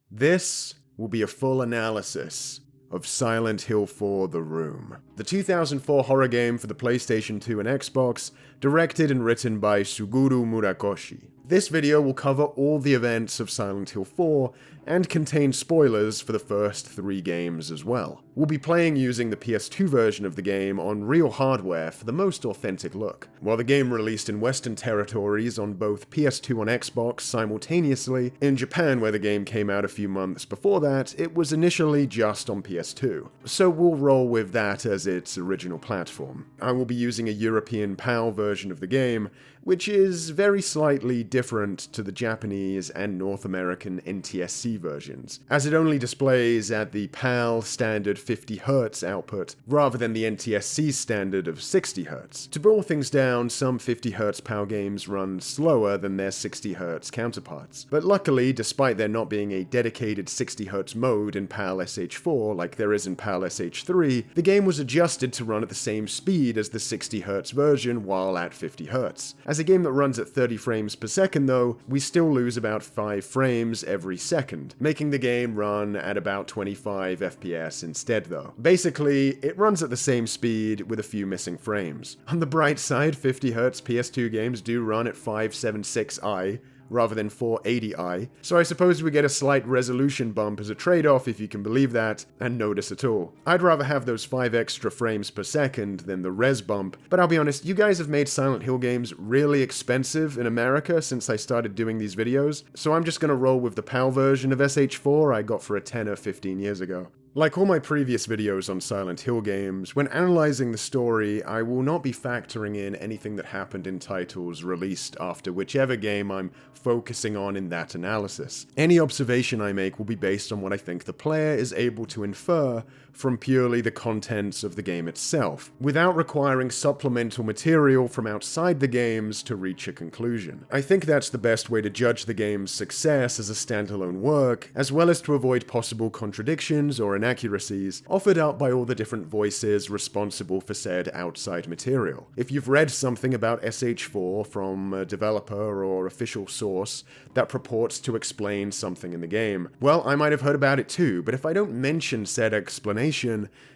This will be a full analysis of Silent Hill 4: The Room, the 2004 horror game for the PlayStation 2 and Xbox, directed and written by Suguru Murakoshi. This video will cover all the events of Silent Hill 4 and contain spoilers for the first 3 games as well. We'll be playing using the PS2 version of the game on real hardware for the most authentic look. While the game released in Western territories on both PS2 and Xbox simultaneously, in Japan where the game came out a few months before that, it was initially just on PS2. So we'll roll with that as its original platform. I will be using a European PAL version of the game, which is very slightly different to the Japanese and North American NTSC versions, as it only displays at the PAL standard 50Hz output, rather than the NTSC standard of 60Hz. To boil things down, some 50Hz PAL games run slower than their 60Hz counterparts, but luckily, despite there not being a dedicated 60Hz mode in PAL SH4 like there is in PAL SH3, the game was adjusted to run at the same speed as the 60Hz version while at 50Hz. As a game that runs at 30 frames per second though, we still lose about 5 frames every second, making the game run at about 25 FPS instead though. Basically, it runs at the same speed with a few missing frames. On the bright side, 50Hz PS2 games do run at 576i, rather than 480i, so I suppose we get a slight resolution bump as a trade-off if you can believe that, and notice at all. I'd rather have those 5 extra frames per second than the res bump, but I'll be honest, you guys have made Silent Hill games really expensive in America since I started doing these videos, so I'm just gonna roll with the PAL version of SH4 I got for a tenner 15 years ago. Like all my previous videos on Silent Hill games, when analyzing the story, I will not be factoring in anything that happened in titles released after whichever game I'm focusing on in that analysis. Any observation I make will be based on what I think the player is able to infer from purely the contents of the game itself, without requiring supplemental material from outside the games to reach a conclusion. I think that's the best way to judge the game's success as a standalone work, as well as to avoid possible contradictions or inaccuracies offered up by all the different voices responsible for said outside material. If you've read something about SH4 from a developer or official source that purports to explain something in the game, well, I might have heard about it too, but if I don't mention said explanation,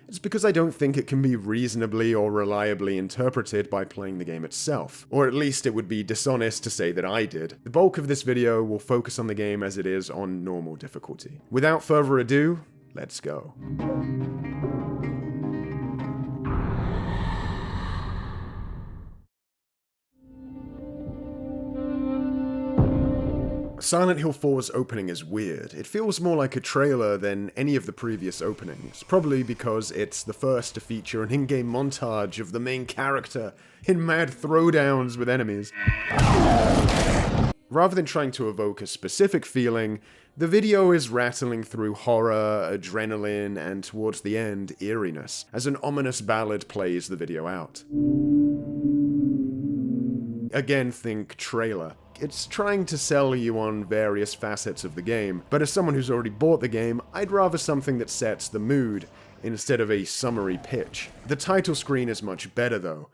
it's because I don't think it can be reasonably or reliably interpreted by playing the game itself. Or at least it would be dishonest to say that I did. The bulk of this video will focus on the game as it is on normal difficulty. Without further ado, let's go. Silent Hill 4's opening is weird. It feels more like a trailer than any of the previous openings, probably because it's the first to feature an in-game montage of the main character in mad throwdowns with enemies. Rather than trying to evoke a specific feeling, the video is rattling through horror, adrenaline, and towards the end, eeriness, as an ominous ballad plays the video out. Again, think trailer. It's trying to sell you on various facets of the game, but as someone who's already bought the game, I'd rather something that sets the mood, instead of a summary pitch. The title screen is much better though.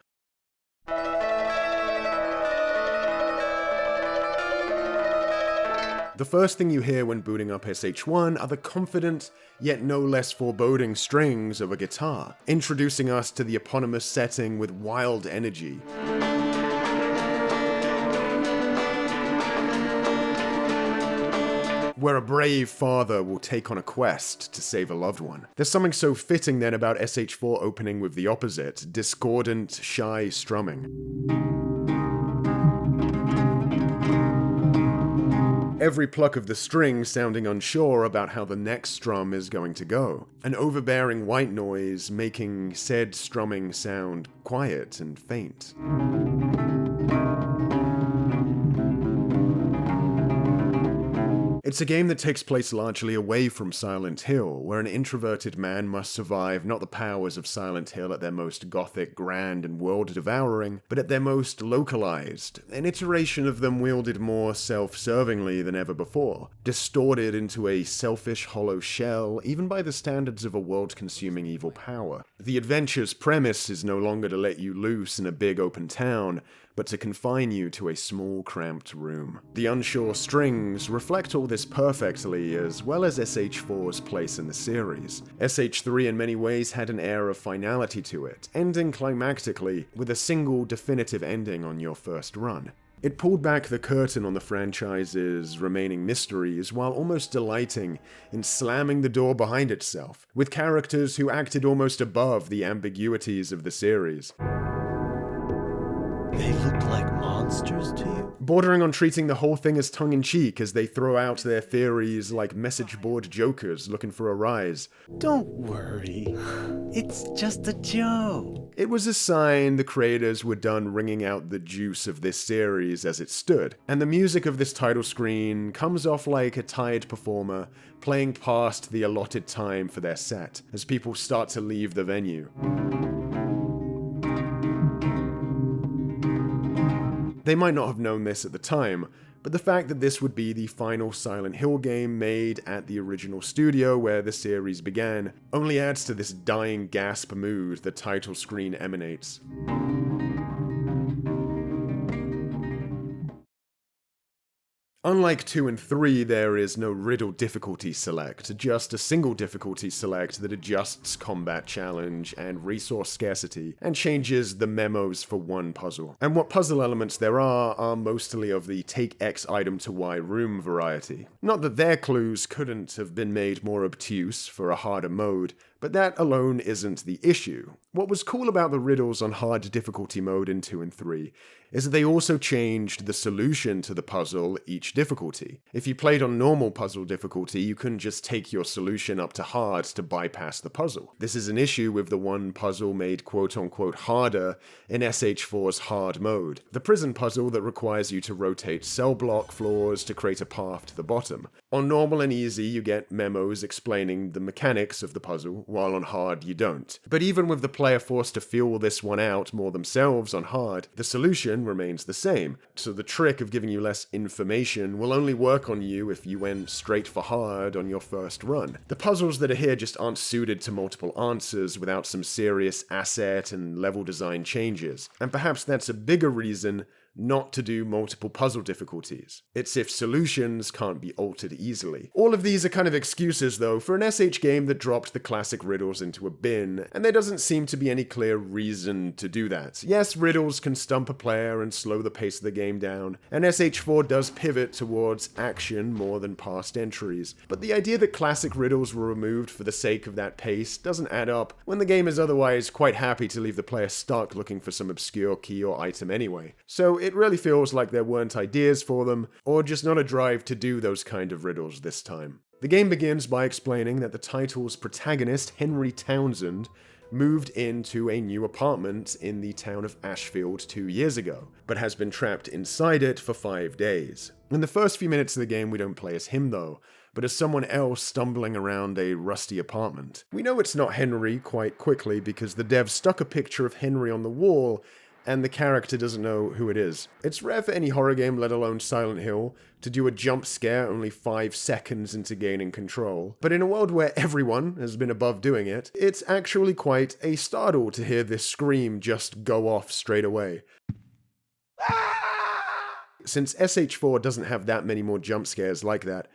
The first thing you hear when booting up SH1 are the confident, yet no less foreboding strings of a guitar, introducing us to the eponymous setting with wild energy. Where a brave father will take on a quest to save a loved one. There's something so fitting then about SH4 opening with the opposite, discordant, shy strumming. Every pluck of the string sounding unsure about how the next strum is going to go. An overbearing white noise making said strumming sound quiet and faint. It's a game that takes place largely away from Silent Hill, where an introverted man must survive not the powers of Silent Hill at their most gothic, grand, and world-devouring, but at their most localized, an iteration of them wielded more self-servingly than ever before, distorted into a selfish, hollow shell, even by the standards of a world-consuming evil power. The adventure's premise is no longer to let you loose in a big open town, but to confine you to a small, cramped room. The unsure strings reflect all this perfectly, as well as SH4's place in the series. SH3 in many ways had an air of finality to it, ending climactically with a single definitive ending on your first run. It pulled back the curtain on the franchise's remaining mysteries while almost delighting in slamming the door behind itself, with characters who acted almost above the ambiguities of the series. They looked like monsters to you? Bordering on treating the whole thing as tongue-in-cheek as they throw out their theories like message board jokers looking for a rise. Don't worry, it's just a joke. It was a sign the creators were done wringing out the juice of this series as it stood, and the music of this title screen comes off like a tired performer playing past the allotted time for their set as people start to leave the venue. They might not have known this at the time, but the fact that this would be the final Silent Hill game made at the original studio where the series began only adds to this dying gasp mood the title screen emanates. Unlike 2 and 3, there is no riddle difficulty select, just a single difficulty select that adjusts combat challenge and resource scarcity, and changes the memos for one puzzle. And what puzzle elements there are mostly of the take X item to Y room variety. Not that their clues couldn't have been made more obtuse for a harder mode, but that alone isn't the issue. What was cool about the riddles on hard difficulty mode in 2 and 3 is that they also changed the solution to the puzzle each difficulty. If you played on normal puzzle difficulty, you couldn't just take your solution up to hard to bypass the puzzle. This is an issue with the one puzzle made quote-unquote harder in SH4's hard mode, the prison puzzle that requires you to rotate cell block floors to create a path to the bottom. On normal and easy, you get memos explaining the mechanics of the puzzle, while on hard you don't. But even with the player forced to feel this one out more themselves on hard, the solution remains the same. So the trick of giving you less information will only work on you if you went straight for hard on your first run. The puzzles that are here just aren't suited to multiple answers without some serious asset and level design changes. And perhaps that's a bigger reason not to do multiple puzzle difficulties. It's if solutions can't be altered easily. All of these are kind of excuses though for an SH game that dropped the classic riddles into a bin, and there doesn't seem to be any clear reason to do that. Yes, riddles can stump a player and slow the pace of the game down, and SH4 does pivot towards action more than past entries, but the idea that classic riddles were removed for the sake of that pace doesn't add up when the game is otherwise quite happy to leave the player stuck looking for some obscure key or item anyway. So it really feels like there weren't ideas for them, or just not a drive to do those kind of riddles this time. The game begins by explaining that the title's protagonist, Henry Townsend, moved into a new apartment in the town of Ashfield 2 years ago, but has been trapped inside it for 5 days. In the first few minutes of the game, we don't play as him though, but as someone else stumbling around a rusty apartment. We know it's not Henry quite quickly because the dev stuck a picture of Henry on the wall and the character doesn't know who it is. It's rare for any horror game, let alone Silent Hill, to do a jump scare only 5 seconds into gaining control. But in a world where everyone has been above doing it, it's actually quite a startle to hear this scream just go off straight away. Since SH4 doesn't have that many more jump scares like that,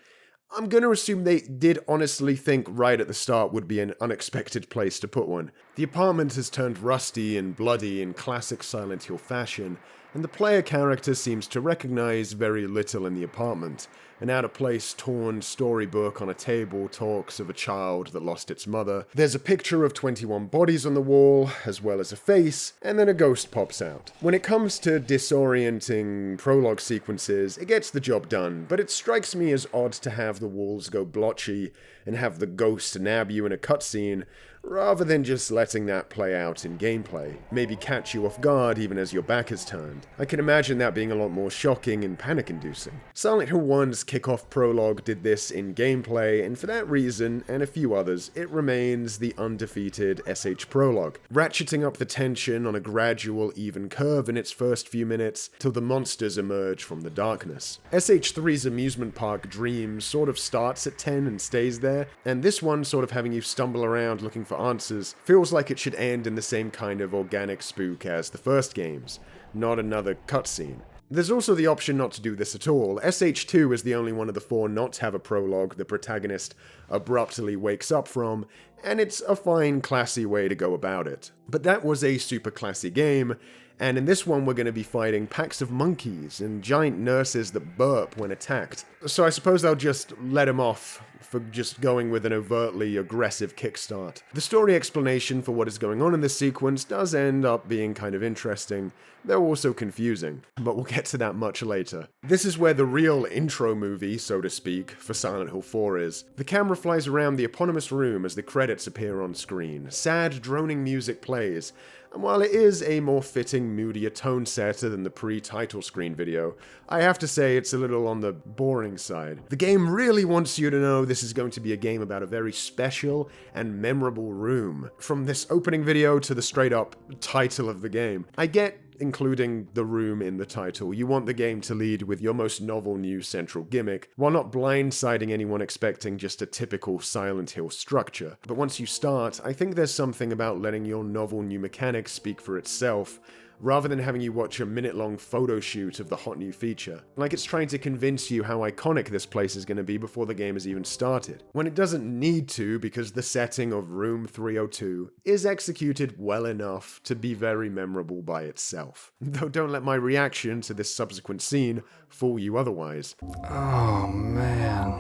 I'm going to assume they did honestly think right at the start would be an unexpected place to put one. The apartment has turned rusty and bloody in classic Silent Hill fashion, and the player character seems to recognize very little in the apartment. An out-of-place torn storybook on a table talks of a child that lost its mother. There's a picture of 21 bodies on the wall, as well as a face, and then a ghost pops out. When it comes to disorienting prologue sequences, it gets the job done, but it strikes me as odd to have the walls go blotchy and have the ghost nab you in a cutscene, rather than just letting that play out in gameplay. Maybe catch you off guard even as your back is turned. I can imagine that being a lot more shocking and panic-inducing. Silent Hill 1's kickoff Prologue did this in gameplay, and for that reason, and a few others, it remains the undefeated SH Prologue, ratcheting up the tension on a gradual, even curve in its first few minutes till the monsters emerge from the darkness. SH3's amusement park Dreams sort of starts at 10 and stays there, and this one sort of having you stumble around looking for answers feels like it should end in the same kind of organic spook as the first games, not another cutscene. There's also the option not to do this at all. SH2 is the only one of the four not to have a prologue the protagonist abruptly wakes up from, and it's a fine, classy way to go about it. But that was a super classy game, and in this one we're going to be fighting packs of monkeys and giant nurses that burp when attacked. So I suppose I'll just let him off for just going with an overtly aggressive kickstart. The story explanation for what is going on in this sequence does end up being kind of interesting, though also confusing, but we'll get to that much later. This is where the real intro movie, so to speak, for Silent Hill 4 is. The camera flies around the eponymous room as the credits appear on screen. Sad, droning music plays, and while it is a more fitting, moodier tone setter than the pre-title screen video, I have to say it's a little on the boring side. The game really wants you to know this is going to be a game about a very special and memorable room. From this opening video to the straight-up title of the game. I get including the room in the title. You want the game to lead with your most novel new central gimmick, while not blindsiding anyone expecting just a typical Silent Hill structure. But once you start, I think there's something about letting your novel new mechanic speak for itself, rather than having you watch a minute-long photo shoot of the hot new feature. Like it's trying to convince you how iconic this place is going to be before the game has even started. When it doesn't need to, because the setting of Room 302 is executed well enough to be very memorable by itself. Though don't let my reaction to this subsequent scene fool you otherwise. Oh man.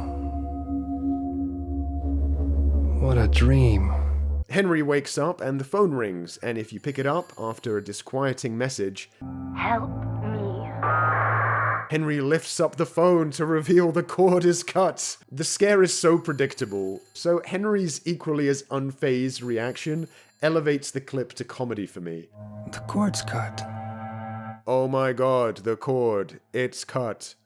What a dream. Henry wakes up and the phone rings, and if you pick it up after a disquieting message, Help me. Henry lifts up the phone to reveal the cord is cut. The scare is so predictable, so Henry's equally as unfazed reaction elevates the clip to comedy for me. The cord's cut. Oh my god, the cord. It's cut.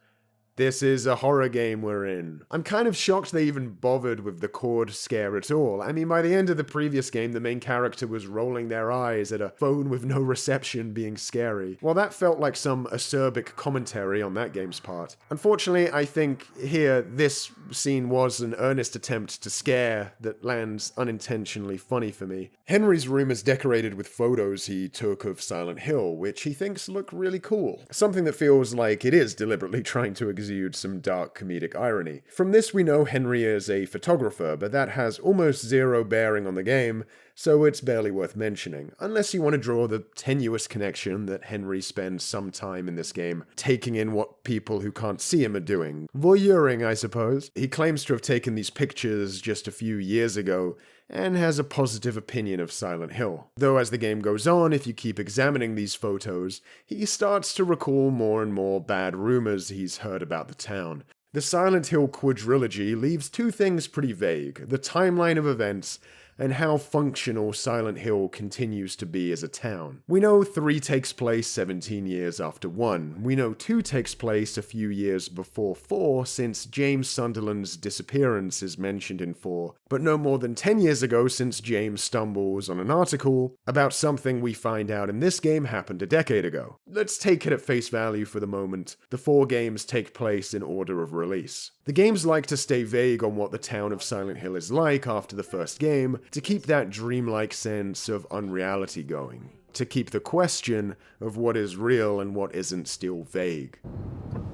This is a horror game we're in. I'm kind of shocked they even bothered with the cord scare at all. I mean, by the end of the previous game, the main character was rolling their eyes at a phone with no reception being scary. Well, that felt like some acerbic commentary on that game's part. Unfortunately, I think here, this scene was an earnest attempt to scare that lands unintentionally funny for me. Henry's room is decorated with photos he took of Silent Hill, which he thinks look really cool. Something that feels like it is deliberately trying to exude some dark comedic irony. From this we know Henry is a photographer, but that has almost zero bearing on the game, so it's barely worth mentioning, unless you want to draw the tenuous connection that Henry spends some time in this game taking in what people who can't see him are doing. Voyeuring, I suppose. He claims to have taken these pictures just a few years ago, and has a positive opinion of Silent Hill. Though as the game goes on, if you keep examining these photos, he starts to recall more and more bad rumors he's heard about the town. The Silent Hill quadrilogy leaves two things pretty vague: the timeline of events, and how functional Silent Hill continues to be as a town. We know 3 takes place 17 years after 1. We know 2 takes place a few years before 4, since James Sunderland's disappearance is mentioned in 4, but no more than 10 years ago since James stumbles on an article about something we find out in this game happened a decade ago. Let's take it at face value for the moment. The 4 games take place in order of release. The games like to stay vague on what the town of Silent Hill is like after the first game, to keep that dreamlike sense of unreality going, to keep the question of what is real and what isn't still vague.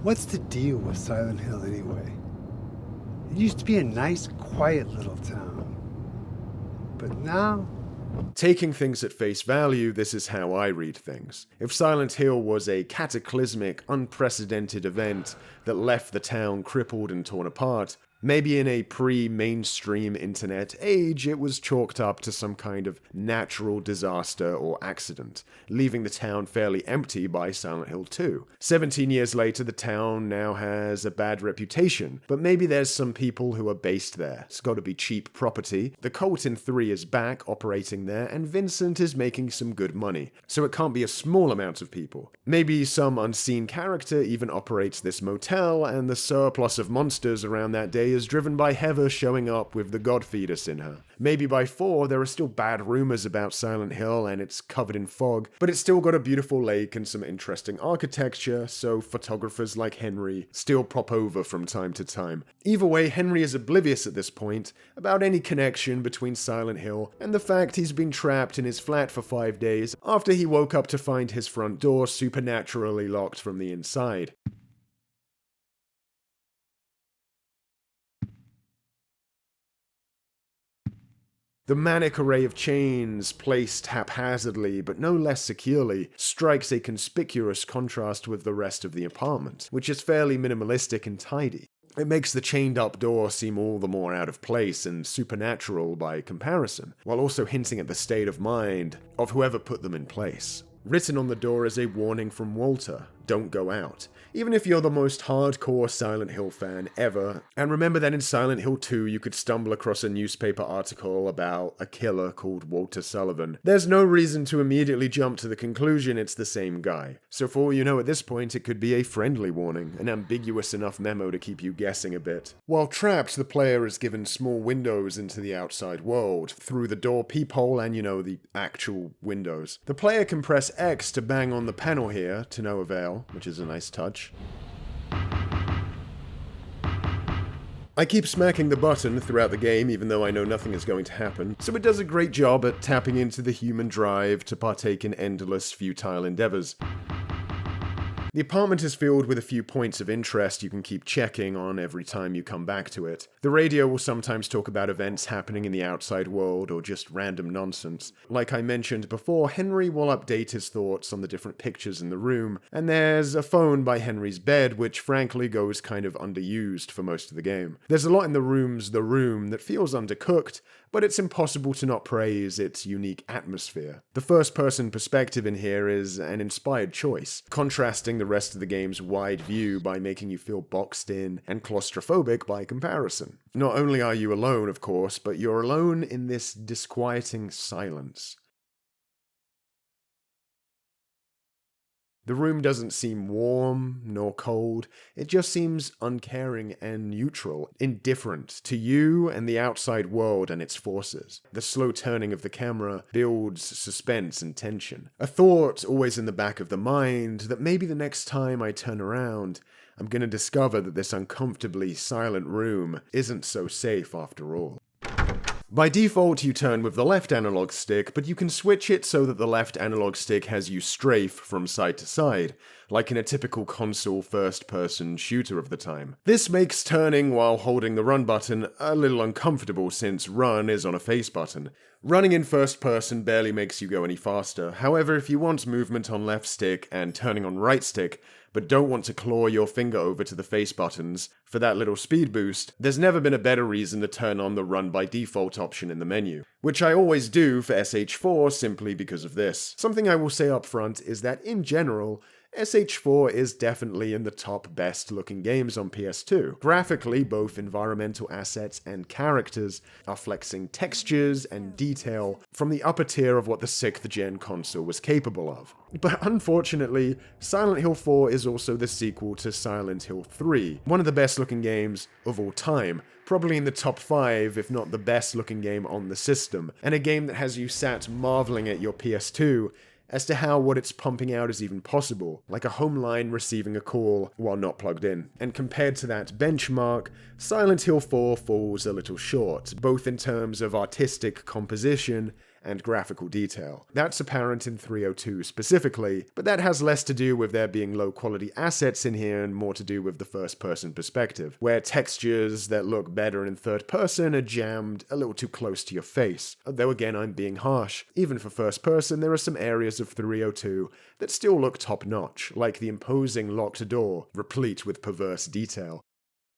What's the deal with Silent Hill anyway? It used to be a nice, quiet little town. But now... Taking things at face value, this is how I read things. If Silent Hill was a cataclysmic, unprecedented event that left the town crippled and torn apart, Maybe in a pre-mainstream internet age, it was chalked up to some kind of natural disaster or accident, leaving the town fairly empty by Silent Hill 2. 17 years later, the town now has a bad reputation, but maybe there's some people who are based there. It's got to be cheap property. The cult in 3 is back, operating there, and Vincent is making some good money, so it can't be a small amount of people. Maybe some unseen character even operates this motel, and the surplus of monsters around that day is driven by Heather showing up with the God Fetus in her. Maybe by 4, there are still bad rumors about Silent Hill and it's covered in fog, but it's still got a beautiful lake and some interesting architecture, so photographers like Henry still pop over from time to time. Either way, Henry is oblivious at this point about any connection between Silent Hill and the fact he's been trapped in his flat for 5 days after he woke up to find his front door supernaturally locked from the inside. The manic array of chains, placed haphazardly but no less securely, strikes a conspicuous contrast with the rest of the apartment, which is fairly minimalistic and tidy. It makes the chained-up door seem all the more out of place and supernatural by comparison, while also hinting at the state of mind of whoever put them in place. Written on the door is a warning from Walter: don't go out, even if you're the most hardcore Silent Hill fan ever. And remember that in Silent Hill 2 you could stumble across a newspaper article about a killer called Walter Sullivan. There's no reason to immediately jump to the conclusion it's the same guy. So for all you know at this point, it could be a friendly warning, an ambiguous enough memo to keep you guessing a bit. While trapped, the player is given small windows into the outside world, through the door peephole and, the actual windows. The player can press X to bang on the panel here, to no avail, which is a nice touch. I keep smacking the button throughout the game even though I know nothing is going to happen, so it does a great job at tapping into the human drive to partake in endless, futile endeavors. The apartment is filled with a few points of interest you can keep checking on every time you come back to it. The radio will sometimes talk about events happening in the outside world or just random nonsense. Like I mentioned before, Henry will update his thoughts on the different pictures in the room, and there's a phone by Henry's bed which frankly goes kind of underused for most of the game. There's a lot in the room that feels undercooked, but it's impossible to not praise its unique atmosphere. The first-person perspective in here is an inspired choice, contrasting the rest of the game's wide view by making you feel boxed in and claustrophobic by comparison. Not only are you alone, of course, but you're alone in this disquieting silence. The room doesn't seem warm nor cold, it just seems uncaring and neutral, indifferent to you and the outside world and its forces. The slow turning of the camera builds suspense and tension. A thought always in the back of the mind that maybe the next time I turn around, I'm gonna discover that this uncomfortably silent room isn't so safe after all. By default, you turn with the left analog stick, but you can switch it so that the left analog stick has you strafe from side to side, like in a typical console first-person shooter of the time. This makes turning while holding the run button a little uncomfortable since run is on a face button. Running in first person barely makes you go any faster. However, if you want movement on left stick and turning on right stick, but don't want to claw your finger over to the face buttons for that little speed boost, there's never been a better reason to turn on the run by default option in the menu, which I always do for SH4 simply because of this. Something I will say up front is that in general, SH4 is definitely in the top best looking games on PS2. Graphically, both environmental assets and characters are flexing textures and detail from the upper tier of what the 6th gen console was capable of. But unfortunately, Silent Hill 4 is also the sequel to Silent Hill 3, one of the best looking games of all time. Probably in the top 5, if not the best looking game on the system, and a game that has you sat marveling at your PS2 as to how what it's pumping out is even possible, like a home line receiving a call while not plugged in. And compared to that benchmark, Silent Hill 4 falls a little short, both in terms of artistic composition and graphical detail. That's apparent in 302 specifically, but that has less to do with there being low quality assets in here and more to do with the first person perspective, where textures that look better in third person are jammed a little too close to your face. Though again, I'm being harsh. Even for first person, there are some areas of 302 that still look top notch, like the imposing locked door, replete with perverse detail.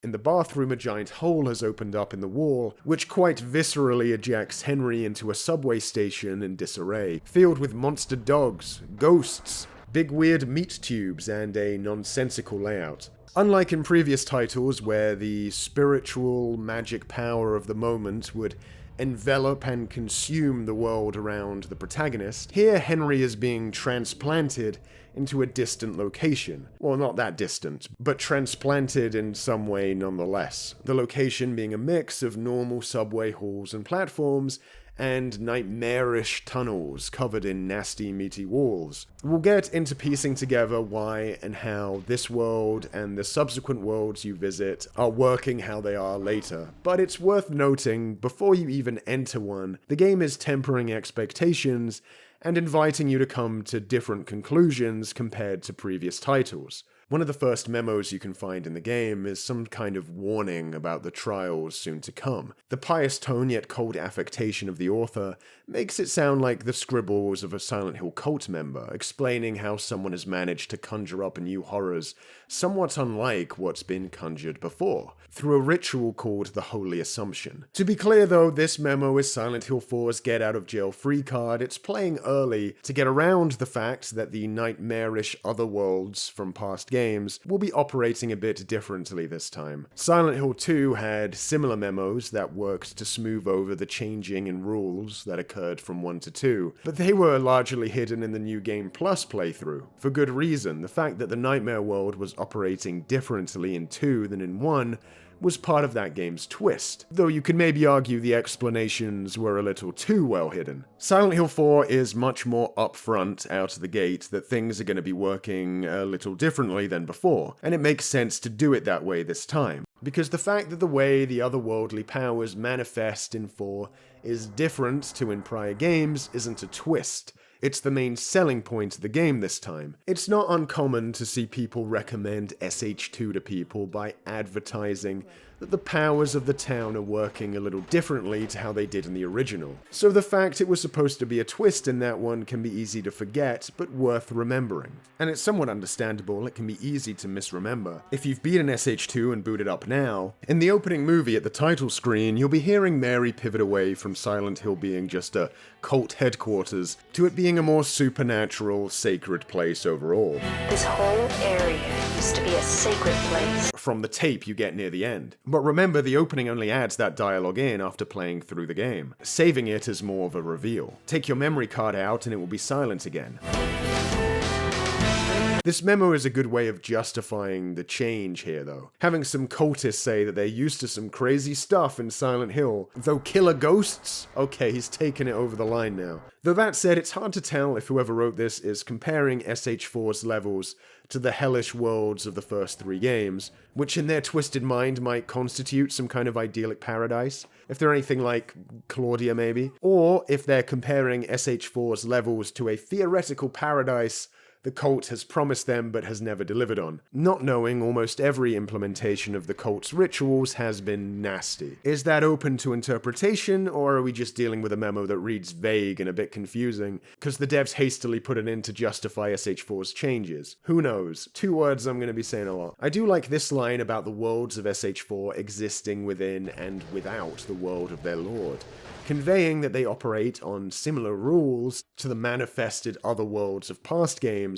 In the bathroom, a giant hole has opened up in the wall, which quite viscerally ejects Henry into a subway station in disarray, filled with monster dogs, ghosts, big weird meat tubes, and a nonsensical layout. Unlike in previous titles where the spiritual magic power of the moment would envelop and consume the world around the protagonist, here Henry is being transplanted into a distant location. Well, not that distant, but transplanted in some way nonetheless. The location being a mix of normal subway halls and platforms, and nightmarish tunnels covered in nasty meaty walls. We'll get into piecing together why and how this world and the subsequent worlds you visit are working how they are later, but it's worth noting, before you even enter one, the game is tempering expectations and inviting you to come to different conclusions compared to previous titles. One of the first memos you can find in the game is some kind of warning about the trials soon to come. The pious tone yet cold affectation of the author makes it sound like the scribbles of a Silent Hill cult member, explaining how someone has managed to conjure up new horrors somewhat unlike what's been conjured before, through a ritual called the Holy Assumption. To be clear though, this memo is Silent Hill 4's get out of jail free card. It's playing early to get around the fact that the nightmarish other worlds from past games will be operating a bit differently this time. Silent Hill 2 had similar memos that worked to smooth over the changing in rules that occurred from 1 to 2, but they were largely hidden in the New Game Plus playthrough. For good reason, the fact that the Nightmare World was operating differently in 2 than in 1 was part of that game's twist, though you could maybe argue the explanations were a little too well hidden. Silent Hill 4 is much more upfront out of the gate that things are going to be working a little differently than before, and it makes sense to do it that way this time, because the fact that the way the otherworldly powers manifest in 4 is different to in prior games isn't a twist. It's the main selling point of the game this time. It's not uncommon to see people recommend SH2 to people by advertising that the powers of the town are working a little differently to how they did in the original. So the fact it was supposed to be a twist in that one can be easy to forget, but worth remembering. And it's somewhat understandable, it can be easy to misremember. If you've beaten SH2 and booted up now, in the opening movie at the title screen, you'll be hearing Mary pivot away from Silent Hill being just a cult headquarters to it being a more supernatural, sacred place overall. This whole area used to be a sacred place. From the tape you get near the end. But remember, the opening only adds that dialogue in after playing through the game. Saving it is more of a reveal. Take your memory card out and it will be silent again. This memo is a good way of justifying the change here, though. Having some cultists say that they're used to some crazy stuff in Silent Hill, though killer ghosts? Okay, he's taken it over the line now. Though that said, it's hard to tell if whoever wrote this is comparing SH4's levels to the hellish worlds of the first 3 games, which in their twisted mind might constitute some kind of idyllic paradise, if they're anything like Claudia maybe, or if they're comparing SH4's levels to a theoretical paradise the cult has promised them but has never delivered on. Not knowing, almost every implementation of the cult's rituals has been nasty. Is that open to interpretation, or are we just dealing with a memo that reads vague and a bit confusing, because the devs hastily put it in to justify SH4's changes? Who knows? 2 words I'm going to be saying a lot. I do like this line about the worlds of SH4 existing within and without the world of their lord, conveying that they operate on similar rules to the manifested other worlds of past games,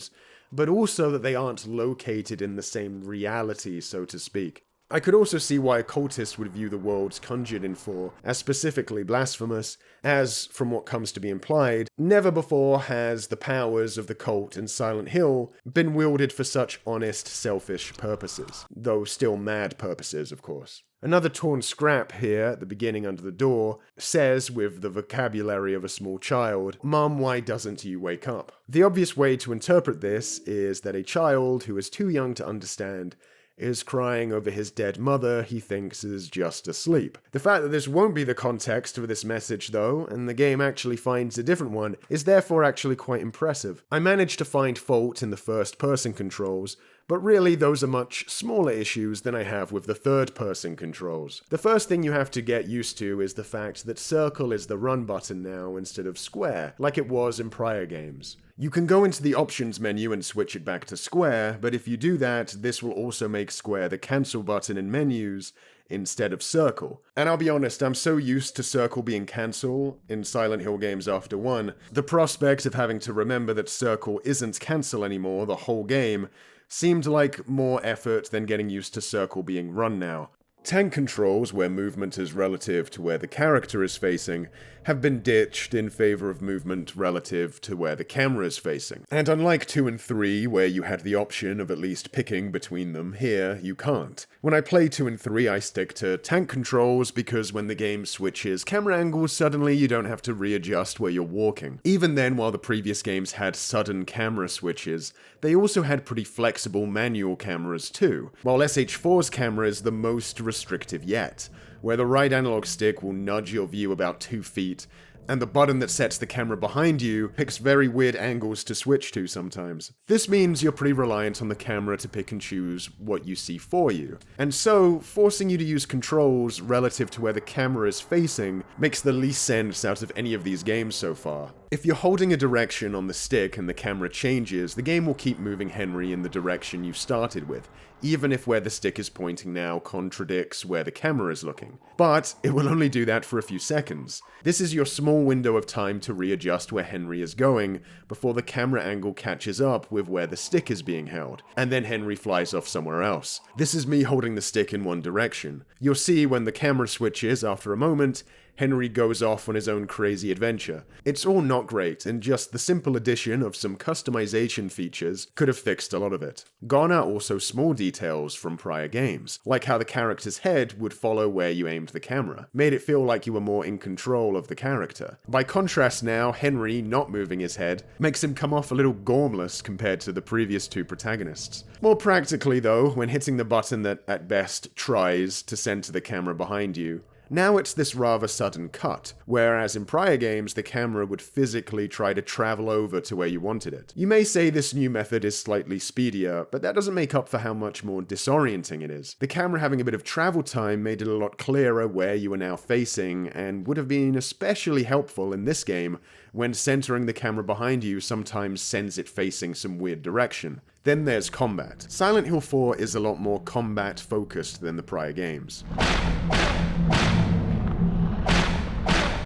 but also that they aren't located in the same reality, so to speak. I could also see why a cultist would view the worlds conjured in 4 as specifically blasphemous, as, from what comes to be implied, never before has the powers of the cult in Silent Hill been wielded for such honest, selfish purposes. Though still mad purposes, of course. Another torn scrap here, at the beginning under the door, says, with the vocabulary of a small child, "Mom, why doesn't you wake up?" The obvious way to interpret this is that a child who is too young to understand is crying over his dead mother he thinks is just asleep. The fact that this won't be the context for this message though, and the game actually finds a different one, is therefore actually quite impressive. I managed to find fault in the first-person controls, but really those are much smaller issues than I have with the third-person controls. The first thing you have to get used to is the fact that circle is the run button now instead of square, like it was in prior games. You can go into the options menu and switch it back to square, but if you do that, this will also make square the cancel button in menus instead of circle. And I'll be honest, I'm so used to circle being cancel in Silent Hill games after 1, the prospect of having to remember that circle isn't cancel anymore the whole game seemed like more effort than getting used to circle being run now. Tank controls, where movement is relative to where the character is facing, have been ditched in favor of movement relative to where the camera is facing. And unlike 2 and 3, where you had the option of at least picking between them, here you can't. When I play 2 and 3, I stick to tank controls because when the game switches camera angles, suddenly you don't have to readjust where you're walking. Even then, while the previous games had sudden camera switches, they also had pretty flexible manual cameras too, while SH4's camera is the most restrictive yet, where the right analog stick will nudge your view about 2 feet, and the button that sets the camera behind you picks very weird angles to switch to sometimes. This means you're pretty reliant on the camera to pick and choose what you see for you, and so forcing you to use controls relative to where the camera is facing makes the least sense out of any of these games so far. If you're holding a direction on the stick and the camera changes, the game will keep moving Henry in the direction you started with, even if where the stick is pointing now contradicts where the camera is looking. But it will only do that for a few seconds. This is your small window of time to readjust where Henry is going before the camera angle catches up with where the stick is being held, and then Henry flies off somewhere else. This is me holding the stick in one direction. You'll see when the camera switches after a moment, Henry goes off on his own crazy adventure. It's all not great, and just the simple addition of some customization features could have fixed a lot of it. Gone are also small details from prior games, like how the character's head would follow where you aimed the camera, made it feel like you were more in control of the character. By contrast now, Henry not moving his head makes him come off a little gormless compared to the previous 2 protagonists. More practically though, when hitting the button that at best tries to center the camera behind you, now it's this rather sudden cut, whereas in prior games the camera would physically try to travel over to where you wanted it. You may say this new method is slightly speedier, but that doesn't make up for how much more disorienting it is. The camera having a bit of travel time made it a lot clearer where you are now facing, and would have been especially helpful in this game when centering the camera behind you sometimes sends it facing some weird direction. Then there's combat. Silent Hill 4 is a lot more combat focused than the prior games.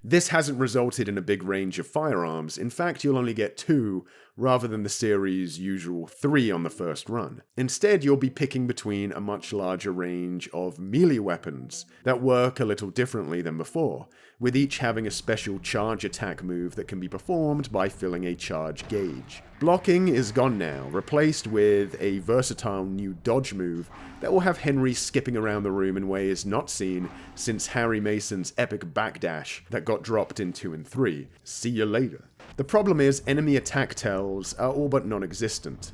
This hasn't resulted in a big range of firearms. In fact, you'll only get 2, rather than the series' usual 3 on the first run. Instead, you'll be picking between a much larger range of melee weapons that work a little differently than before, with each having a special charge attack move that can be performed by filling a charge gauge. Blocking is gone now, replaced with a versatile new dodge move that will have Henry skipping around the room in ways not seen since Harry Mason's epic backdash that got dropped in 2 and 3. See you later. The problem is enemy attack tells are all but non-existent,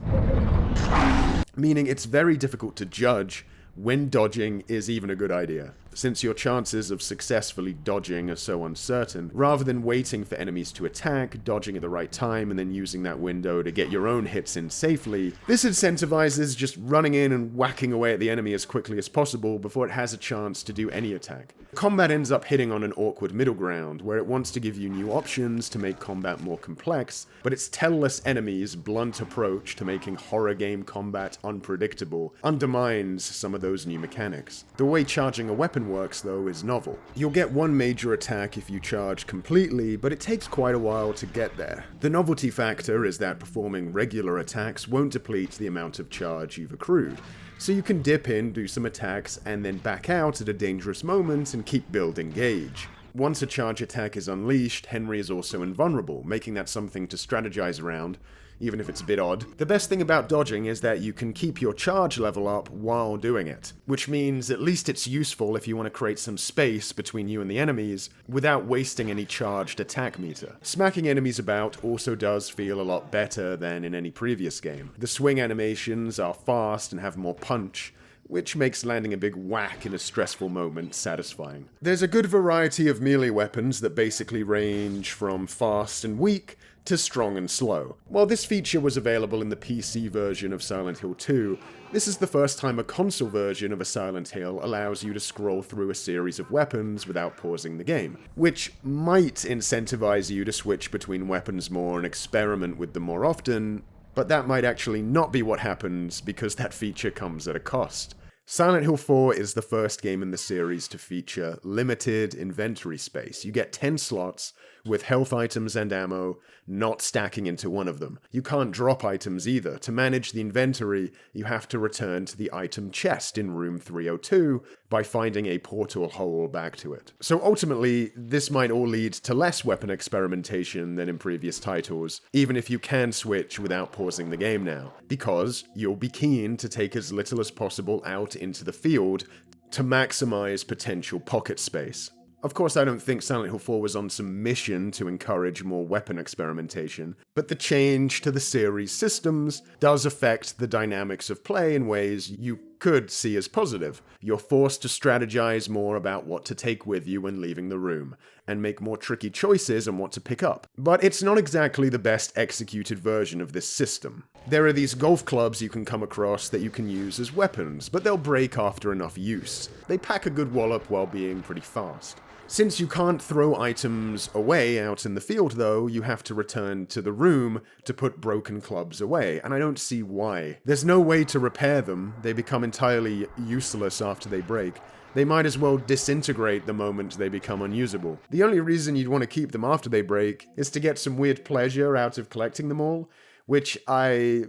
meaning it's very difficult to judge when dodging is even a good idea, since your chances of successfully dodging are so uncertain. Rather than waiting for enemies to attack, dodging at the right time, and then using that window to get your own hits in safely, this incentivizes just running in and whacking away at the enemy as quickly as possible before it has a chance to do any attack. Combat ends up hitting on an awkward middle ground, where it wants to give you new options to make combat more complex, but its tailless enemies' blunt approach to making horror game combat unpredictable undermines some of those new mechanics. The way charging a weapon works, though, is novel. You'll get one major attack if you charge completely, but it takes quite a while to get there. The novelty factor is that performing regular attacks won't deplete the amount of charge you've accrued, so you can dip in, do some attacks, and then back out at a dangerous moment and keep building gauge. Once a charge attack is unleashed, Henry is also invulnerable, making that something to strategize around, even if it's a bit odd. The best thing about dodging is that you can keep your charge level up while doing it, which means at least it's useful if you want to create some space between you and the enemies without wasting any charged attack meter. Smacking enemies about also does feel a lot better than in any previous game. The swing animations are fast and have more punch, which makes landing a big whack in a stressful moment satisfying. There's a good variety of melee weapons that basically range from fast and weak to strong and slow. While this feature was available in the PC version of Silent Hill 2, this is the first time a console version of a Silent Hill allows you to scroll through a series of weapons without pausing the game, which might incentivize you to switch between weapons more and experiment with them more often, but that might actually not be what happens because that feature comes at a cost. Silent Hill 4 is the first game in the series to feature limited inventory space. You get 10 slots with health items and ammo not stacking into one of them. You can't drop items either. To manage the inventory, you have to return to the item chest in room 302 by finding a portal hole back to it. So ultimately, this might all lead to less weapon experimentation than in previous titles, even if you can switch without pausing the game now, because you'll be keen to take as little as possible out into the field to maximize potential pocket space. Of course, I don't think Silent Hill 4 was on some mission to encourage more weapon experimentation, but the change to the series' systems does affect the dynamics of play in ways you could see as positive. You're forced to strategize more about what to take with you when leaving the room, and make more tricky choices on what to pick up. But it's not exactly the best executed version of this system. There are these golf clubs you can come across that you can use as weapons, but they'll break after enough use. They pack a good wallop while being pretty fast. Since you can't throw items away out in the field though, you have to return to the room to put broken clubs away, and I don't see why. There's no way to repair them, they become entirely useless after they break. They might as well disintegrate the moment they become unusable. The only reason you'd want to keep them after they break is to get some weird pleasure out of collecting them all, which I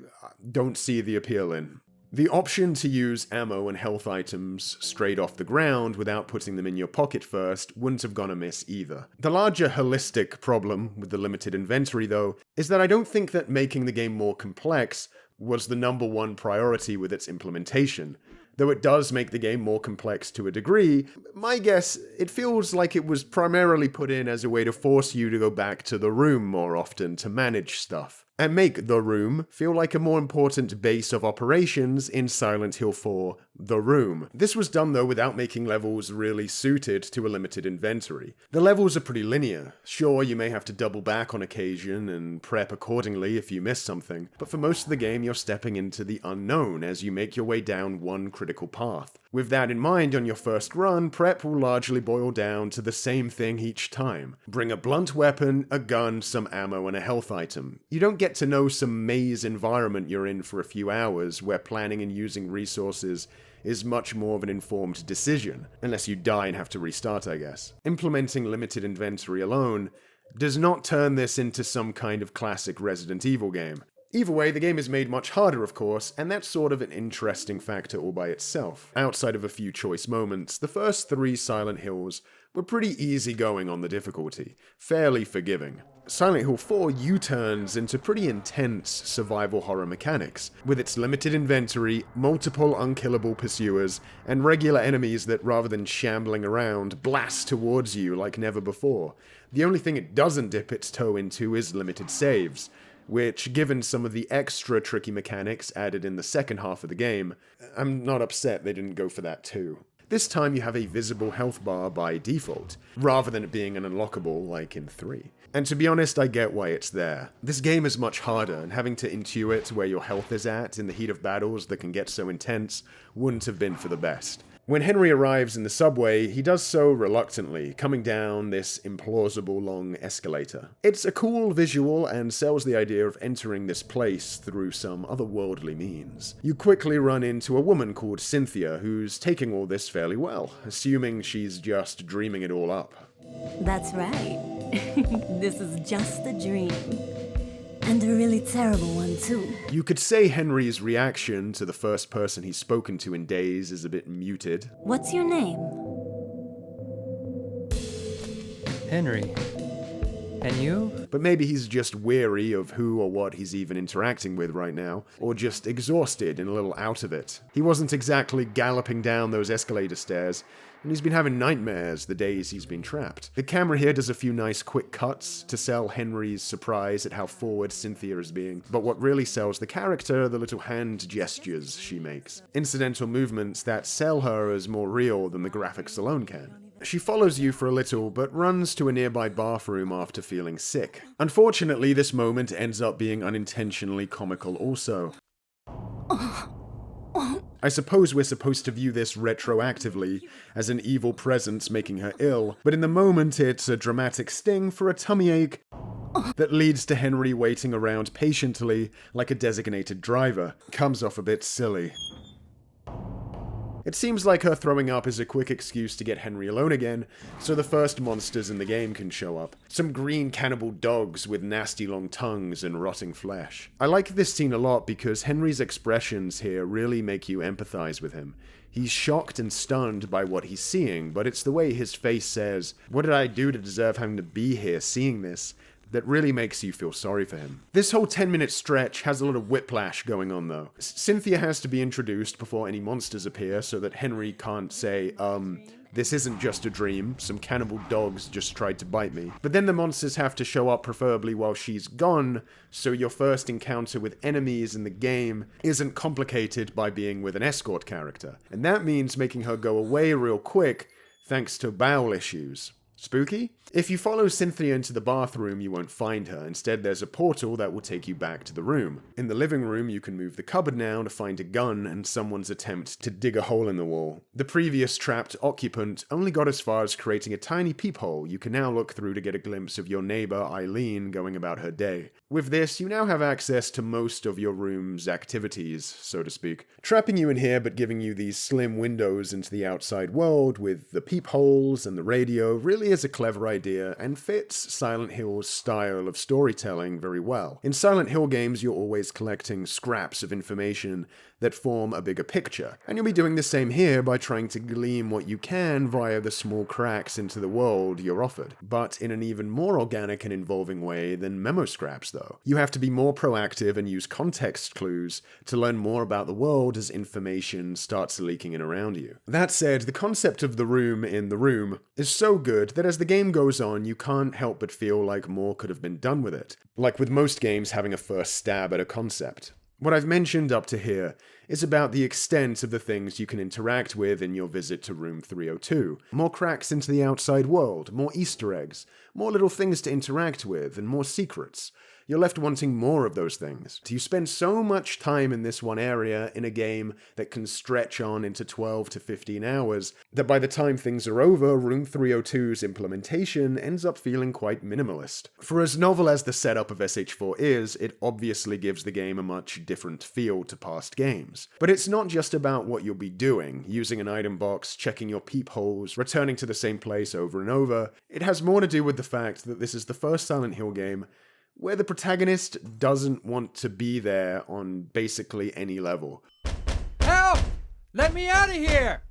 don't see the appeal in. The option to use ammo and health items straight off the ground without putting them in your pocket first wouldn't have gone amiss either. The larger holistic problem with the limited inventory though is that I don't think that making the game more complex was the number one priority with its implementation. Though it does make the game more complex to a degree, my guess, it feels like it was primarily put in as a way to force you to go back to the room more often to manage stuff, and make the room feel like a more important base of operations in Silent Hill 4, The Room. This was done though without making levels really suited to a limited inventory. The levels are pretty linear. Sure, you may have to double back on occasion and prep accordingly if you miss something, but for most of the game you're stepping into the unknown as you make your way down one critical path. With that in mind, on your first run, prep will largely boil down to the same thing each time. Bring a blunt weapon, a gun, some ammo, and a health item. You don't get to know some maze environment you're in for a few hours where planning and using resources is much more of an informed decision, unless you die and have to restart, I guess. Implementing limited inventory alone does not turn this into some kind of classic Resident Evil game. Either way, the game is made much harder, of course, and that's sort of an interesting factor all by itself. Outside of a few choice moments, the first 3 Silent Hills were pretty easygoing on the difficulty, fairly forgiving. Silent Hill 4 U-turns into pretty intense survival horror mechanics, with its limited inventory, multiple unkillable pursuers, and regular enemies that, rather than shambling around, blast towards you like never before. The only thing it doesn't dip its toe into is limited saves, which, given some of the extra tricky mechanics added in the second half of the game, I'm not upset they didn't go for that too. This time you have a visible health bar by default, rather than it being an unlockable like in 3. And to be honest, I get why it's there. This game is much harder, and having to intuit where your health is at in the heat of battles that can get so intense wouldn't have been for the best. When Henry arrives in the subway, he does so reluctantly, coming down this implausible long escalator. It's a cool visual and sells the idea of entering this place through some otherworldly means. You quickly run into a woman called Cynthia who's taking all this fairly well, assuming she's just dreaming it all up. That's right. This is just a dream. And a really terrible one, too. You could say Henry's reaction to the first person he's spoken to in days is a bit muted. What's your name? Henry. And you? But maybe he's just weary of who or what he's even interacting with right now, or just exhausted and a little out of it. He wasn't exactly galloping down those escalator stairs, and he's been having nightmares the days he's been trapped. The camera here does a few nice quick cuts to sell Henry's surprise at how forward Cynthia is being, but what really sells the character are the little hand gestures she makes. Incidental movements that sell her as more real than the graphics alone can. She follows you for a little, but runs to a nearby bathroom after feeling sick. Unfortunately, this moment ends up being unintentionally comical also. I suppose we're supposed to view this retroactively, as an evil presence making her ill, but in the moment it's a dramatic sting for a tummy ache that leads to Henry waiting around patiently like a designated driver. Comes off a bit silly. It seems like her throwing up is a quick excuse to get Henry alone again, so the first monsters in the game can show up. Some green cannibal dogs with nasty long tongues and rotting flesh. I like this scene a lot because Henry's expressions here really make you empathize with him. He's shocked and stunned by what he's seeing, but it's the way his face says, "What did I do to deserve having to be here seeing this?" that really makes you feel sorry for him. This whole 10-minute stretch has a lot of whiplash going on though. Cynthia has to be introduced before any monsters appear so that Henry can't say, this isn't just a dream, some cannibal dogs just tried to bite me. But then the monsters have to show up preferably while she's gone, so your first encounter with enemies in the game isn't complicated by being with an escort character. And that means making her go away real quick, thanks to bowel issues. Spooky? If you follow Cynthia into the bathroom, you won't find her. Instead, there's a portal that will take you back to the room. In the living room, you can move the cupboard now to find a gun and someone's attempt to dig a hole in the wall. The previous trapped occupant only got as far as creating a tiny peephole you can now look through to get a glimpse of your neighbor, Eileen, going about her day. With this, you now have access to most of your room's activities, so to speak. Trapping you in here but giving you these slim windows into the outside world with the peepholes and the radio really is a clever idea and fits Silent Hill's style of storytelling very well. In Silent Hill games, you're always collecting scraps of information that form a bigger picture, and you'll be doing the same here by trying to glean what you can via the small cracks into the world you're offered, but in an even more organic and involving way than memo scraps though. You have to be more proactive and use context clues to learn more about the world as information starts leaking in around you. That said, the concept of the room in the room is so good that as the game goes on, you can't help but feel like more could have been done with it, like with most games having a first stab at a concept. What I've mentioned up to here is about the extent of the things you can interact with in your visit to room 302. More cracks into the outside world, more Easter eggs, more little things to interact with, and more secrets. You're left wanting more of those things. You spend so much time in this one area in a game that can stretch on into 12 to 15 hours that by the time things are over, Room 302's implementation ends up feeling quite minimalist. For as novel as the setup of SH4 is, it obviously gives the game a much different feel to past games. But it's not just about what you'll be doing, using an item box, checking your peepholes, returning to the same place over and over. It has more to do with the fact that this is the first Silent Hill game where the protagonist doesn't want to be there on basically any level. Help! Let me out of here!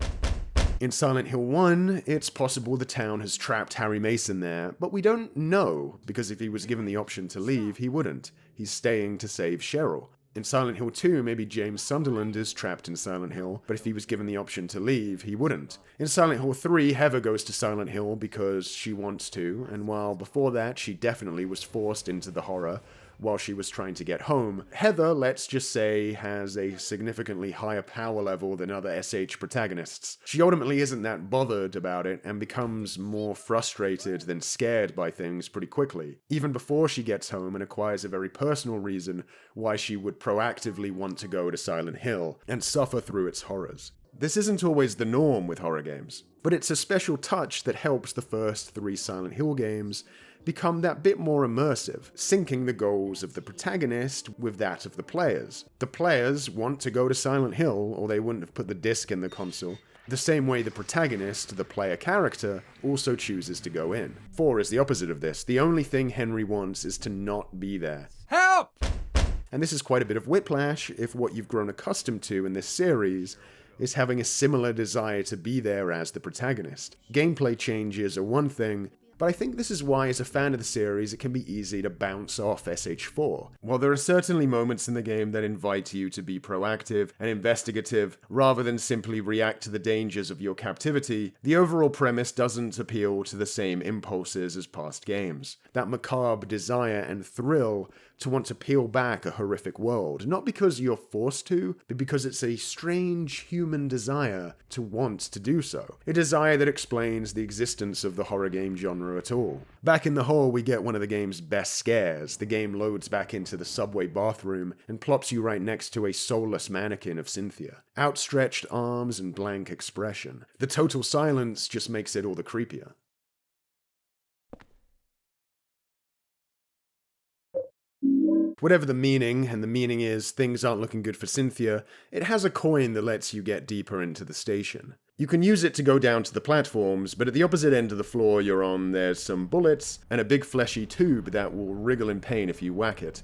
In Silent Hill 1, it's possible the town has trapped Harry Mason there, but we don't know, because if he was given the option to leave, he wouldn't. He's staying to save Cheryl. In Silent Hill 2, maybe James Sunderland is trapped in Silent Hill, but if he was given the option to leave, he wouldn't. In Silent Hill 3, Heather goes to Silent Hill because she wants to, and while before that she definitely was forced into the horror while she was trying to get home, Heather, let's just say, has a significantly higher power level than other SH protagonists. She ultimately isn't that bothered about it and becomes more frustrated than scared by things pretty quickly, even before she gets home and acquires a very personal reason why she would proactively want to go to Silent Hill and suffer through its horrors. This isn't always the norm with horror games, but it's a special touch that helps the first 3 Silent Hill games become that bit more immersive, syncing the goals of the protagonist with that of the players. The players want to go to Silent Hill, or they wouldn't have put the disc in the console, the same way the protagonist, the player character, also chooses to go in. 4 is the opposite of this. The only thing Henry wants is to not be there. Help! And this is quite a bit of whiplash if what you've grown accustomed to in this series is having a similar desire to be there as the protagonist. Gameplay changes are one thing, but I think this is why, as a fan of the series, it can be easy to bounce off SH4. While there are certainly moments in the game that invite you to be proactive and investigative, rather than simply react to the dangers of your captivity, the overall premise doesn't appeal to the same impulses as past games. That macabre desire and thrill to want to peel back a horrific world, not because you're forced to, but because it's a strange human desire to want to do so. A desire that explains the existence of the horror game genre at all. Back in the hole, we get one of the game's best scares. The game loads back into the subway bathroom and plops you right next to a soulless mannequin of Cynthia. Outstretched arms and blank expression. The total silence just makes it all the creepier. Whatever the meaning, and the meaning is things aren't looking good for Cynthia, it has a coin that lets you get deeper into the station. You can use it to go down to the platforms, but at the opposite end of the floor you're on, there's some bullets and a big fleshy tube that will wriggle in pain if you whack it.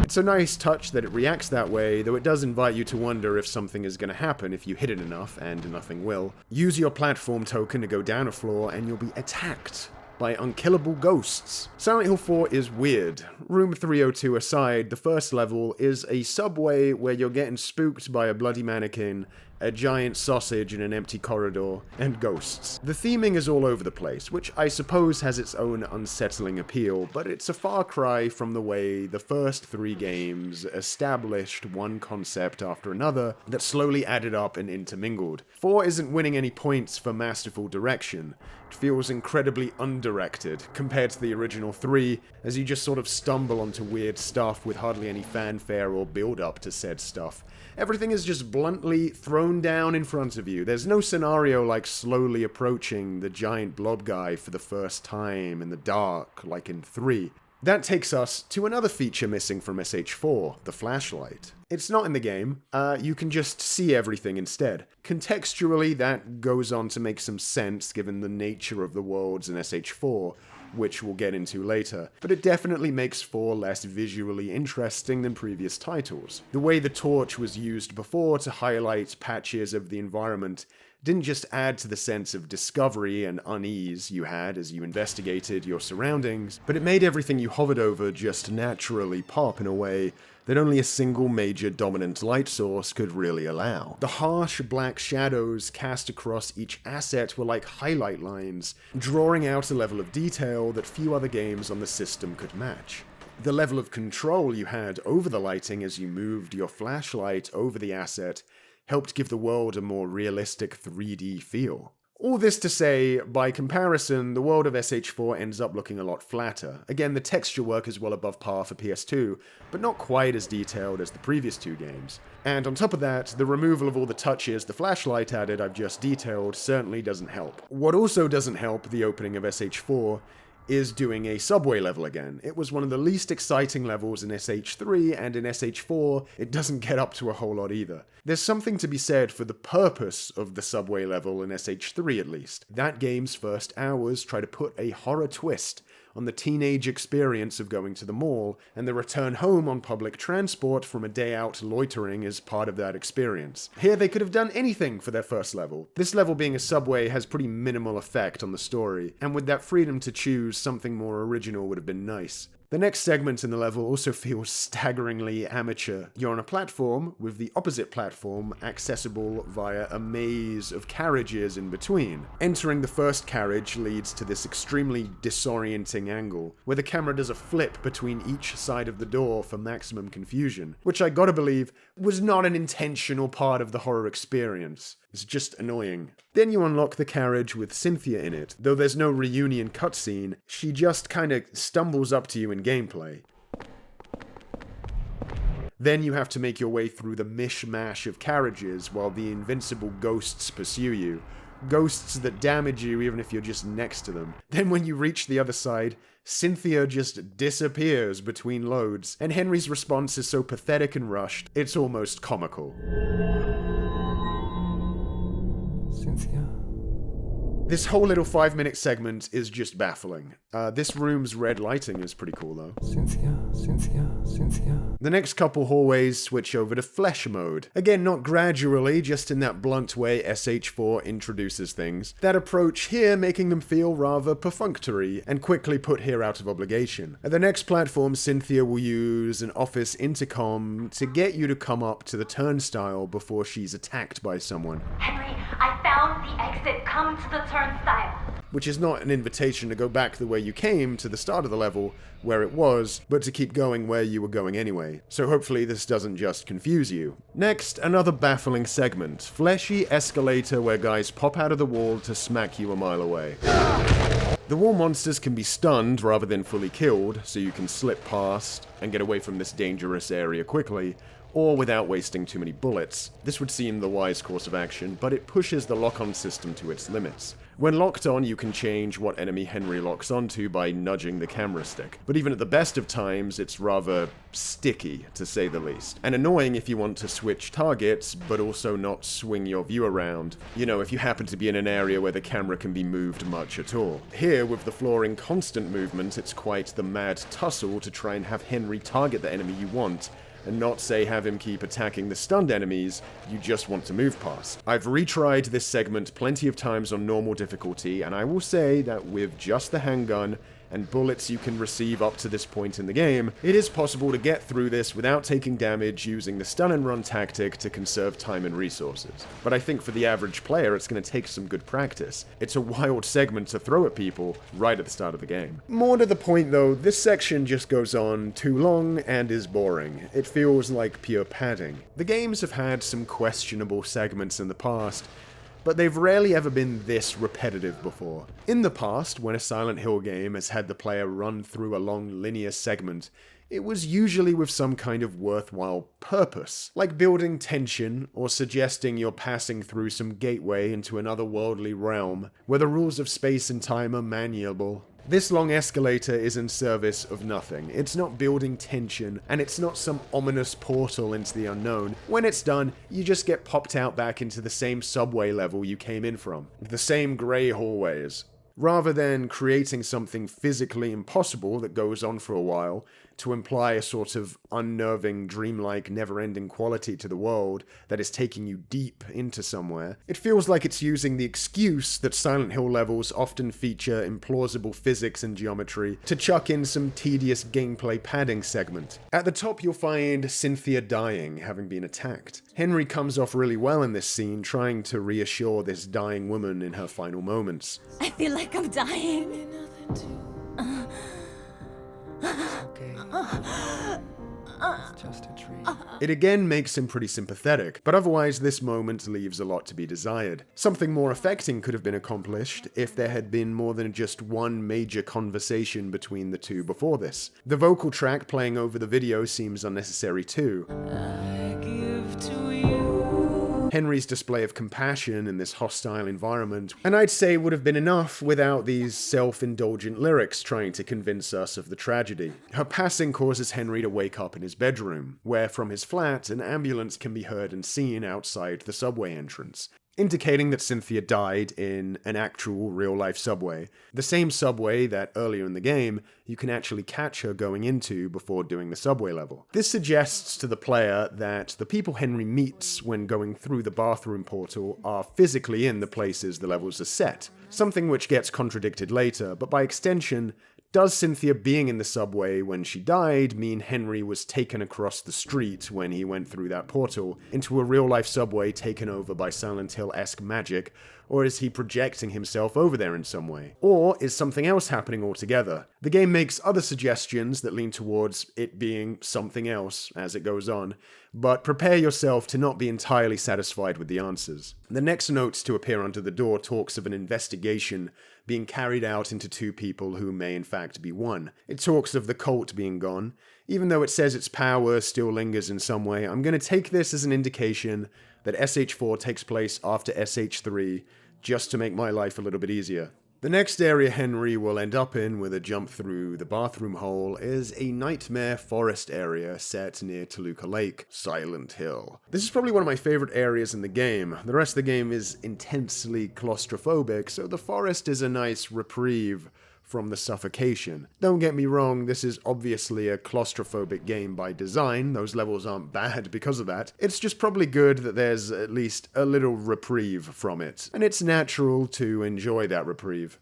It's a nice touch that it reacts that way, though it does invite you to wonder if something is going to happen if you hit it enough, and nothing will. Use your platform token to go down a floor and you'll be attacked by unkillable ghosts. Silent Hill 4 is weird. Room 302 aside, the first level is a subway where you're getting spooked by a bloody mannequin, a giant sausage in an empty corridor, and ghosts. The theming is all over the place, which I suppose has its own unsettling appeal, but it's a far cry from the way the first 3 games established one concept after another that slowly added up and intermingled. 4 isn't winning any points for masterful direction. It feels incredibly undirected compared to the original 3, as you just sort of stumble onto weird stuff with hardly any fanfare or build-up to said stuff. Everything is just bluntly thrown down in front of you. There's no scenario like slowly approaching the giant blob guy for the first time in the dark, like in 3. That takes us to another feature missing from SH4, the flashlight. It's not in the game, you can just see everything instead. Contextually, that goes on to make some sense given the nature of the worlds in SH4, which we'll get into later, but it definitely makes 4 less visually interesting than previous titles. The way the torch was used before to highlight patches of the environment didn't just add to the sense of discovery and unease you had as you investigated your surroundings, but it made everything you hovered over just naturally pop in a way that only a single major dominant light source could really allow. The harsh black shadows cast across each asset were like highlight lines, drawing out a level of detail that few other games on the system could match. The level of control you had over the lighting as you moved your flashlight over the asset helped give the world a more realistic 3D feel. All this to say, by comparison, the world of SH4 ends up looking a lot flatter. Again, the texture work is well above par for PS2, but not quite as detailed as the previous 2 games. And on top of that, the removal of all the touches the flashlight added I've just detailed certainly doesn't help. What also doesn't help the opening of SH4 is doing a subway level again. It was one of the least exciting levels in SH3, and in SH4, it doesn't get up to a whole lot either. There's something to be said for the purpose of the subway level in SH3 at least. That game's first hours try to put a horror twist on the teenage experience of going to the mall, and the return home on public transport from a day out loitering is part of that experience. Here they could have done anything for their first level. This level being a subway has pretty minimal effect on the story, and with that freedom to choose, something more original would have been nice. The next segment in the level also feels staggeringly amateur. You're on a platform, with the opposite platform accessible via a maze of carriages in between. Entering the first carriage leads to this extremely disorienting angle, where the camera does a flip between each side of the door for maximum confusion, which I gotta believe was not an intentional part of the horror experience. It's just annoying. Then you unlock the carriage with Cynthia in it. Though there's no reunion cutscene, she just kinda stumbles up to you in gameplay. Then you have to make your way through the mishmash of carriages while the invincible ghosts pursue you. Ghosts that damage you even if you're just next to them. Then when you reach the other side, Cynthia just disappears between loads, and Henry's response is so pathetic and rushed, it's almost comical. Cynthia? This whole little 5-minute segment is just baffling. This room's red lighting is pretty cool though. Cynthia, Cynthia, Cynthia. The next couple hallways switch over to flesh mode. Again, not gradually, just in that blunt way SH4 introduces things. That approach here making them feel rather perfunctory, and quickly put here out of obligation. At the next platform, Cynthia will use an office intercom to get you to come up to the turnstile before she's attacked by someone. Henry, I found the exit. Come to the turnstile. Which is not an invitation to go back the way you came to the start of the level, where it was, but to keep going where you were going anyway. So hopefully this doesn't just confuse you. Next, another baffling segment. Fleshy escalator where guys pop out of the wall to smack you a mile away. The wall monsters can be stunned rather than fully killed, so you can slip past and get away from this dangerous area quickly, or without wasting too many bullets. This would seem the wise course of action, but it pushes the lock-on system to its limits. When locked on, you can change what enemy Henry locks onto by nudging the camera stick. But even at the best of times, it's rather sticky, to say the least. And annoying if you want to switch targets, but also not swing your view around. You know, if you happen to be in an area where the camera can be moved much at all. Here, with the floor in constant movement, it's quite the mad tussle to try and have Henry target the enemy you want, and not say have him keep attacking the stunned enemies you just want to move past. I've retried this segment plenty of times on normal difficulty, and I will say that with just the handgun and bullets you can receive up to this point in the game, it is possible to get through this without taking damage using the stun and run tactic to conserve time and resources. But I think for the average player it's going to take some good practice. It's a wild segment to throw at people right at the start of the game. More to the point though, this section just goes on too long and is boring. It feels like pure padding. The games have had some questionable segments in the past, but they've rarely ever been this repetitive before. In the past, when a Silent Hill game has had the player run through a long linear segment, it was usually with some kind of worthwhile purpose, like building tension or suggesting you're passing through some gateway into another worldly realm, where the rules of space and time are malleable. This long escalator is in service of nothing. It's not building tension, and it's not some ominous portal into the unknown. When it's done, you just get popped out back into the same subway level you came in from, the same grey hallways. Rather than creating something physically impossible that goes on for a while, to imply a sort of unnerving, dreamlike, never-ending quality to the world that is taking you deep into somewhere, it feels like it's using the excuse that Silent Hill levels often feature implausible physics and geometry to chuck in some tedious gameplay padding segment. At the top you'll find Cynthia dying, having been attacked. Henry comes off really well in this scene, trying to reassure this dying woman in her final moments. I feel like I'm dying. Okay. It's just a dream. It again makes him pretty sympathetic, but otherwise this moment leaves a lot to be desired. Something more affecting could have been accomplished if there had been more than just one major conversation between the two before this. The vocal track playing over the video seems unnecessary too. Henry's display of compassion in this hostile environment, and I'd say would have been enough without these self-indulgent lyrics trying to convince us of the tragedy. Her passing causes Henry to wake up in his bedroom, where from his flat an ambulance can be heard and seen outside the subway entrance, indicating that Cynthia died in an actual real-life subway, the same subway that earlier in the game you can actually catch her going into before doing the subway level. This suggests to the player that the people Henry meets when going through the bathroom portal are physically in the places the levels are set, something which gets contradicted later, but by extension, does Cynthia being in the subway when she died mean Henry was taken across the street when he went through that portal into a real-life subway taken over by Silent Hill-esque magic, or is he projecting himself over there in some way? Or is something else happening altogether? The game makes other suggestions that lean towards it being something else as it goes on, but prepare yourself to not be entirely satisfied with the answers. The next note to appear under the door talks of an investigation being carried out into two people who may in fact be one. It talks of the cult being gone. Even though it says its power still lingers in some way, I'm going to take this as an indication that SH4 takes place after SH3, just to make my life a little bit easier. The The next area Henry will end up in with a jump through the bathroom hole is a nightmare forest area set near Toluca Lake, Silent Hill. This is probably one of my favorite areas in the game. The rest of the game is intensely claustrophobic, so the forest is a nice reprieve from the suffocation. Don't get me wrong, this is obviously a claustrophobic game by design. Those levels aren't bad because of that. It's just probably good that there's at least a little reprieve from it, and it's natural to enjoy that reprieve.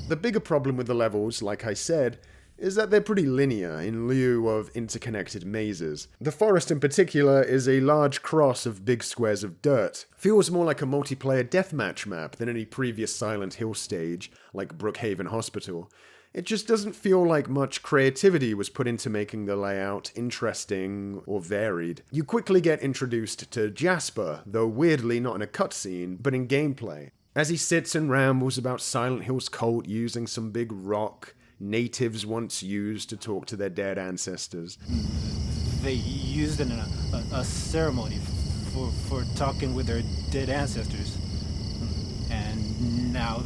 The bigger problem with the levels, like I said, is that they're pretty linear in lieu of interconnected mazes. The forest in particular is a large cross of big squares of dirt. Feels more like a multiplayer deathmatch map than any previous Silent Hill stage, like Brookhaven Hospital. It just doesn't feel like much creativity was put into making the layout interesting or varied. You quickly get introduced to Jasper, though weirdly not in a cutscene, but in gameplay, as he sits and rambles about Silent Hill's cult using some big rock natives once used to talk to their dead ancestors. They used it in a ceremony for talking with their dead ancestors. And now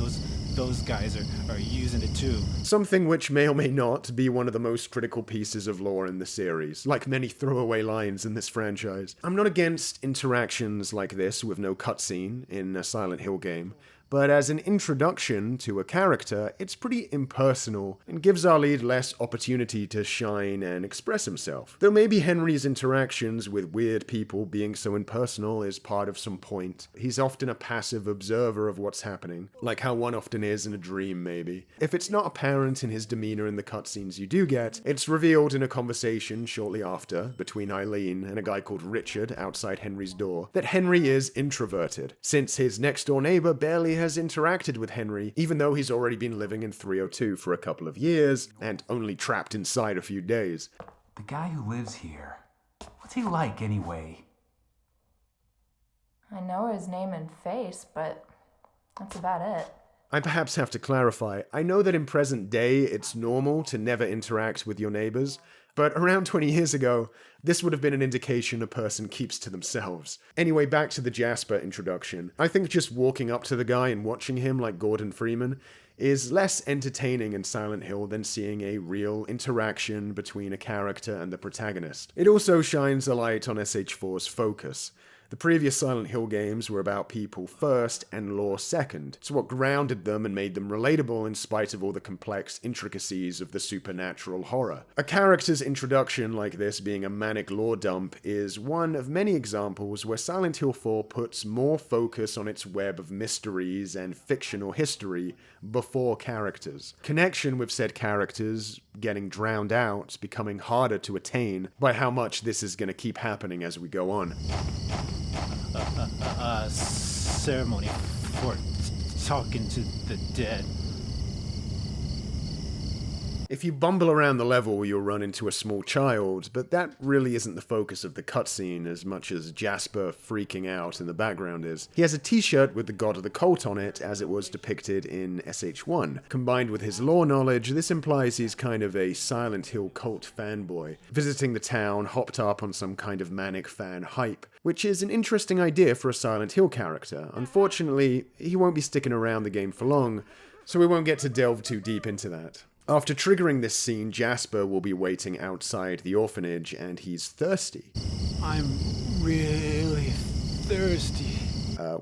those guys are using it too. Something which may or may not be one of the most critical pieces of lore in the series, like many throwaway lines in this franchise. I'm not against interactions like this with no cutscene in a Silent Hill game, but as an introduction to a character, it's pretty impersonal and gives our lead less opportunity to shine and express himself. Though maybe Henry's interactions with weird people being so impersonal is part of some point. He's often a passive observer of what's happening, like how one often is in a dream maybe. If it's not apparent in his demeanor in the cutscenes you do get, it's revealed in a conversation shortly after between Eileen and a guy called Richard outside Henry's door that Henry is introverted, since his next door neighbor barely has interacted with Henry, even though he's already been living in 302 for a couple of years, and only trapped inside a few days. The guy who lives here, what's he like anyway? I know his name and face, but that's about it. I perhaps have to clarify, I know that in present day it's normal to never interact with your neighbors, but around 20 years ago, this would have been an indication a person keeps to themselves. Anyway, back to the Jasper introduction. I think just walking up to the guy and watching him like Gordon Freeman is less entertaining in Silent Hill than seeing a real interaction between a character and the protagonist. It also shines a light on SH4's focus. The previous Silent Hill games were about people first and lore second. It's what grounded them and made them relatable in spite of all the complex intricacies of the supernatural horror. A character's introduction like this being a manic lore dump is one of many examples where Silent Hill 4 puts more focus on its web of mysteries and fictional history before characters. Connection with said characters getting drowned out, becoming harder to attain by how much this is going to keep happening as we go on. Ceremony for talking to the dead. If you bumble around the level, you'll run into a small child, but that really isn't the focus of the cutscene as much as Jasper freaking out in the background is. He has a t-shirt with the god of the cult on it, as it was depicted in SH1. Combined with his lore knowledge, this implies he's kind of a Silent Hill cult fanboy, visiting the town, hopped up on some kind of manic fan hype, which is an interesting idea for a Silent Hill character. Unfortunately, he won't be sticking around the game for long, so we won't get to delve too deep into that. After triggering this scene, Jasper will be waiting outside the orphanage, and he's thirsty. I'm really thirsty.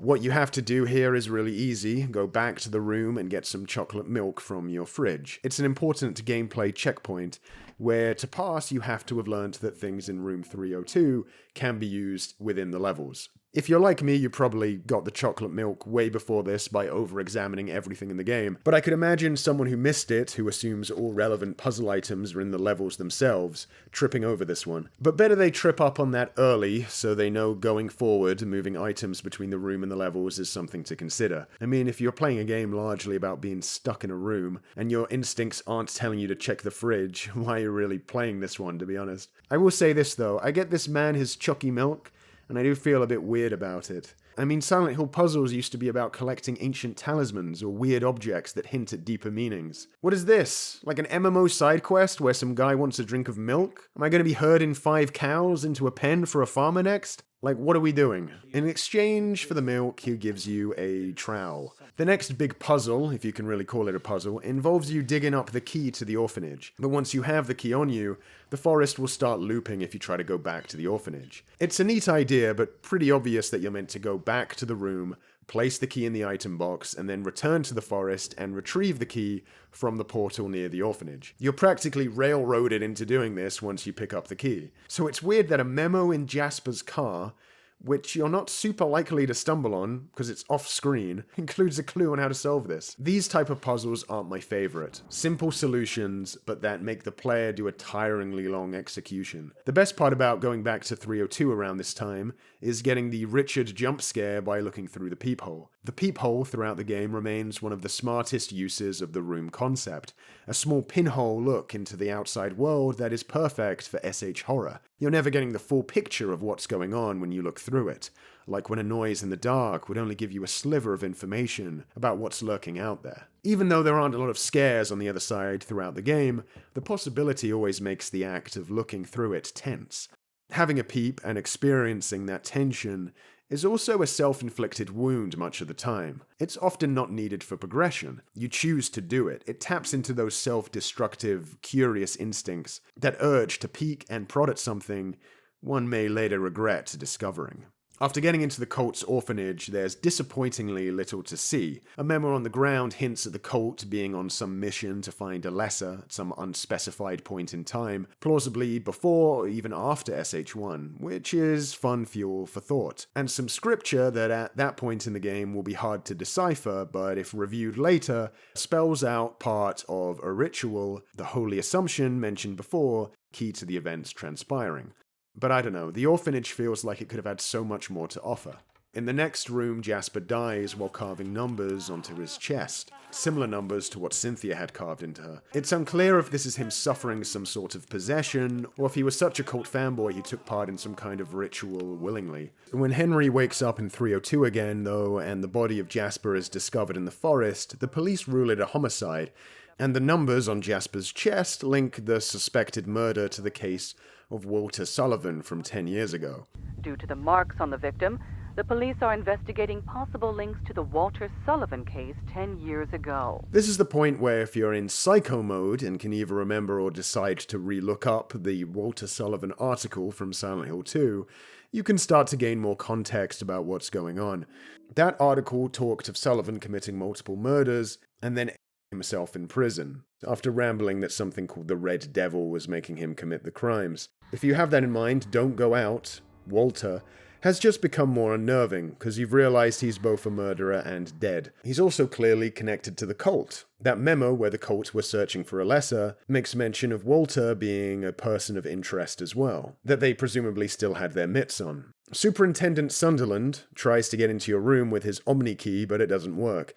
What you have to do here is really easy. Go back to the room and get some chocolate milk from your fridge. It's an important gameplay checkpoint, where to pass you have to have learnt that things in room 302 can be used within the levels. If you're like me, you probably got the chocolate milk way before this by over-examining everything in the game, but I could imagine someone who missed it, who assumes all relevant puzzle items are in the levels themselves, tripping over this one. But better they trip up on that early, so they know going forward, moving items between the room and the levels is something to consider. I mean, if you're playing a game largely about being stuck in a room, and your instincts aren't telling you to check the fridge, why are you really playing this one, to be honest? I will say this though, I get this man his chalky milk, and I do feel a bit weird about it. I mean, Silent Hill puzzles used to be about collecting ancient talismans or weird objects that hint at deeper meanings. What is this? Like an MMO side quest where some guy wants a drink of milk? Am I going to be herding 5 cows into a pen for a farmer next? Like, what are we doing? In exchange for the milk, he gives you a trowel. The next big puzzle, if you can really call it a puzzle, involves you digging up the key to the orphanage. But once you have the key on you, the forest will start looping if you try to go back to the orphanage. It's a neat idea, but pretty obvious that you're meant to go back to the room, place the key in the item box, and then return to the forest and retrieve the key from the portal near the orphanage. You're practically railroaded into doing this once you pick up the key. So it's weird that a memo in Jasper's car, which you're not super likely to stumble on because it's off screen, includes a clue on how to solve this. These type of puzzles aren't my favorite. Simple solutions, but that make the player do a tiringly long execution. The best part about going back to 302 around this time is getting the Richard jump scare by looking through the peephole. The peephole throughout the game remains one of the smartest uses of the room concept, a small pinhole look into the outside world that is perfect for SH horror. You're never getting the full picture of what's going on when you look through it, like when a noise in the dark would only give you a sliver of information about what's lurking out there. Even though there aren't a lot of scares on the other side throughout the game, the possibility always makes the act of looking through it tense. Having a peep and experiencing that tension is also a self-inflicted wound much of the time. It's often not needed for progression. You choose to do it. It taps into those self-destructive, curious instincts, that urge to peek and prod at something one may later regret discovering. After getting into the cult's orphanage, there's disappointingly little to see. A memo on the ground hints at the cult being on some mission to find a lesser at some unspecified point in time, plausibly before or even after SH1, which is fun fuel for thought. And some scripture that at that point in the game will be hard to decipher, but if reviewed later, spells out part of a ritual, the holy assumption mentioned before, key to the events transpiring. But I don't know, the orphanage feels like it could have had so much more to offer. In the next room, Jasper dies while carving numbers onto his chest, similar numbers to what Cynthia had carved into her. It's unclear if this is him suffering some sort of possession, or if he was such a cult fanboy he took part in some kind of ritual willingly. When Henry wakes up in 302 again, though, and the body of Jasper is discovered in the forest, the police rule it a homicide, and the numbers on Jasper's chest link the suspected murder to the case of Walter Sullivan from 10 years ago. Due to the marks on the victim, the police are investigating possible links to the Walter Sullivan case 10 years ago. This is the point where if you're in psycho mode and can either remember or decide to re-look up the Walter Sullivan article from Silent Hill 2, you can start to gain more context about what's going on. That article talked of Sullivan committing multiple murders and then himself in prison, after rambling that something called the Red Devil was making him commit the crimes. If you have that in mind, don't go out. Walter has just become more unnerving, because you've realized he's both a murderer and dead. He's also clearly connected to the cult. That memo where the cult were searching for a lesser makes mention of Walter being a person of interest as well, that they presumably still had their mitts on. Superintendent Sunderland tries to get into your room with his Omni key, but it doesn't work.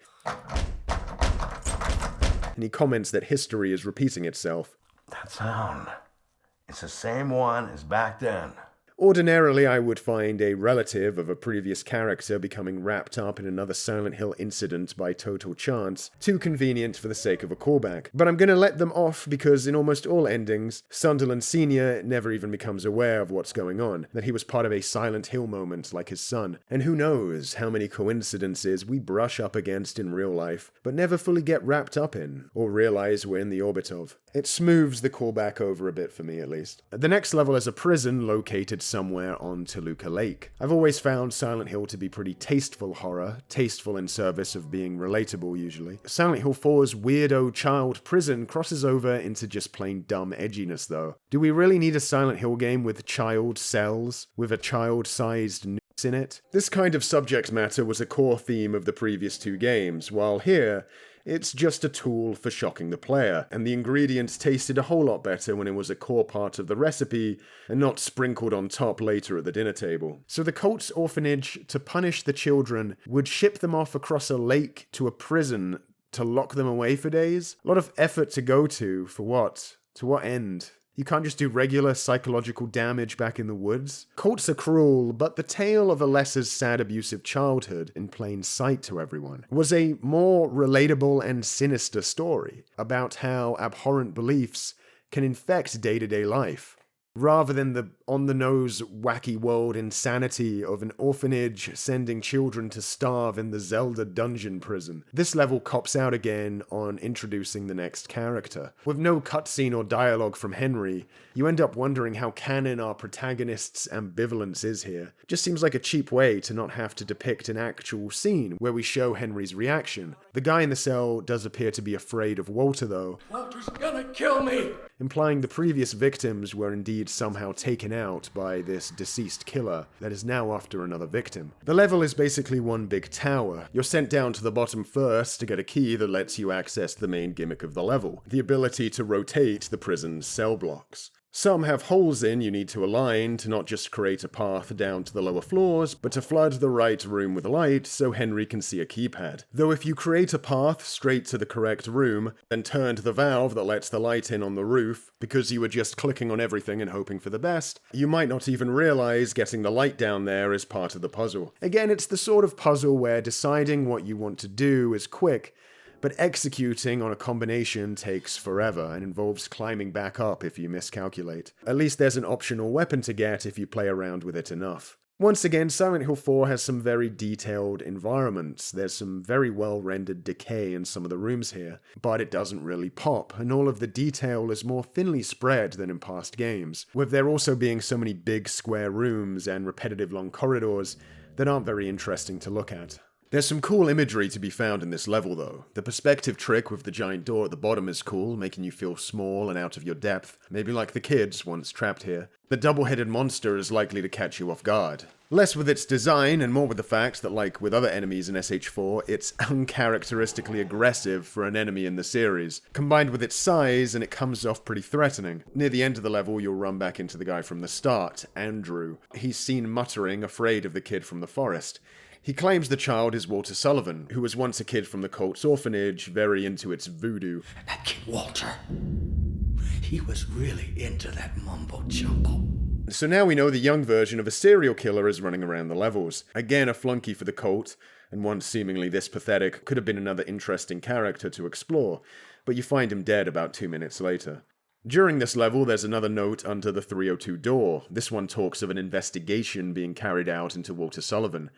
And he comments that history is repeating itself. That sound. It's the same one as back then. Ordinarily, I would find a relative of a previous character becoming wrapped up in another Silent Hill incident by total chance too convenient for the sake of a callback. But I'm gonna let them off because in almost all endings, Sunderland Sr. never even becomes aware of what's going on, that he was part of a Silent Hill moment like his son. And who knows how many coincidences we brush up against in real life, but never fully get wrapped up in, or realize we're in the orbit of. It smooths the callback over a bit for me, at least. The next level is a prison located somewhere on Toluca Lake. I've always found Silent Hill to be pretty tasteful horror, tasteful in service of being relatable usually. Silent Hill 4's weirdo child prison crosses over into just plain dumb edginess though. Do we really need a Silent Hill game with child cells, with a child-sized nukes in it? This kind of subject matter was a core theme of the previous two games, while here, it's just a tool for shocking the player, and the ingredients tasted a whole lot better when it was a core part of the recipe and not sprinkled on top later at the dinner table. So the cult's orphanage, to punish the children, would ship them off across a lake to a prison to lock them away for days? A lot of effort to go to, for what? To what end? You can't just do regular psychological damage back in the woods? Cults are cruel, but the tale of Alessa's sad abusive childhood in plain sight to everyone was a more relatable and sinister story about how abhorrent beliefs can infect day-to-day life. rather than the on-the-nose wacky world insanity of an orphanage sending children to starve in the Zelda dungeon prison. This level cops out again on introducing the next character. With no cutscene or dialogue from Henry, you end up wondering how canon our protagonist's ambivalence is here. Just seems like a cheap way to not have to depict an actual scene where we show Henry's reaction. The guy in the cell does appear to be afraid of Walter though. Walter's gonna kill me! Implying the previous victims were indeed somehow taken out by this deceased killer that is now after another victim. The level is basically one big tower. You're sent down to the bottom first to get a key that lets you access the main gimmick of the level, the ability to rotate the prison's cell blocks. Some have holes in you need to align to not just create a path down to the lower floors, but to flood the right room with light so Henry can see a keypad. Though if you create a path straight to the correct room, then turn to the valve that lets the light in on the roof, because you were just clicking on everything and hoping for the best, you might not even realize getting the light down there is part of the puzzle. Again, it's the sort of puzzle where deciding what you want to do is quick, but executing on a combination takes forever and involves climbing back up if you miscalculate. At least there's an optional weapon to get if you play around with it enough. Once again, Silent Hill 4 has some very detailed environments. There's some very well-rendered decay in some of the rooms here, but it doesn't really pop, and all of the detail is more thinly spread than in past games, with there also being so many big square rooms and repetitive long corridors that aren't very interesting to look at. There's some cool imagery to be found in this level though. The perspective trick with the giant door at the bottom is cool, making you feel small and out of your depth, maybe like the kids once trapped here. The double-headed monster is likely to catch you off guard. Less with its design and more with the fact that, like with other enemies in SH4, it's uncharacteristically aggressive for an enemy in the series. Combined with its size, and it comes off pretty threatening. Near the end of the level, you'll run back into the guy from the start, Andrew. He's seen muttering, afraid of the kid from the forest. He claims the child is Walter Sullivan, who was once a kid from the cult's orphanage, very into its voodoo. That kid Walter, he was really into that mumbo-jumbo. So now we know the young version of a serial killer is running around the levels. Again, a flunky for the cult, and one seemingly this pathetic could have been another interesting character to explore, but you find him dead about 2 minutes later. During this level, there's another note under the 302 door. This one talks of an investigation being carried out into Walter Sullivan.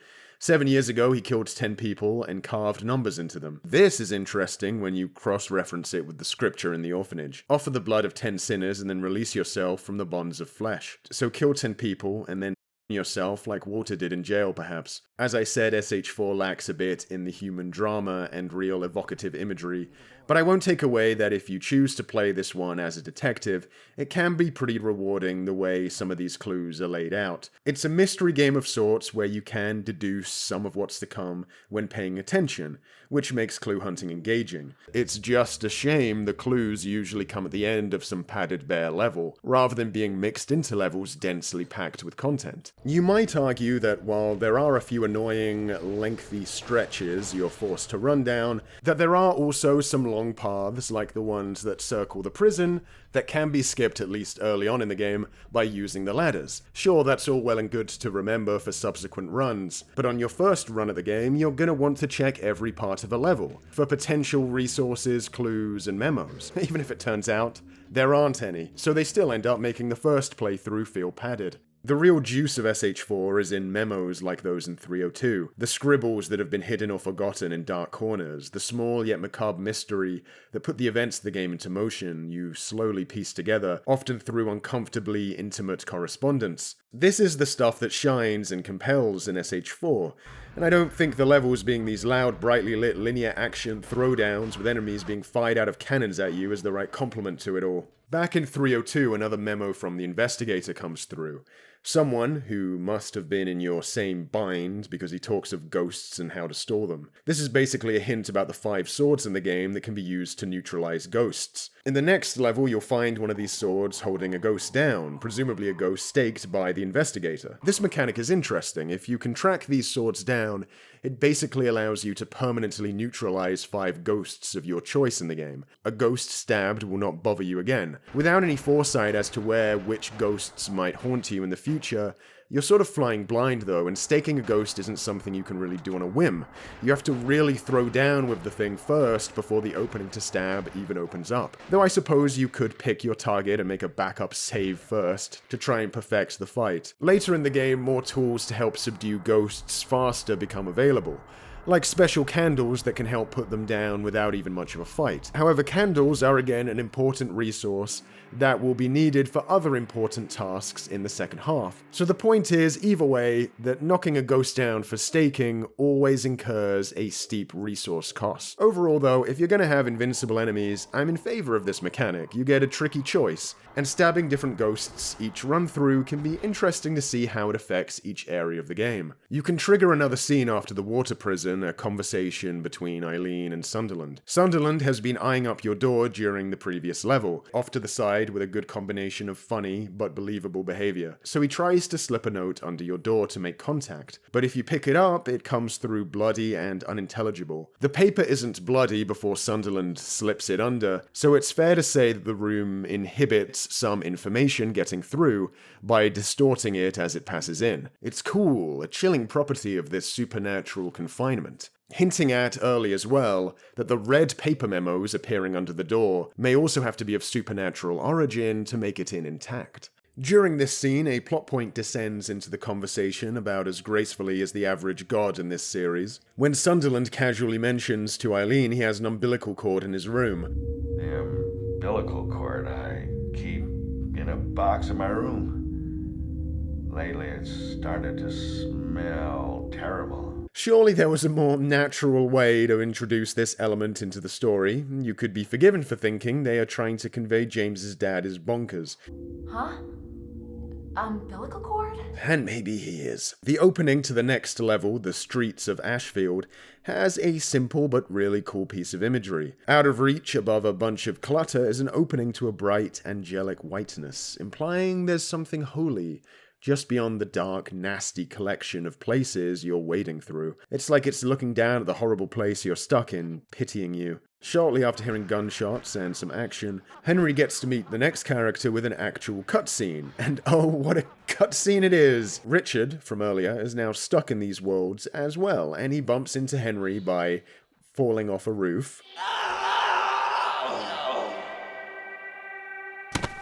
7 years ago, he killed 10 people and carved numbers into them. This is interesting when you cross-reference it with the scripture in the orphanage. Offer the blood of 10 sinners and then release yourself from the bonds of flesh. So kill 10 people and then yourself like Walter did in jail, perhaps. As I said, SH4 lacks a bit in the human drama and real evocative imagery, but I won't take away that if you choose to play this one as a detective, it can be pretty rewarding the way some of these clues are laid out. It's a mystery game of sorts where you can deduce some of what's to come when paying attention, which makes clue hunting engaging. It's just a shame the clues usually come at the end of some padded bare level, rather than being mixed into levels densely packed with content. You might argue that while there are a few annoying, lengthy stretches you're forced to run down, that there are also some long paths like the ones that circle the prison that can be skipped at least early on in the game by using the ladders. Sure, that's all well and good to remember for subsequent runs, but on your first run of the game, you're gonna want to check every part of a level for potential resources, clues, and memos, even if it turns out there aren't any, so they still end up making the first playthrough feel padded. The real juice of SH4 is in memos like those in 302, the scribbles that have been hidden or forgotten in dark corners, the small yet macabre mystery that put the events of the game into motion you slowly piece together, often through uncomfortably intimate correspondence. This is the stuff that shines and compels in SH4, and I don't think the levels being these loud, brightly lit linear action throwdowns with enemies being fired out of cannons at you is the right complement to it all. Back in 302, another memo from the investigator comes through. Someone who must have been in your same bind because he talks of ghosts and how to store them. This is basically a hint about the 5 swords in the game that can be used to neutralize ghosts. In the next level, you'll find one of these swords holding a ghost down, presumably a ghost staked by the investigator. This mechanic is interesting. If you can track these swords down, it basically allows you to permanently neutralize 5 ghosts of your choice in the game. A ghost stabbed will not bother you again. Without any foresight as to which ghosts might haunt you in the future, You're sort of flying blind though, and staking a ghost isn't something you can really do on a whim. You have to really throw down with the thing first before the opening to stab even opens up. Though I suppose you could pick your target and make a backup save first to try and perfect the fight. Later in the game, more tools to help subdue ghosts faster become available, like special candles that can help put them down without even much of a fight. However, candles are again an important resource that will be needed for other important tasks in the second half. So the point is, either way, that knocking a ghost down for staking always incurs a steep resource cost. Overall though, if you're gonna have invincible enemies, I'm in favor of this mechanic. You get a tricky choice, and stabbing different ghosts each run through can be interesting to see how it affects each area of the game. You can trigger another scene after the water prison, a conversation between Eileen and Sunderland. Sunderland has been eyeing up your door during the previous level, off to the side with a good combination of funny but believable behavior. So he tries to slip a note under your door to make contact, but if you pick it up, it comes through bloody and unintelligible. The paper isn't bloody before Sunderland slips it under, so it's fair to say that the room inhibits some information getting through by distorting it as it passes in. It's cool, a chilling property of this supernatural confinement. Hinting at early as well that the red paper memos appearing under the door may also have to be of supernatural origin to make it in intact. During this scene, a plot point descends into the conversation about as gracefully as the average god in this series. When Sunderland casually mentions to Eileen he has an umbilical cord in his room. The umbilical cord I keep in a box in my room. Lately it's started to smell terrible. Surely there was a more natural way to introduce this element into the story. You could be forgiven for thinking they are trying to convey James's dad is bonkers. Huh? Umbilical cord? And maybe he is. The opening to the next level, the streets of Ashfield, has a simple but really cool piece of imagery. Out of reach above a bunch of clutter is an opening to a bright, angelic whiteness, implying there's something holy just beyond the dark, nasty collection of places you're wading through. It's like it's looking down at the horrible place you're stuck in, pitying you. Shortly after hearing gunshots and some action, Henry gets to meet the next character with an actual cutscene. And oh, what a cutscene it is! Richard, from earlier, is now stuck in these worlds as well, and he bumps into Henry by falling off a roof.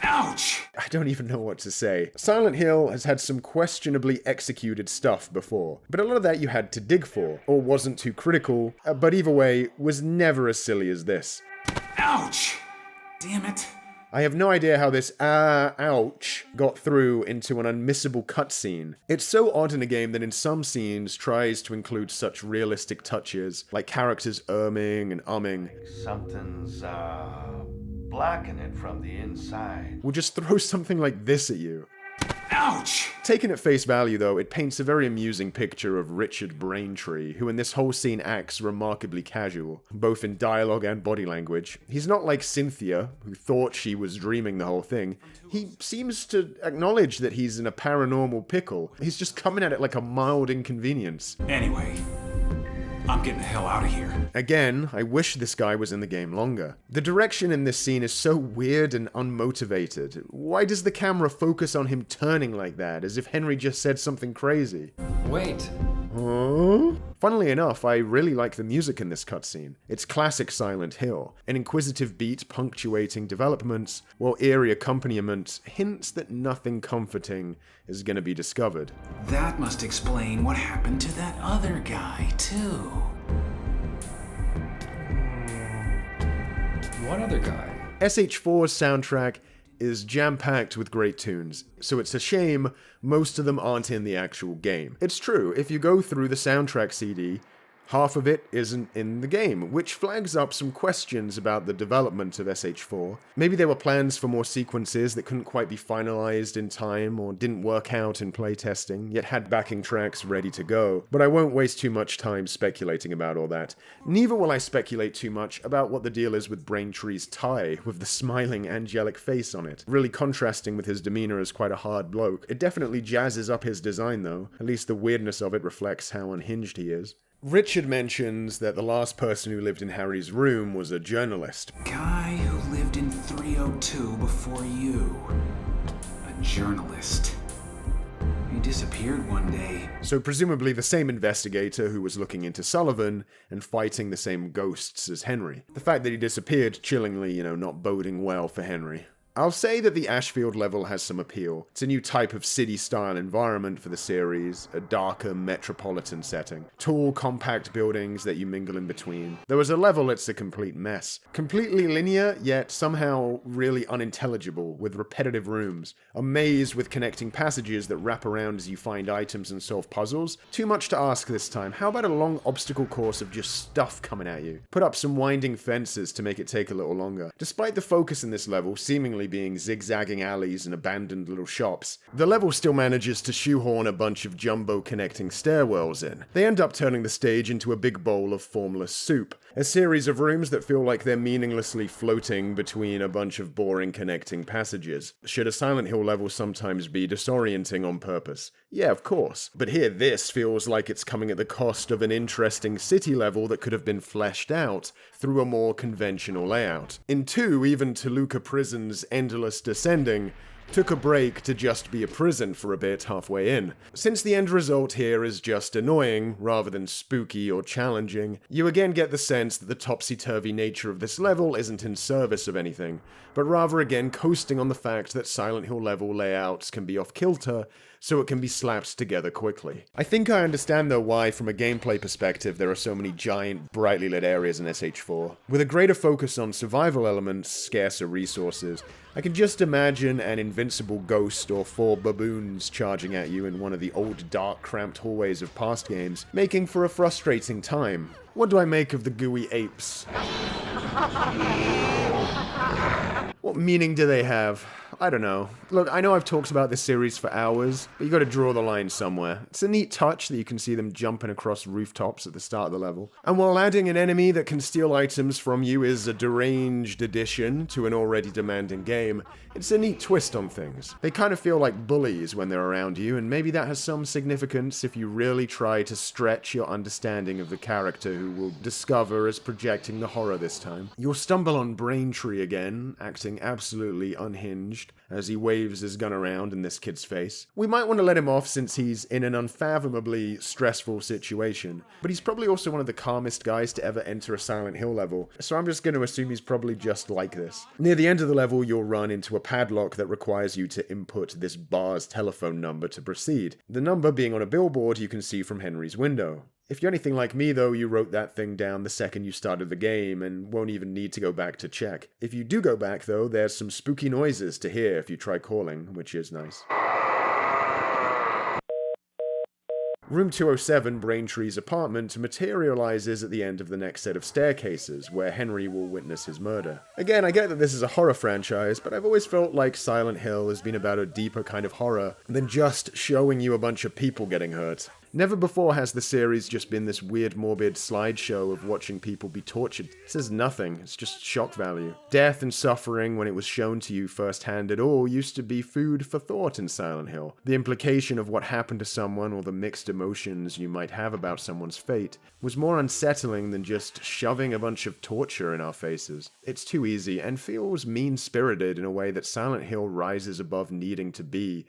Ouch! I don't even know what to say. Silent Hill has had some questionably executed stuff before, but a lot of that you had to dig for, or wasn't too critical, but either way, was never as silly as this. Ouch! Damn it. I have no idea how this ouch got through into an unmissable cutscene. It's so odd in a game that in some scenes tries to include such realistic touches, like characters erming and umming. Something's, blocking it from the inside. We'll just throw something like this at you. Ouch! Taken at face value, though, it paints a very amusing picture of Richard Braintree, who in this whole scene acts remarkably casual, both in dialogue and body language. He's not like Cynthia, who thought she was dreaming the whole thing. He seems to acknowledge that he's in a paranormal pickle. He's just coming at it like a mild inconvenience. Anyway, I'm getting the hell out of here. Again, I wish this guy was in the game longer. The direction in this scene is so weird and unmotivated. Why does the camera focus on him turning like that, as if Henry just said something crazy? Wait. Huh? Funnily enough, I really like the music in this cutscene. It's classic Silent Hill, an inquisitive beat punctuating developments, while eerie accompaniment hints that nothing comforting is gonna be discovered. That must explain what happened to that other guy, too. What other guy? SH4's soundtrack is jam-packed with great tunes, so it's a shame most of them aren't in the actual game. It's true, if you go through the soundtrack CD, half of it isn't in the game, which flags up some questions about the development of SH4. Maybe there were plans for more sequences that couldn't quite be finalized in time or didn't work out in playtesting, yet had backing tracks ready to go. But I won't waste too much time speculating about all that. Neither will I speculate too much about what the deal is with Braintree's tie, with the smiling angelic face on it, really contrasting with his demeanor as quite a hard bloke. It definitely jazzes up his design though, at least the weirdness of it reflects how unhinged he is. Richard mentions that the last person who lived in Harry's room was a journalist. Guy who lived in 302 before you. A journalist. He disappeared one day. So presumably the same investigator who was looking into Sullivan and fighting the same ghosts as Henry. The fact that he disappeared, chillingly, not boding well for Henry. I'll say that the Ashfield level has some appeal. It's a new type of city-style environment for the series, a darker metropolitan setting. Tall, compact buildings that you mingle in between. Though as a level, it's a complete mess. Completely linear, yet somehow really unintelligible, with repetitive rooms. A maze with connecting passages that wrap around as you find items and solve puzzles. Too much to ask this time. How about a long obstacle course of just stuff coming at you? Put up some winding fences to make it take a little longer. Despite the focus in this level, seemingly being zigzagging alleys and abandoned little shops, the level still manages to shoehorn a bunch of jumbo connecting stairwells in. They end up turning the stage into a big bowl of formless soup, a series of rooms that feel like they're meaninglessly floating between a bunch of boring connecting passages. Should a Silent Hill level sometimes be disorienting on purpose? Yeah, of course. But here, this feels like it's coming at the cost of an interesting city level that could have been fleshed out through a more conventional layout. In 2, even Toluca Prison's endless descending took a break to just be a prison for a bit halfway in. Since the end result here is just annoying, rather than spooky or challenging, you again get the sense that the topsy-turvy nature of this level isn't in service of anything, but rather again coasting on the fact that Silent Hill level layouts can be off-kilter, so it can be slapped together quickly. I think I understand though why, from a gameplay perspective, there are so many giant, brightly lit areas in SH4. With a greater focus on survival elements, scarcer resources, I can just imagine an invincible ghost or 4 baboons charging at you in one of the old dark cramped hallways of past games, making for a frustrating time. What do I make of the gooey apes? What meaning do they have? I don't know. Look, I know I've talked about this series for hours, but you gotta draw the line somewhere. It's a neat touch that you can see them jumping across rooftops at the start of the level. And while adding an enemy that can steal items from you is a deranged addition to an already demanding game, it's a neat twist on things. They kind of feel like bullies when they're around you, and maybe that has some significance if you really try to stretch your understanding of the character who will discover as projecting the horror this time. You'll stumble on Braintree again, acting absolutely unhinged, as he waves his gun around in this kid's face. We might want to let him off since he's in an unfathomably stressful situation, but he's probably also one of the calmest guys to ever enter a Silent Hill level, so I'm just going to assume he's probably just like this. Near the end of the level, you'll run into a padlock that requires you to input this bar's telephone number to proceed, the number being on a billboard you can see from Henry's window. If you're anything like me, though, you wrote that thing down the second you started the game and won't even need to go back to check. If you do go back, though, there's some spooky noises to hear if you try calling, which is nice. Room 207, Braintree's apartment, materializes at the end of the next set of staircases, where Henry will witness his murder. Again, I get that this is a horror franchise, but I've always felt like Silent Hill has been about a deeper kind of horror than just showing you a bunch of people getting hurt. Never before has the series just been this weird, morbid slideshow of watching people be tortured. This is nothing, it's just shock value. Death and suffering, when it was shown to you firsthand at all, used to be food for thought in Silent Hill. The implication of what happened to someone, or the mixed emotions you might have about someone's fate, was more unsettling than just shoving a bunch of torture in our faces. It's too easy, and feels mean-spirited in a way that Silent Hill rises above needing to be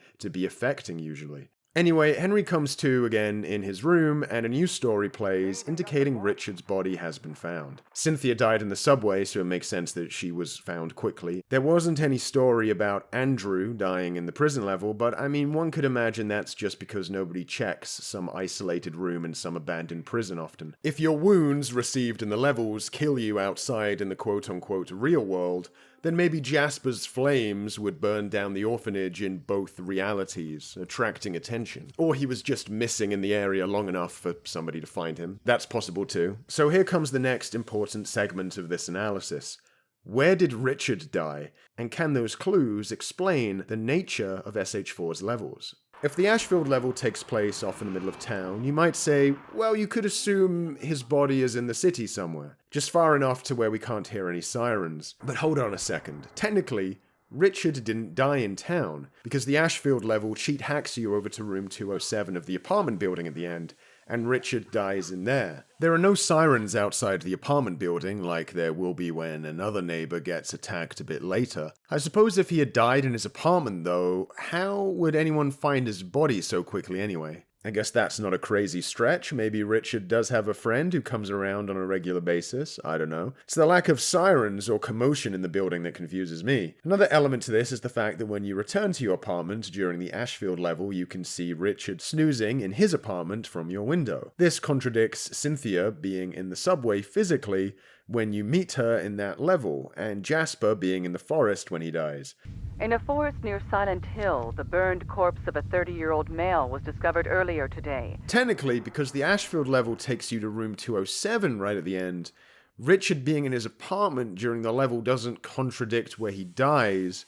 affecting usually. Anyway, Henry comes to again in his room, and a new story plays, indicating Richard's body has been found. Cynthia died in the subway, so it makes sense that she was found quickly. There wasn't any story about Andrew dying in the prison level, but I mean, one could imagine that's just because nobody checks some isolated room in some abandoned prison often. If your wounds received in the levels kill you outside in the quote-unquote real world, then maybe Jasper's flames would burn down the orphanage in both realities, attracting attention. Or he was just missing in the area long enough for somebody to find him. That's possible too. So here comes the next important segment of this analysis. Where did Richard die? And can those clues explain the nature of SH4's levels? If the Ashfield level takes place off in the middle of town, you might say, well, you could assume his body is in the city somewhere, just far enough to where we can't hear any sirens. But hold on a second. Technically, Richard didn't die in town, because the Ashfield level cheat hacks you over to room 207 of the apartment building at the end, and Richard dies in there. There are no sirens outside the apartment building like there will be when another neighbor gets attacked a bit later. I suppose if he had died in his apartment though, how would anyone find his body so quickly anyway? I guess that's not a crazy stretch. Maybe Richard does have a friend who comes around on a regular basis. I don't know. It's the lack of sirens or commotion in the building that confuses me. Another element to this is the fact that when you return to your apartment during the Ashfield level, you can see Richard snoozing in his apartment from your window. This contradicts Cynthia being in the subway physically when you meet her in that level, and Jasper being in the forest when he dies. In a forest near Silent Hill, the burned corpse of a 30-year-old male was discovered earlier today. Technically, because the Ashfield level takes you to room 207 right at the end, Richard being in his apartment during the level doesn't contradict where he dies,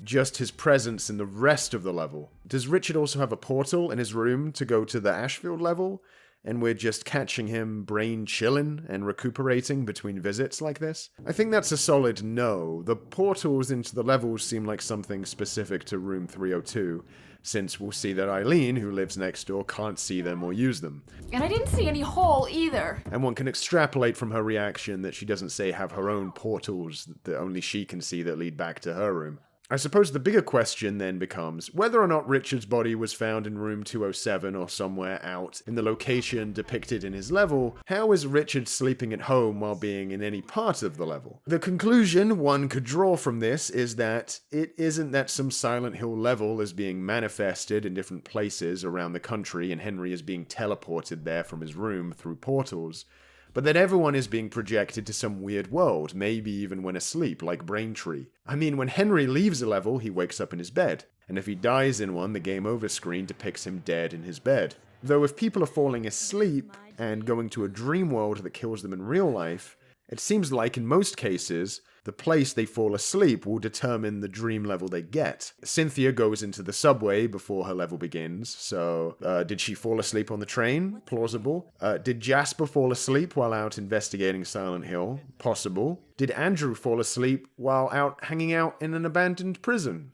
just his presence in the rest of the level. Does Richard also have a portal in his room to go to the Ashfield level? And we're just catching him brain chillin' and recuperating between visits like this? I think that's a solid no. The portals into the levels seem like something specific to room 302, since we'll see that Eileen, who lives next door, can't see them or use them. And I didn't see any hole either. And one can extrapolate from her reaction that she doesn't say have her own portals that only she can see that lead back to her room. I suppose the bigger question then becomes whether or not Richard's body was found in room 207 or somewhere out in the location depicted in his level. How is Richard sleeping at home while being in any part of the level? The conclusion one could draw from this is that it isn't that some Silent Hill level is being manifested in different places around the country and Henry is being teleported there from his room through portals, but that everyone is being projected to some weird world, maybe even when asleep, like Braintree. I mean, when Henry leaves a level, he wakes up in his bed, and if he dies in one, the game over screen depicts him dead in his bed. Though if people are falling asleep and going to a dream world that kills them in real life, it seems like in most cases, the place they fall asleep will determine the dream level they get. Cynthia goes into the subway before her level begins, so did she fall asleep on the train? Plausible. Did Jasper fall asleep while out investigating Silent Hill? Possible. Did Andrew fall asleep while out hanging out in an abandoned prison?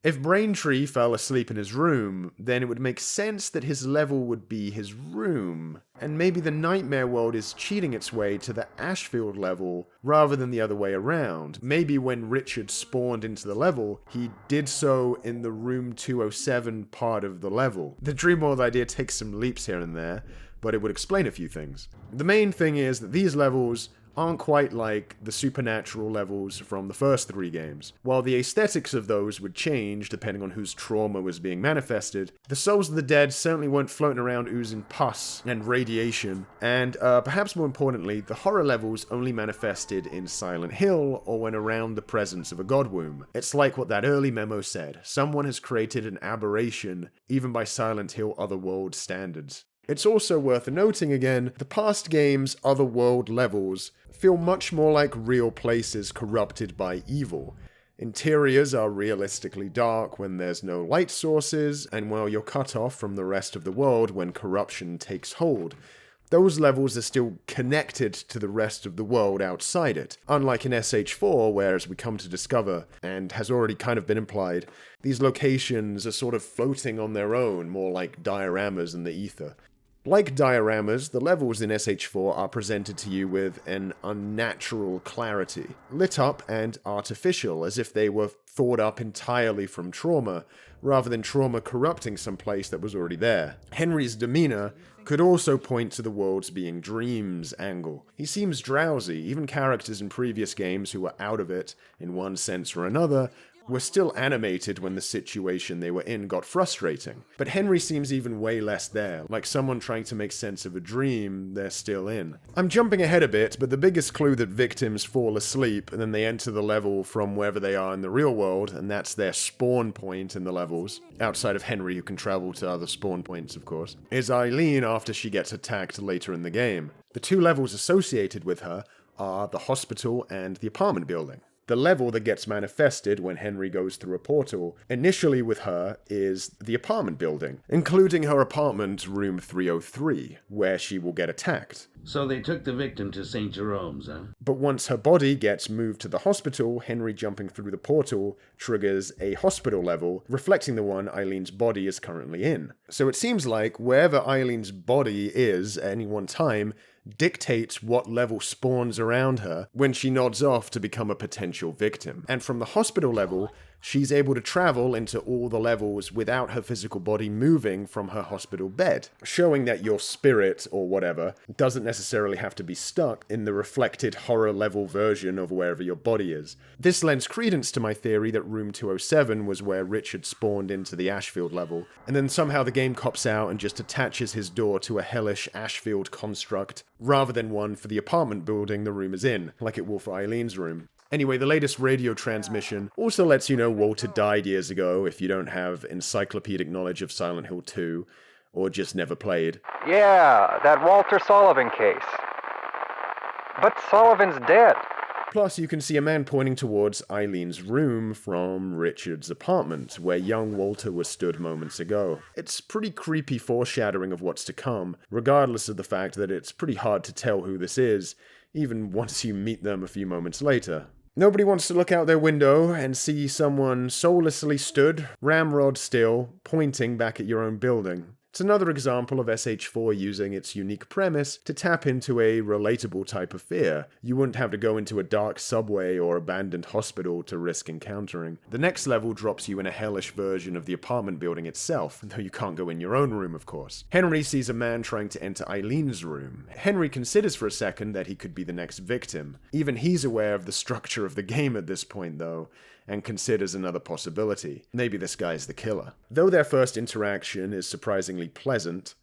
If Braintree fell asleep in his room, then it would make sense that his level would be his room. And maybe the Nightmare World is cheating its way to the Ashfield level rather than the other way around. Maybe when Richard spawned into the level, he did so in the room 207 part of the level. The Dream World idea takes some leaps here and there, but it would explain a few things. The main thing is that these levels aren't quite like the supernatural levels from the first 3 games. While the aesthetics of those would change depending on whose trauma was being manifested, the souls of the dead certainly weren't floating around oozing pus and radiation, and perhaps more importantly, the horror levels only manifested in Silent Hill or when around the presence of a god womb. It's like what that early memo said, someone has created an aberration even by Silent Hill Otherworld standards. It's also worth noting again, the past game's Otherworld levels feel much more like real places corrupted by evil. Interiors are realistically dark when there's no light sources, and while you're cut off from the rest of the world when corruption takes hold. Those levels are still connected to the rest of the world outside it. Unlike in SH4, where, as we come to discover, and has already kind of been implied, these locations are sort of floating on their own, more like dioramas in the ether. Like dioramas, the levels in SH4 are presented to you with an unnatural clarity, lit up and artificial, as if they were thought up entirely from trauma, rather than trauma corrupting some place that was already there. Henry's demeanor could also point to the world's being dreams angle. He seems drowsy, even characters in previous games who were out of it, in one sense or another, were still animated when the situation they were in got frustrating. But Henry seems even way less there, like someone trying to make sense of a dream they're still in. I'm jumping ahead a bit, but the biggest clue that victims fall asleep and then they enter the level from wherever they are in the real world, and that's their spawn point in the levels, outside of Henry who can travel to other spawn points of course, is Eileen after she gets attacked later in the game. The 2 levels associated with her are the hospital and the apartment building. The level that gets manifested when Henry goes through a portal, initially with her, is the apartment building, including her apartment, room 303, where she will get attacked. So they took the victim to St. Jerome's, huh? But once her body gets moved to the hospital, Henry jumping through the portal triggers a hospital level, reflecting the one Eileen's body is currently in. So it seems like wherever Eileen's body is at any one time dictates what level spawns around her when she nods off to become a potential victim. And from the hospital level, she's able to travel into all the levels without her physical body moving from her hospital bed, showing that your spirit, or whatever, doesn't necessarily have to be stuck in the reflected horror level version of wherever your body is. This lends credence to my theory that room 207 was where Richard spawned into the Ashfield level, and then somehow the game cops out and just attaches his door to a hellish Ashfield construct, rather than one for the apartment building the room is in, like it will for Eileen's room. Anyway, the latest radio transmission also lets you know Walter died years ago if you don't have encyclopedic knowledge of Silent Hill 2, or just never played. Yeah, that Walter Sullivan case. But Sullivan's dead. Plus, you can see a man pointing towards Eileen's room from Richard's apartment, where young Walter was stood moments ago. It's pretty creepy foreshadowing of what's to come, regardless of the fact that it's pretty hard to tell who this is, even once you meet them a few moments later. Nobody wants to look out their window and see someone soullessly stood, ramrod still, pointing back at your own building. It's another example of SH4 using its unique premise to tap into a relatable type of fear. You wouldn't have to go into a dark subway or abandoned hospital to risk encountering. The next level drops you in a hellish version of the apartment building itself, though you can't go in your own room, of course. Henry sees a man trying to enter Eileen's room. Henry considers for a second that he could be the next victim. Even he's aware of the structure of the game at this point, though, and considers another possibility. Maybe this guy's the killer. Though their first interaction is surprisingly pleasant,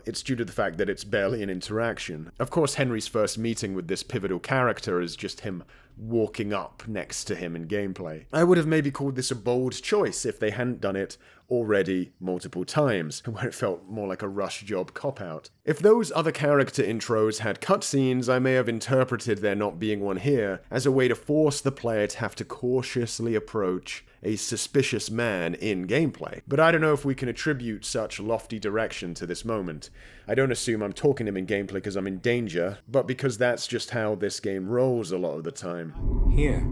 it's due to the fact that it's barely an interaction. Of course, Henry's first meeting with this pivotal character is just him walking up next to him in gameplay. I would have maybe called this a bold choice if they hadn't done it already multiple times, where it felt more like a rush job cop-out. If those other character intros had cutscenes, I may have interpreted there not being one here as a way to force the player to have to cautiously approach a suspicious man in gameplay. But I don't know if we can attribute such lofty direction to this moment. I don't assume I'm talking to him in gameplay because I'm in danger, but because that's just how this game rolls a lot of the time. Here.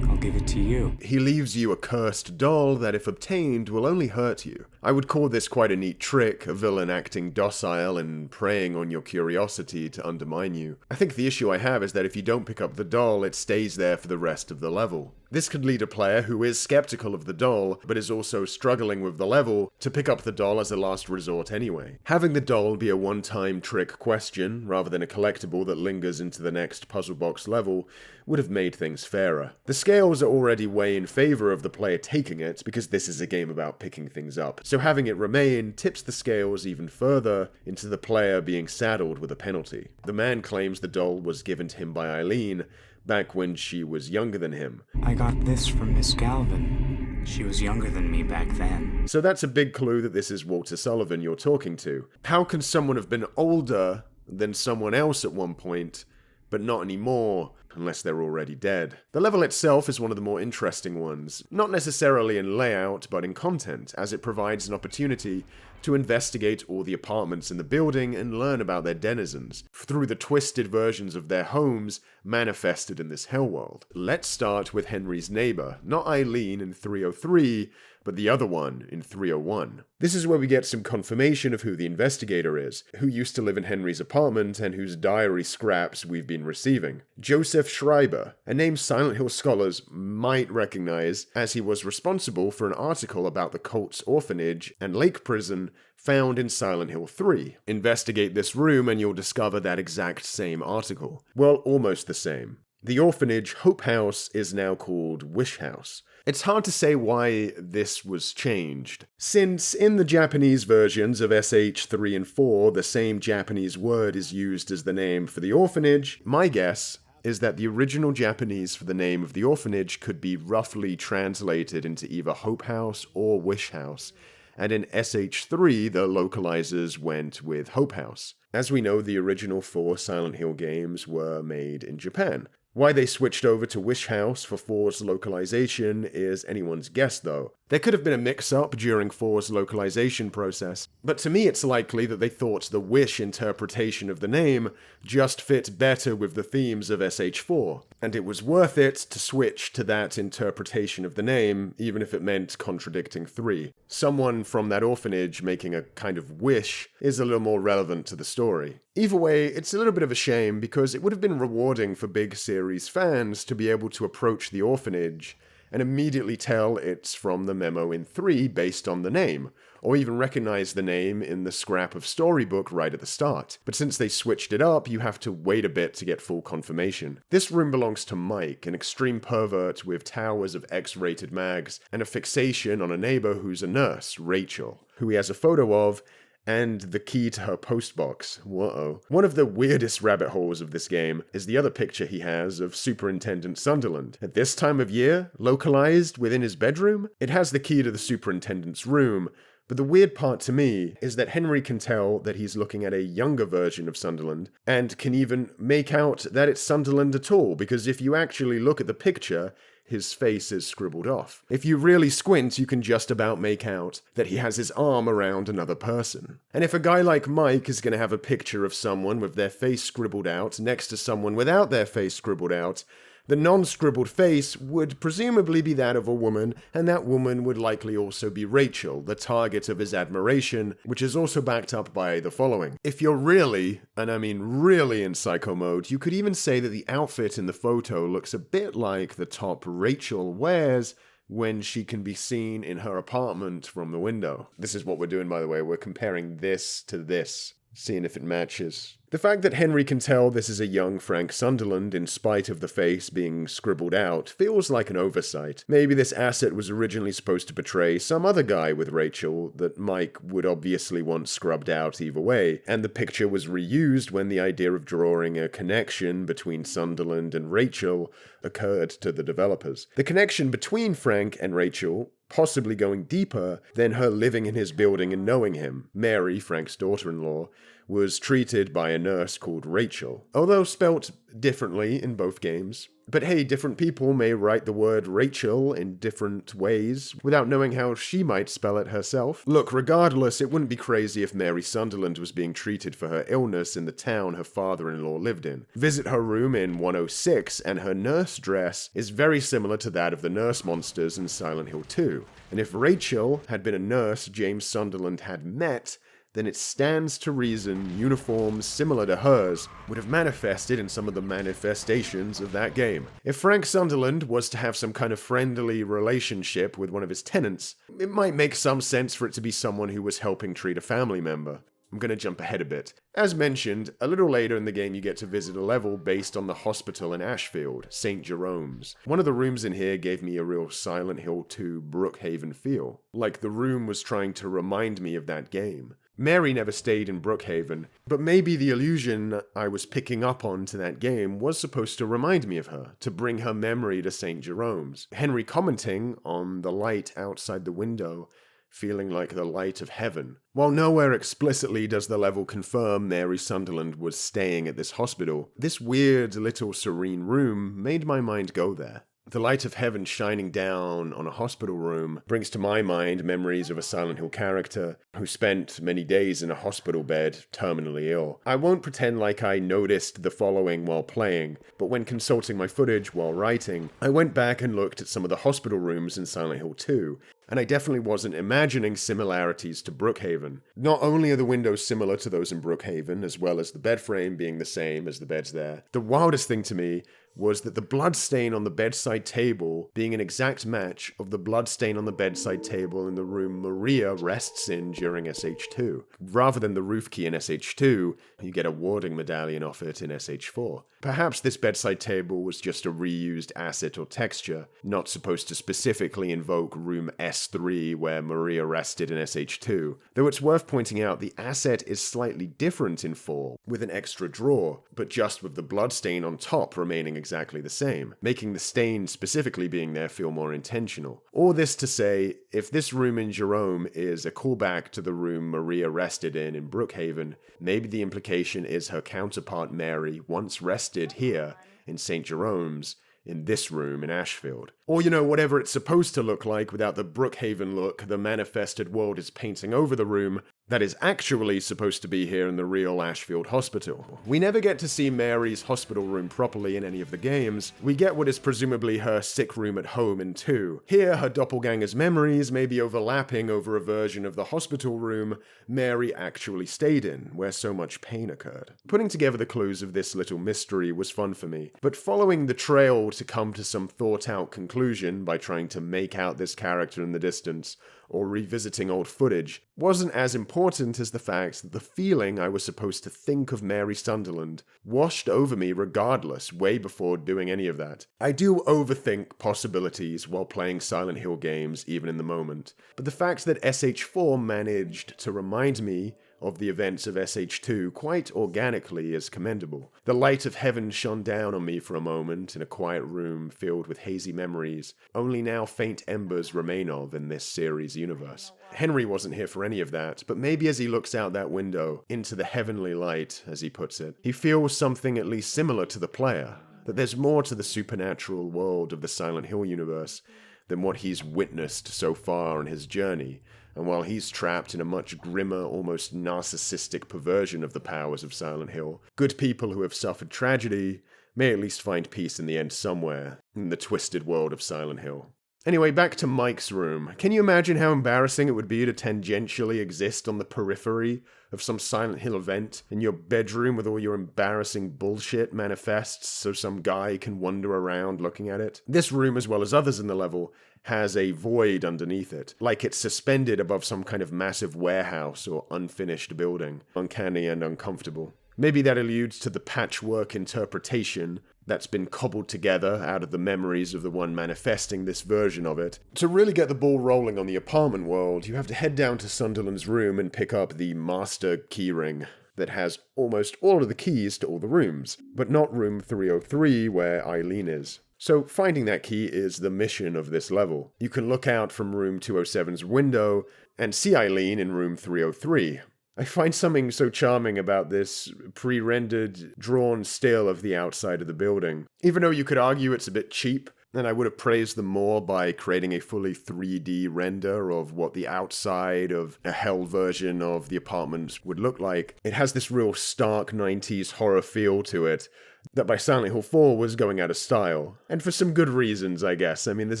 I'll give it to you. He leaves you a cursed doll that, if obtained, will only hurt you. I would call this quite a neat trick, a villain acting docile and preying on your curiosity to undermine you. I think the issue I have is that if you don't pick up the doll, it stays there for the rest of the level. This could lead a player who is skeptical of the doll, but is also struggling with the level, to pick up the doll as a last resort anyway. Having the doll be a one-time trick question, rather than a collectible that lingers into the next puzzle box level, would have made things fairer. The scales are already way in favor of the player taking it, because this is a game about picking things up, so having it remain tips the scales even further into the player being saddled with a penalty. The man claims the doll was given to him by Eileen, back when she was younger than him. I got this from Miss Galvin. She was younger than me back then. So that's a big clue that this is Walter Sullivan you're talking to. How can someone have been older than someone else at one point, but not anymore, unless they're already dead? The level itself is one of the more interesting ones, not necessarily in layout, but in content, as it provides an opportunity to investigate all the apartments in the building and learn about their denizens, through the twisted versions of their homes manifested in this hell world. Let's start with Henry's neighbor, not Eileen in 303, but the other one in 301. This is where we get some confirmation of who the investigator is, who used to live in Henry's apartment and whose diary scraps we've been receiving. Joseph Schreiber, a name Silent Hill scholars might recognize, as he was responsible for an article about the cult's orphanage and lake prison found in Silent Hill 3. Investigate this room and you'll discover that exact same article. Well, almost the same. The orphanage Hope House is now called Wish House. It's hard to say why this was changed, since in the Japanese versions of SH3 and 4, the same Japanese word is used as the name for the orphanage. My guess is that the original Japanese for the name of the orphanage could be roughly translated into either Hope House or Wish House, and in SH3 the localizers went with Hope House. As we know, the original 4 Silent Hill games were made in Japan. Why they switched over to Wish House for 4's localization is anyone's guess though. There could have been a mix-up during 4's localization process, but to me it's likely that they thought the Wish interpretation of the name just fit better with the themes of SH4, and it was worth it to switch to that interpretation of the name, even if it meant contradicting 3. Someone from that orphanage making a kind of wish is a little more relevant to the story. Either way, it's a little bit of a shame because it would have been rewarding for big series fans to be able to approach the orphanage and immediately tell it's from the memo in 3 based on the name, or even recognize the name in the scrap of storybook right at the start. But since they switched it up, you have to wait a bit to get full confirmation. This room belongs to Mike, an extreme pervert with towers of X-rated mags and a fixation on a neighbor who's a nurse, Rachel, who he has a photo of, and the key to her postbox. Whoa. One of the weirdest rabbit holes of this game is the other picture he has of Superintendent Sunderland. At this time of year, localized within his bedroom, it has the key to the superintendent's room, but the weird part to me is that Henry can tell that he's looking at a younger version of Sunderland, and can even make out that it's Sunderland at all, because if you actually look at the picture, his face is scribbled off. If you really squint, you can just about make out that he has his arm around another person. And if a guy like Mike is going to have a picture of someone with their face scribbled out next to someone without their face scribbled out, the non-scribbled face would presumably be that of a woman, and that woman would likely also be Rachel, the target of his admiration, which is also backed up by the following. If you're really, and I mean really in psycho mode, you could even say that the outfit in the photo looks a bit like the top Rachel wears when she can be seen in her apartment from the window. This is what we're doing, by the way. We're comparing this to this, seeing if it matches. The fact that Henry can tell this is a young Frank Sunderland in spite of the face being scribbled out feels like an oversight. Maybe this asset was originally supposed to portray some other guy with Rachel that Mike would obviously want scrubbed out either way, and the picture was reused when the idea of drawing a connection between Sunderland and Rachel occurred to the developers. The connection between Frank and Rachel possibly going deeper than her living in his building and knowing him. Mary, Frank's daughter-in-law, was treated by a nurse called Rachel, although spelt differently in both games. But hey, different people may write the word Rachel in different ways without knowing how she might spell it herself. Look, regardless, it wouldn't be crazy if Mary Sunderland was being treated for her illness in the town her father-in-law lived in. Visit her room in 106, and her nurse dress is very similar to that of the nurse monsters in Silent Hill 2. And if Rachel had been a nurse James Sunderland had met, then it stands to reason uniforms similar to hers would have manifested in some of the manifestations of that game. If Frank Sunderland was to have some kind of friendly relationship with one of his tenants, it might make some sense for it to be someone who was helping treat a family member. I'm going to jump ahead a bit. As mentioned, a little later in the game you get to visit a level based on the hospital in Ashfield, St. Jerome's. One of the rooms in here gave me a real Silent Hill 2 Brookhaven feel, like the room was trying to remind me of that game. Mary never stayed in Brookhaven, but maybe the illusion I was picking up on to that game was supposed to remind me of her, to bring her memory to St. Jerome's. Henry commenting on the light outside the window feeling like the light of heaven. While nowhere explicitly does the level confirm Mary Sunderland was staying at this hospital, this weird little serene room made my mind go there. The light of heaven shining down on a hospital room brings to my mind memories of a Silent Hill character who spent many days in a hospital bed, terminally ill. I won't pretend like I noticed the following while playing, but when consulting my footage while writing, I went back and looked at some of the hospital rooms in Silent Hill 2, and I definitely wasn't imagining similarities to Brookhaven. Not only are the windows similar to those in Brookhaven, as well as the bed frame being the same as the beds there, the wildest thing to me was that the bloodstain on the bedside table being an exact match of the bloodstain on the bedside table in the room Maria rests in during SH2. Rather than the roof key in SH2, you get a warding medallion off it in SH4. Perhaps this bedside table was just a reused asset or texture, not supposed to specifically invoke room S3 where Maria rested in SH2, though it's worth pointing out the asset is slightly different in 4, with an extra drawer, but just with the bloodstain on top remaining exactly the same, making the stain specifically being there feel more intentional. All this to say, if this room in Jerome is a callback to the room Maria rested in Brookhaven, maybe the implication is her counterpart Mary once rested here in St. Jerome's, in this room in Ashfield. Or, whatever it's supposed to look like without the Brookhaven look the manifested world is painting over the room that is actually supposed to be here in the real Ashfield hospital. We never get to see Mary's hospital room properly in any of the games. We get what is presumably her sick room at home in 2. Here, her doppelganger's memories may be overlapping over a version of the hospital room Mary actually stayed in, where so much pain occurred. Putting together the clues of this little mystery was fun for me, but following the trail to come to some thought-out conclusion by trying to make out this character in the distance, or revisiting old footage, wasn't as important as the fact that the feeling I was supposed to think of Mary Sunderland washed over me regardless, way before doing any of that. I do overthink possibilities while playing Silent Hill games, even in the moment, but the fact that SH4 managed to remind me of the events of SH2 quite organically is commendable. The light of heaven shone down on me for a moment in a quiet room filled with hazy memories, only now faint embers remain of in this series universe. Henry wasn't here for any of that, but maybe as he looks out that window, into the heavenly light, as he puts it, he feels something at least similar to the player, that there's more to the supernatural world of the Silent Hill universe than what he's witnessed so far on his journey, and while he's trapped in a much grimmer, almost narcissistic perversion of the powers of Silent Hill, good people who have suffered tragedy may at least find peace in the end somewhere, in the twisted world of Silent Hill. Anyway, back to Mike's room. Can you imagine how embarrassing it would be to tangentially exist on the periphery of some Silent Hill event in your bedroom with all your embarrassing bullshit manifests so some guy can wander around looking at it? This room, as well as others in the level, has a void underneath it, like it's suspended above some kind of massive warehouse or unfinished building. Uncanny and uncomfortable. Maybe that alludes to the patchwork interpretation that's been cobbled together out of the memories of the one manifesting this version of it. To really get the ball rolling on the apartment world, you have to head down to Sunderland's room and pick up the master keyring that has almost all of the keys to all the rooms, but not room 303 where Eileen is. So finding that key is the mission of this level. You can look out from room 207's window and see Eileen in room 303. I find something so charming about this pre-rendered, drawn still of the outside of the building. Even though you could argue it's a bit cheap, and I would have praised them more by creating a fully 3D render of what the outside of a hell version of the apartments would look like. It has this real stark 90s horror feel to it that by Silent Hill 4 was going out of style. And for some good reasons, I guess. I mean, this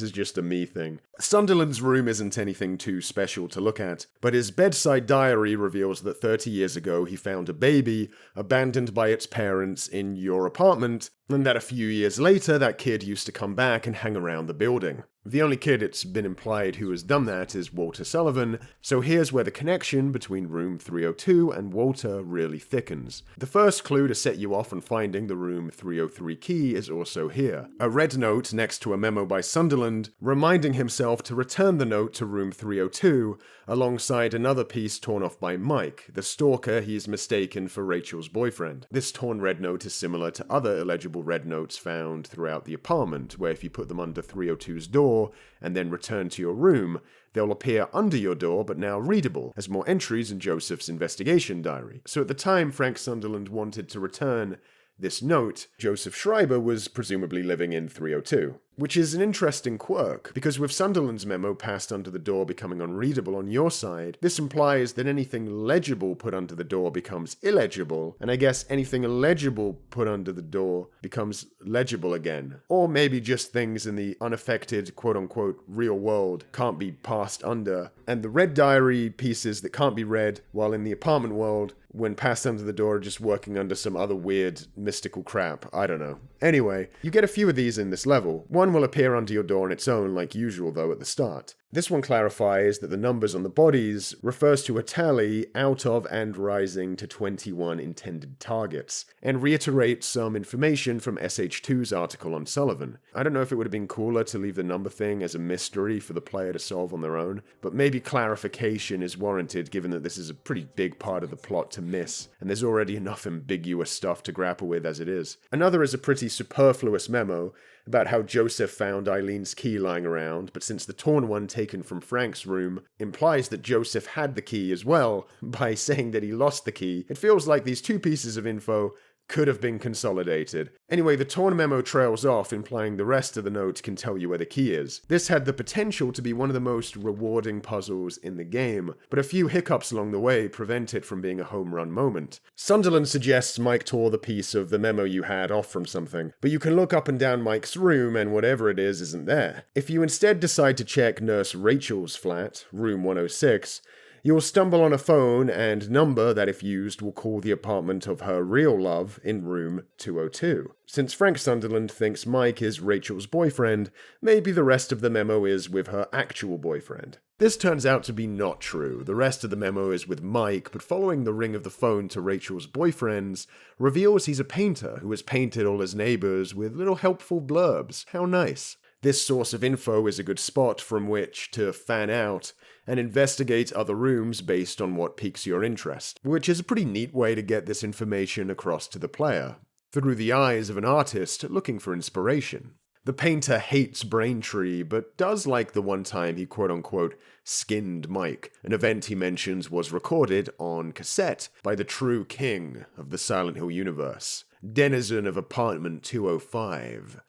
is just a me thing. Sunderland's room isn't anything too special to look at, but his bedside diary reveals that 30 years ago he found a baby abandoned by its parents in your apartment, and that a few years later that kid used to come back and hang around the building. The only kid it's been implied who has done that is Walter Sullivan, so here's where the connection between room 302 and Walter really thickens. The first clue to set you off on finding the room 303 key is also here. A red note next to a memo by Sunderland, reminding himself to return the note to room 302, alongside another piece torn off by Mike, the stalker he's mistaken for Rachel's boyfriend. This torn red note is similar to other illegible red notes found throughout the apartment, where if you put them under 302's door, and then return to your room, they'll appear under your door but now readable as more entries in Joseph's investigation diary. So at the time Frank Sunderland wanted to return this note, Joseph Schreiber was presumably living in 302. Which is an interesting quirk, because with Sunderland's memo passed under the door becoming unreadable on your side, this implies that anything legible put under the door becomes illegible, and I guess anything illegible put under the door becomes legible again. Or maybe just things in the unaffected, quote-unquote, real world can't be passed under, and the red diary pieces that can't be read, while in the apartment world, when passed under the door, are just working under some other weird, mystical crap. I don't know. Anyway, you get a few of these in this level. One will appear under your door on its own, like usual though at the start. This one clarifies that the numbers on the bodies refers to a tally out of and rising to 21 intended targets, and reiterates some information from SH2's article on Sullivan. I don't know if it would have been cooler to leave the number thing as a mystery for the player to solve on their own, but maybe clarification is warranted given that this is a pretty big part of the plot to miss, and there's already enough ambiguous stuff to grapple with as it is. Another is a pretty superfluous memo about how Joseph found Eileen's key lying around, but since the torn one taken from Frank's room implies that Joseph had the key as well, by saying that he lost the key, it feels like these two pieces of info could have been consolidated. Anyway, the torn memo trails off, implying the rest of the note can tell you where the key is. This had the potential to be one of the most rewarding puzzles in the game, but a few hiccups along the way prevent it from being a home run moment. Sunderland suggests Mike tore the piece of the memo you had off from something, but you can look up and down Mike's room and whatever it is isn't there. If you instead decide to check Nurse Rachel's flat, room 106, you'll stumble on a phone and number that, if used, will call the apartment of her real love in room 202. Since Frank Sunderland thinks Mike is Rachel's boyfriend, maybe the rest of the memo is with her actual boyfriend. This turns out to be not true. The rest of the memo is with Mike, but following the ring of the phone to Rachel's boyfriends reveals he's a painter who has painted all his neighbors with little helpful blurbs. How nice. This source of info is a good spot from which to fan out and investigate other rooms based on what piques your interest, which is a pretty neat way to get this information across to the player, through the eyes of an artist looking for inspiration. The painter hates Braintree, but does like the one time he quote-unquote skinned Mike. An event he mentions was recorded on cassette by the true king of the Silent Hill universe, denizen of apartment 205,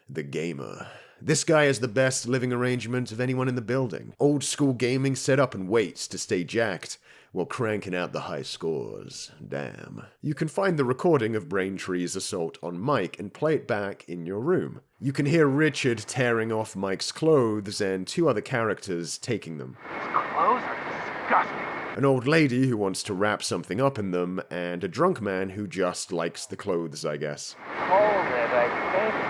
the gamer. This guy has the best living arrangement of anyone in the building. Old school gaming setup and waits to stay jacked while cranking out the high scores. Damn. You can find the recording of Braintree's assault on Mike and play it back in your room. You can hear Richard tearing off Mike's clothes and two other characters taking them. His clothes are disgusting. An old lady who wants to wrap something up in them, and a drunk man who just likes the clothes, I guess. Hold it, I think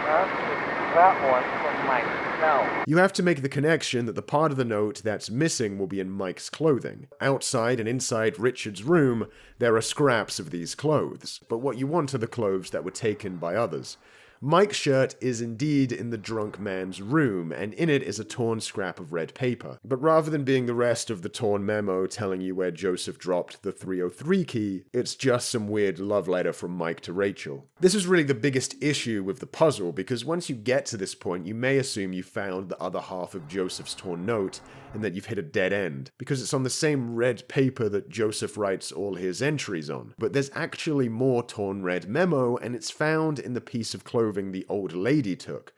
that one from myself. You have to make the connection that the part of the note that's missing will be in Mike's clothing. Outside and inside Richard's room, there are scraps of these clothes, but what you want are the clothes that were taken by others. Mike's shirt is indeed in the drunk man's room, and in it is a torn scrap of red paper. But rather than being the rest of the torn memo telling you where Joseph dropped the 303 key, it's just some weird love letter from Mike to Rachel. This is really the biggest issue with the puzzle, because once you get to this point, you may assume you found the other half of Joseph's torn note, and that you've hit a dead end, because it's on the same red paper that Joseph writes all his entries on. But there's actually more torn red memo, and it's found in the piece of clothing the old lady took.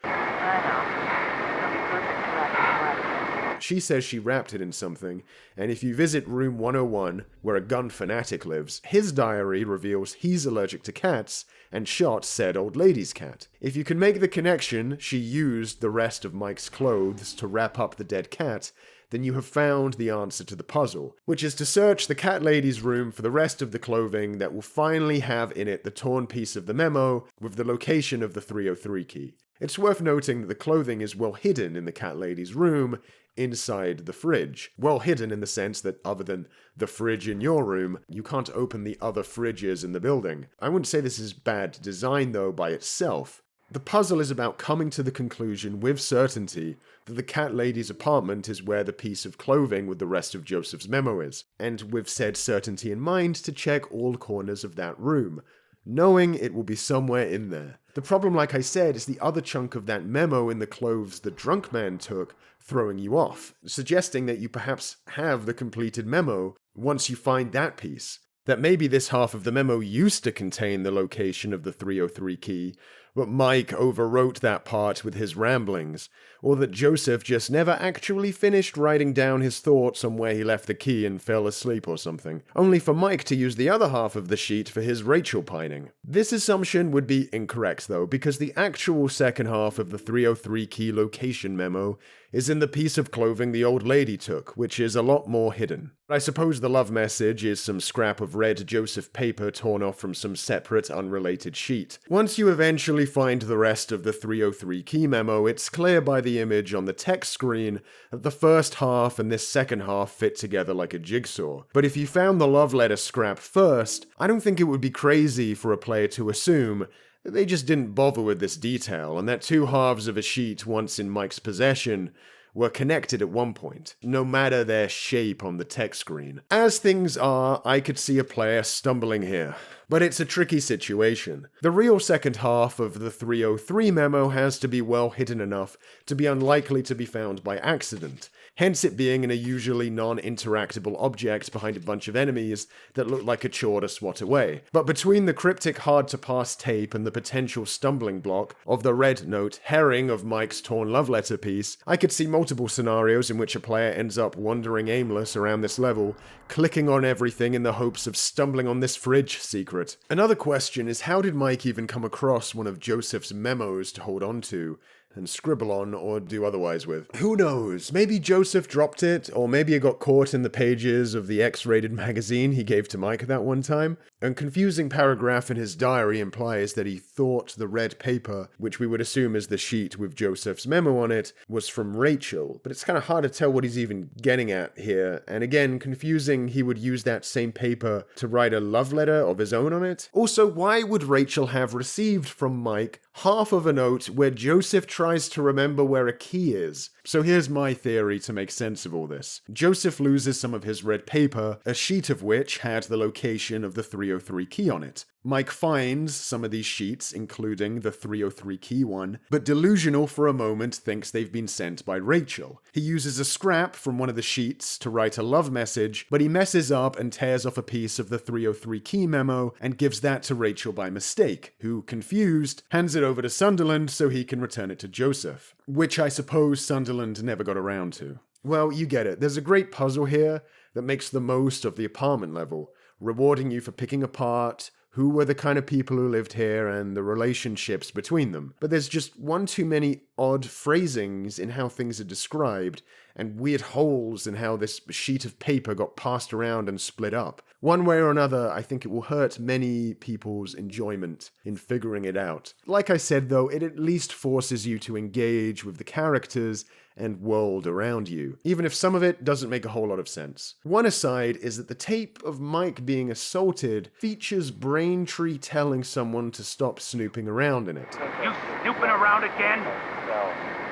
She says she wrapped it in something, and if you visit room 101, where a gun fanatic lives, his diary reveals he's allergic to cats and shot said old lady's cat. If you can make the connection, she used the rest of Mike's clothes to wrap up the dead cat, then you have found the answer to the puzzle, which is to search the cat lady's room for the rest of the clothing that will finally have in it the torn piece of the memo with the location of the 303 key. It's worth noting that the clothing is well hidden in the cat lady's room, inside the fridge. Well hidden in the sense that other than the fridge in your room, you can't open the other fridges in the building. I wouldn't say this is bad design though by itself. The puzzle is about coming to the conclusion with certainty that the cat lady's apartment is where the piece of clothing with the rest of Joseph's memo is, and with said certainty in mind to check all corners of that room, knowing it will be somewhere in there. The problem, like I said, is the other chunk of that memo in the clothes the drunk man took throwing you off, suggesting that you perhaps have the completed memo once you find that piece. That maybe this half of the memo used to contain the location of the 303 key, but Mike overwrote that part with his ramblings, or that Joseph just never actually finished writing down his thoughts on where he left the key and fell asleep or something, only for Mike to use the other half of the sheet for his Rachel pining. This assumption would be incorrect though, because the actual second half of the 303 key location memo is in the piece of clothing the old lady took, which is a lot more hidden. I suppose the love message is some scrap of red Joseph paper torn off from some separate, unrelated sheet. Once you eventually find the rest of the 303 key memo, it's clear by the image on the text screen that the first half and this second half fit together like a jigsaw. But if you found the love letter scrap first, I don't think it would be crazy for a player to assume they just didn't bother with this detail, and that two halves of a sheet once in Mike's possession were connected at one point, no matter their shape on the text screen. As things are, I could see a player stumbling here. But it's a tricky situation. The real second half of the 303 memo has to be well hidden enough to be unlikely to be found by accident, hence it being in a usually non-interactable object behind a bunch of enemies that look like a chore to swat away. But between the cryptic hard-to-pass tape and the potential stumbling block of the red note herring of Mike's torn love letter piece, I could see multiple scenarios in which a player ends up wandering aimless around this level, clicking on everything in the hopes of stumbling on this fridge secret. Another question is, how did Mike even come across one of Joseph's memos to hold on to and scribble on or do otherwise with? Who knows? Maybe Joseph dropped it, or maybe it got caught in the pages of the X-rated magazine he gave to Mike that one time. A confusing paragraph in his diary implies that he thought the red paper, which we would assume is the sheet with Joseph's memo on it, was from Rachel, but it's kind of hard to tell what he's even getting at here, and again, confusing he would use that same paper to write a love letter of his own on it. Also, why would Rachel have received from Mike half of a note where Joseph tries to remember where a key is? So here's my theory to make sense of all this. Joseph loses some of his red paper, a sheet of which had the location of the 303 key on it. Mike finds some of these sheets, including the 303 key one, but delusional for a moment thinks they've been sent by Rachel. He uses a scrap from one of the sheets to write a love message, but he messes up and tears off a piece of the 303 key memo and gives that to Rachel by mistake, who, confused, hands it over to Sunderland so he can return it to Joseph, which I suppose Sunderland never got around to. Well, you get it. There's a great puzzle here that makes the most of the apartment level, rewarding you for picking apart who were the kind of people who lived here and the relationships between them. But there's just one too many odd phrasings in how things are described, and weird holes in how this sheet of paper got passed around and split up. One way or another, I think it will hurt many people's enjoyment in figuring it out. Like I said though, it at least forces you to engage with the characters and world around you, even if some of it doesn't make a whole lot of sense. One aside is that the tape of Mike being assaulted features Braintree telling someone to stop snooping around in it. You snooping around again?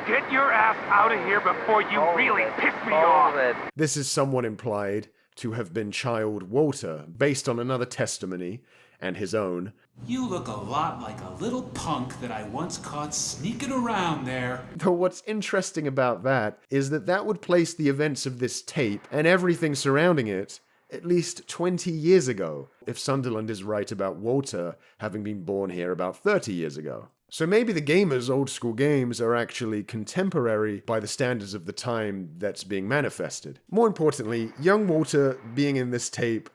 Get your ass out of here before you really piss me off! This is somewhat implied to have been child Walter, based on another testimony, and his own. You look a lot like a little punk that I once caught sneaking around there. Though what's interesting about that is that that would place the events of this tape and everything surrounding it at least 20 years ago, if Sunderland is right about Walter having been born here about 30 years ago. So maybe the gamer's old school games are actually contemporary by the standards of the time that's being manifested. More importantly, young Walter being in this tape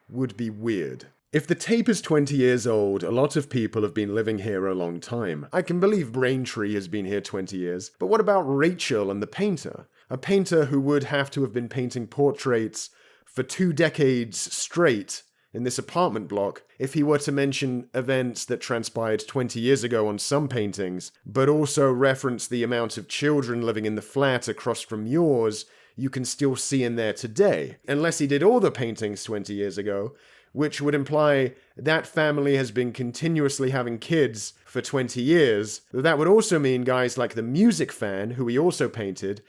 would be weird. If the tape is 20 years old, a lot of people have been living here a long time. I can believe Braintree has been here 20 years, but what about Rachel and the painter? A painter who would have to have been painting portraits for 2 decades straight in this apartment block if he were to mention events that transpired 20 years ago on some paintings, but also reference the amount of children living in the flat across from yours you can still see in there today. Unless he did all the paintings 20 years ago, which would imply that family has been continuously having kids for 20 years. That would also mean guys like the music fan, who he also painted,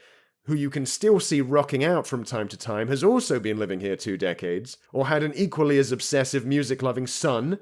who you can still see rocking out from time to time, has also been living here 2 decades, or had an equally as obsessive music-loving son.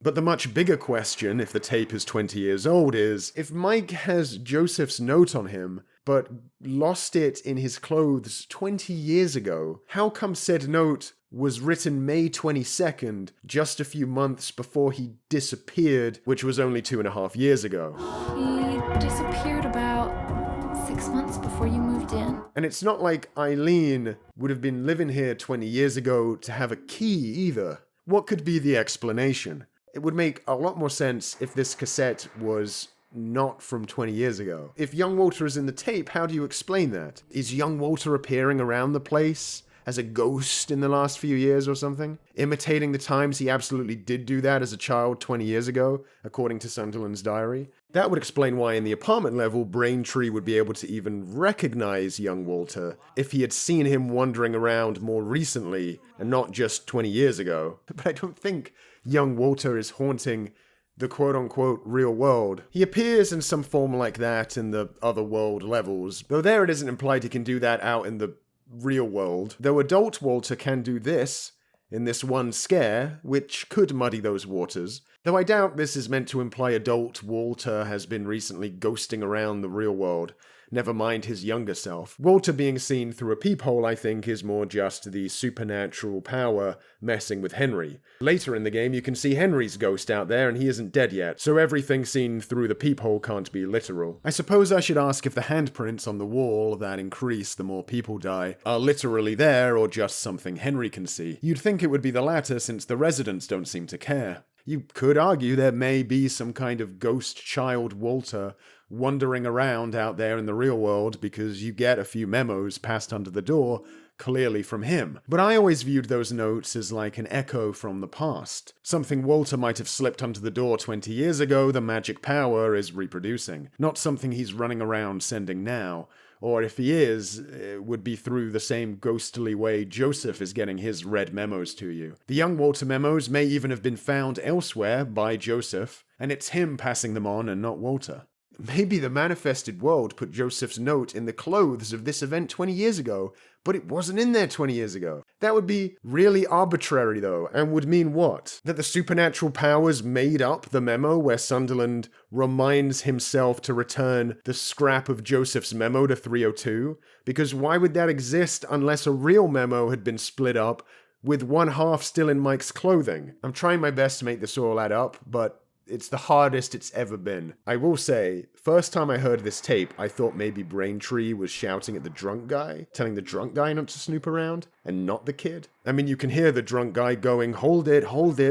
But the much bigger question, if the tape is 20 years old, is if Mike has Joseph's note on him, but lost it in his clothes 20 years ago, how come said note was written May 22nd, just a few months before he disappeared, which was only 2.5 years ago? He disappeared about 6 months before you moved in. And it's not like Eileen would have been living here 20 years ago to have a key either. What could be the explanation? It would make a lot more sense if this cassette was not from 20 years ago. If young Walter is in the tape, how do you explain that? Is young Walter appearing around the place as a ghost in the last few years or something? Imitating the times he absolutely did do that as a child 20 years ago, according to Sunderland's diary? That would explain why in the apartment level, Braintree would be able to even recognize young Walter if he had seen him wandering around more recently and not just 20 years ago. But I don't think young Walter is haunting the quote-unquote real world. He appears in some form like that in the other world levels, though there it isn't implied he can do that out in the real world, though adult Walter can do this in this one scare, which could muddy those waters, though I doubt this is meant to imply adult Walter has been recently ghosting around the real world, never mind his younger self. Walter being seen through a peephole, I think, is more just the supernatural power messing with Henry. Later in the game, you can see Henry's ghost out there and he isn't dead yet, so everything seen through the peephole can't be literal. I suppose I should ask if the handprints on the wall that increase the more people die are literally there or just something Henry can see. You'd think it would be the latter since the residents don't seem to care. You could argue there may be some kind of ghost child Walter wandering around out there in the real world because you get a few memos passed under the door clearly from him. But I always viewed those notes as like an echo from the past. Something Walter might have slipped under the door 20 years ago the magic power is reproducing. Not something he's running around sending now. Or if he is, it would be through the same ghostly way Joseph is getting his red memos to you. The young Walter memos may even have been found elsewhere by Joseph, and it's him passing them on and not Walter. Maybe the manifested world put Joseph's note in the clothes of this event 20 years ago, but it wasn't in there 20 years ago. That would be really arbitrary, though, and would mean what? That the supernatural powers made up the memo where Sunderland reminds himself to return the scrap of Joseph's memo to 302? Because why would that exist unless a real memo had been split up with one half still in Mike's clothing? I'm trying my best to make this all add up, but it's the hardest it's ever been. I will say, first time I heard this tape, I thought maybe Braintree was shouting at the drunk guy, telling the drunk guy not to snoop around, and not the kid. I mean, you can hear the drunk guy going, hold it,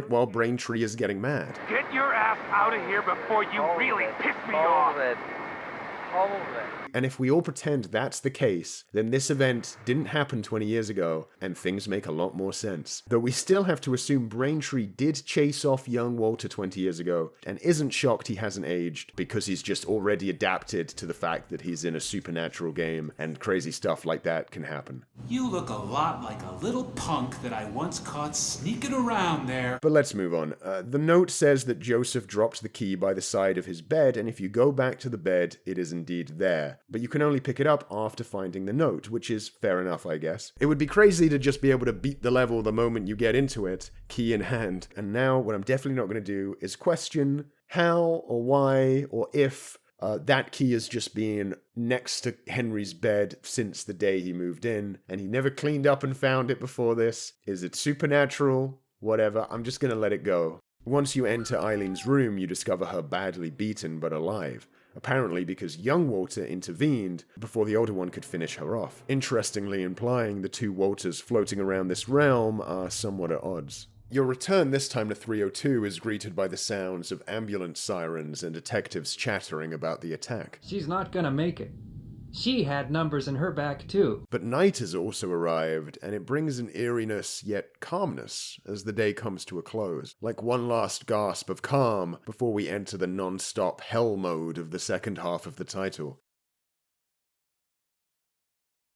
while Braintree is getting mad. Get your ass out of here before you really piss me off. Hold it. And if we all pretend that's the case, then this event didn't happen 20 years ago, and things make a lot more sense. Though we still have to assume Braintree did chase off young Walter 20 years ago, and isn't shocked he hasn't aged, because he's just already adapted to the fact that he's in a supernatural game, and crazy stuff like that can happen. You look a lot like a little punk that I once caught sneaking around there. But let's move on. The note says that Joseph dropped the key by the side of his bed, and if you go back to the bed, it is indeed there. But you can only pick it up after finding the note, which is fair enough, I guess. It would be crazy to just be able to beat the level the moment you get into it, key in hand. And now, what I'm definitely not going to do is question how or why or if that key is just being next to Henry's bed since the day he moved in, and he never cleaned up and found it before this. Is it supernatural? Whatever, I'm just going to let it go. Once you enter Eileen's room, you discover her badly beaten but alive. Apparently because young Walter intervened before the older one could finish her off, interestingly implying the two Walters floating around this realm are somewhat at odds. Your return this time to 302 is greeted by the sounds of ambulance sirens and detectives chattering about the attack. She's not gonna make it. She had numbers in her back, too. But night has also arrived, and it brings an eeriness yet calmness as the day comes to a close. Like one last gasp of calm before we enter the non-stop hell mode of the second half of the title.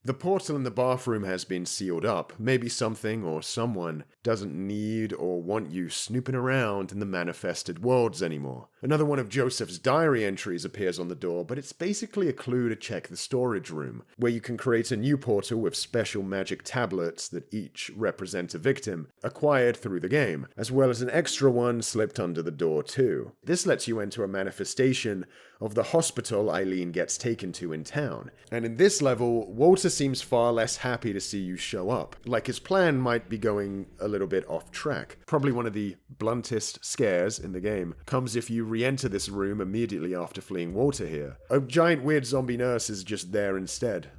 The portal in the bathroom has been sealed up. Maybe something or someone doesn't need or want you snooping around in the manifested worlds anymore. Another one of Joseph's diary entries appears on the door, but it's basically a clue to check the storage room, where you can create a new portal with special magic tablets that each represent a victim, acquired through the game, as well as an extra one slipped under the door too. This lets you enter a manifestation of the hospital Eileen gets taken to in town. And in this level, Walter seems far less happy to see you show up. Like his plan might be going a little bit off track. Probably one of the bluntest scares in the game comes if you re-enter this room immediately after fleeing Walter here. A giant weird zombie nurse is just there instead.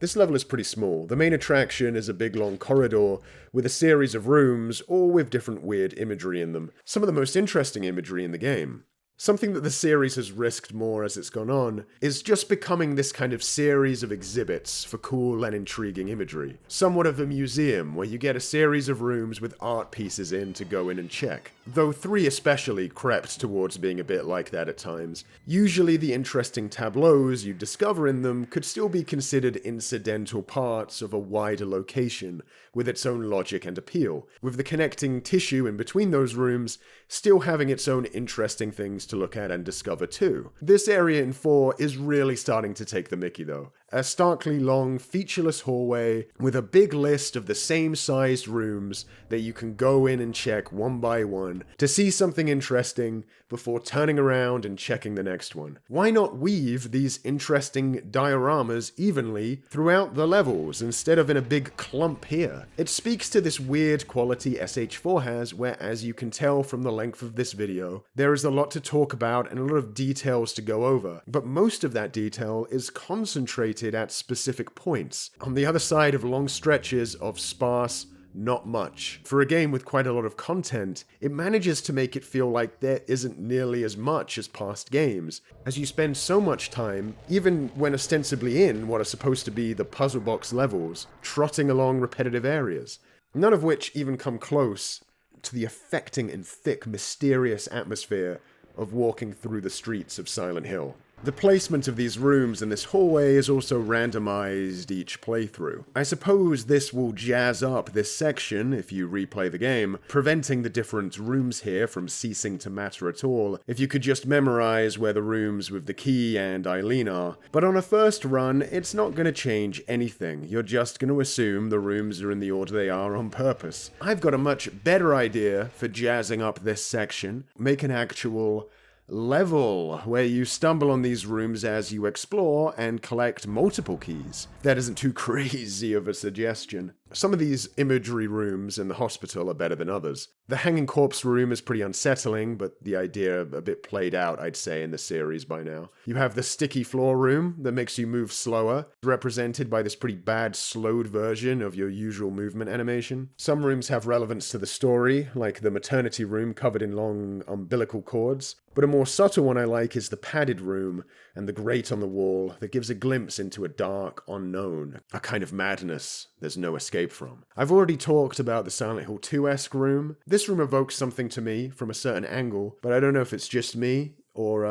This level is pretty small. The main attraction is a big long corridor with a series of rooms, all with different weird imagery in them. Some of the most interesting imagery in the game. Something that the series has risked more as it's gone on is just becoming this kind of series of exhibits for cool and intriguing imagery. Somewhat of a museum where you get a series of rooms with art pieces in to go in and check. though 3 especially crept towards being a bit like that at times. Usually the interesting tableaus you discover in them could still be considered incidental parts of a wider location, with its own logic and appeal, with the connecting tissue in between those rooms still having its own interesting things to look at and discover too. This area in 4 is really starting to take the mickey though. A starkly long, featureless hallway with a big list of the same sized rooms that you can go in and check one by one to see something interesting before turning around and checking the next one. Why not weave these interesting dioramas evenly throughout the levels instead of in a big clump here? It speaks to this weird quality SH4 has, where, as you can tell from the length of this video, there is a lot to talk about and a lot of details to go over, but most of that detail is concentrated at specific points, on the other side of long stretches of sparse, not much. For a game with quite a lot of content, it manages to make it feel like there isn't nearly as much as past games, as you spend so much time, even when ostensibly in what are supposed to be the puzzle box levels, trotting along repetitive areas, none of which even come close to the affecting and thick, mysterious atmosphere of walking through the streets of Silent Hill. The placement of these rooms in this hallway is also randomized each playthrough. I suppose this will jazz up this section if you replay the game, preventing the different rooms here from ceasing to matter at all if you could just memorize where the rooms with the key and Eileen are. But on a first run, it's not going to change anything. You're just going to assume the rooms are in the order they are on purpose. I've got a much better idea for jazzing up this section. Make an actual level where you stumble on these rooms as you explore and collect multiple keys. That isn't too crazy of a suggestion. Some of these imagery rooms in the hospital are better than others. The hanging corpse room is pretty unsettling, but the idea a bit played out, I'd say, in the series by now. You have the sticky floor room that makes you move slower, represented by this pretty bad slowed version of your usual movement animation. Some rooms have relevance to the story, like the maternity room covered in long umbilical cords, but a more subtle one I like is the padded room and the grate on the wall that gives a glimpse into a dark unknown, a kind of madness there's no escape from. I've already talked about the Silent Hill 2-esque room. This room evokes something to me from a certain angle, but I don't know if it's just me or,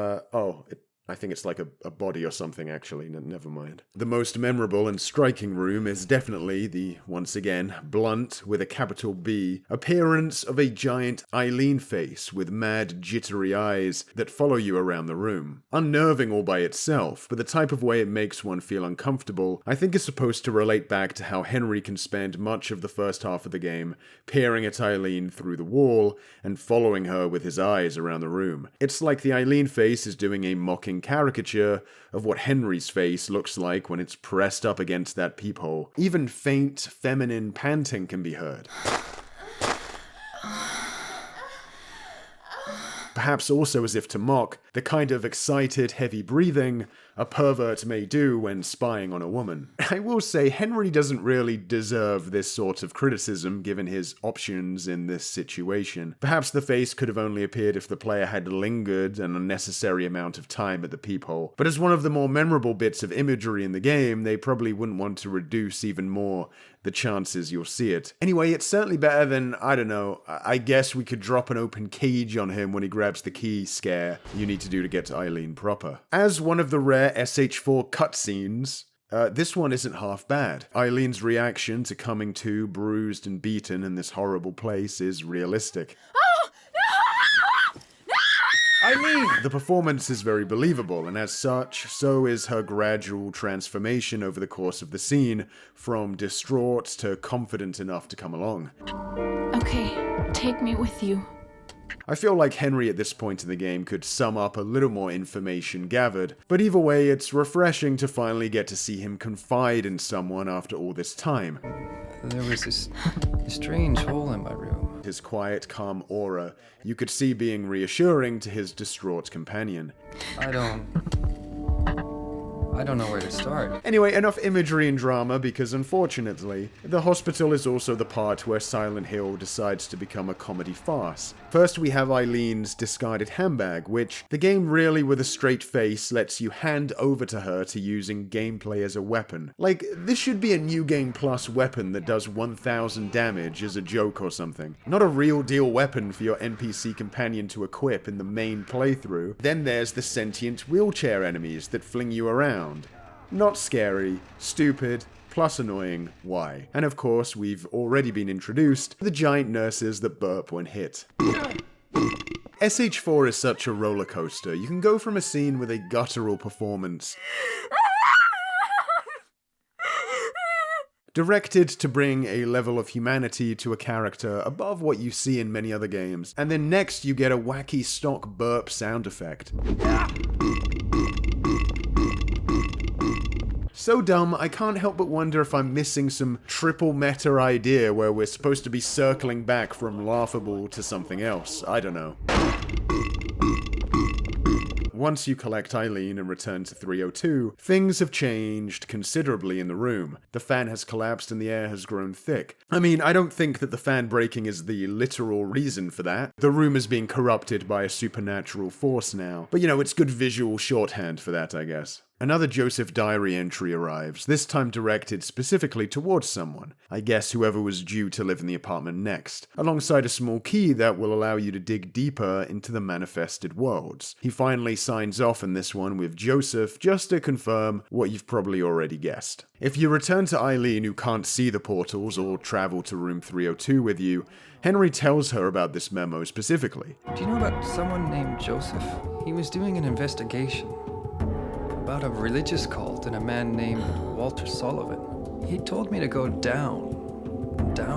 I think it's like a body or something, actually. Never mind. The most memorable and striking room is definitely the, once again, blunt, with a capital B, appearance of a giant Eileen face with mad, jittery eyes that follow you around the room. Unnerving all by itself, but the type of way it makes one feel uncomfortable, I think is supposed to relate back to how Henry can spend much of the first half of the game peering at Eileen through the wall and following her with his eyes around the room. It's like the Eileen face is doing a mocking caricature of what Henry's face looks like when it's pressed up against that peephole. Even faint, feminine panting can be heard. Perhaps also as if to mock the kind of excited, heavy breathing a pervert may do when spying on a woman. I will say, Henry doesn't really deserve this sort of criticism given his options in this situation. Perhaps the face could have only appeared if the player had lingered an unnecessary amount of time at the peephole. But as one of the more memorable bits of imagery in the game, they probably wouldn't want to reduce even more the chances you'll see it. Anyway, it's certainly better than, I don't know, I guess we could drop an open cage on him when he grabs the key scare you need to do to get to Eileen proper. As one of the rare SH4 cutscenes, this one isn't half bad. Eileen's reaction to coming to bruised and beaten in this horrible place is realistic. Eileen! The performance is very believable, and as such, so is her gradual transformation over the course of the scene, from distraught to confident enough to come along. Okay, take me with you. I feel like Henry at this point in the game could sum up a little more information gathered, but either way, it's refreshing to finally get to see him confide in someone after all this time. There was this strange hole in my room. His quiet, calm aura you could see being reassuring to his distraught companion. I I don't know where to start. Anyway, enough imagery and drama, because unfortunately, the hospital is also the part where Silent Hill decides to become a comedy farce. First, we have Eileen's discarded handbag, which the game really, with a straight face, lets you hand over to her to use in gameplay as a weapon. Like, this should be a New Game Plus weapon that does 1000 damage as a joke or something. Not a real deal weapon for your NPC companion to equip in the main playthrough. Then there's the sentient wheelchair enemies that fling you around. Not scary, stupid, plus annoying, why? And of course, we've already been introduced to the giant nurses that burp when hit. SH4 is such a roller coaster. You can go from a scene with a guttural performance, directed to bring a level of humanity to a character above what you see in many other games, and then next you get a wacky stock burp sound effect. So dumb, I can't help but wonder if I'm missing some triple meta idea where we're supposed to be circling back from laughable to something else. I don't know. Once you collect Eileen and return to 302, things have changed considerably in the room. The fan has collapsed and the air has grown thick. I mean, I don't think that the fan breaking is the literal reason for that. The room is being corrupted by a supernatural force now. But you know, it's good visual shorthand for that, I guess. Another Joseph Diary entry arrives, this time directed specifically towards someone. I guess whoever was due to live in the apartment next, alongside a small key that will allow you to dig deeper into the manifested worlds. He finally signs off in this one with Joseph, just to confirm what you've probably already guessed. If you return to Eileen, who can't see the portals or travel to room 302 with you, Henry tells her about this memo specifically. Do you know about someone named Joseph? He was doing an investigation about a religious cult and a man named Walter Sullivan. He told me to go down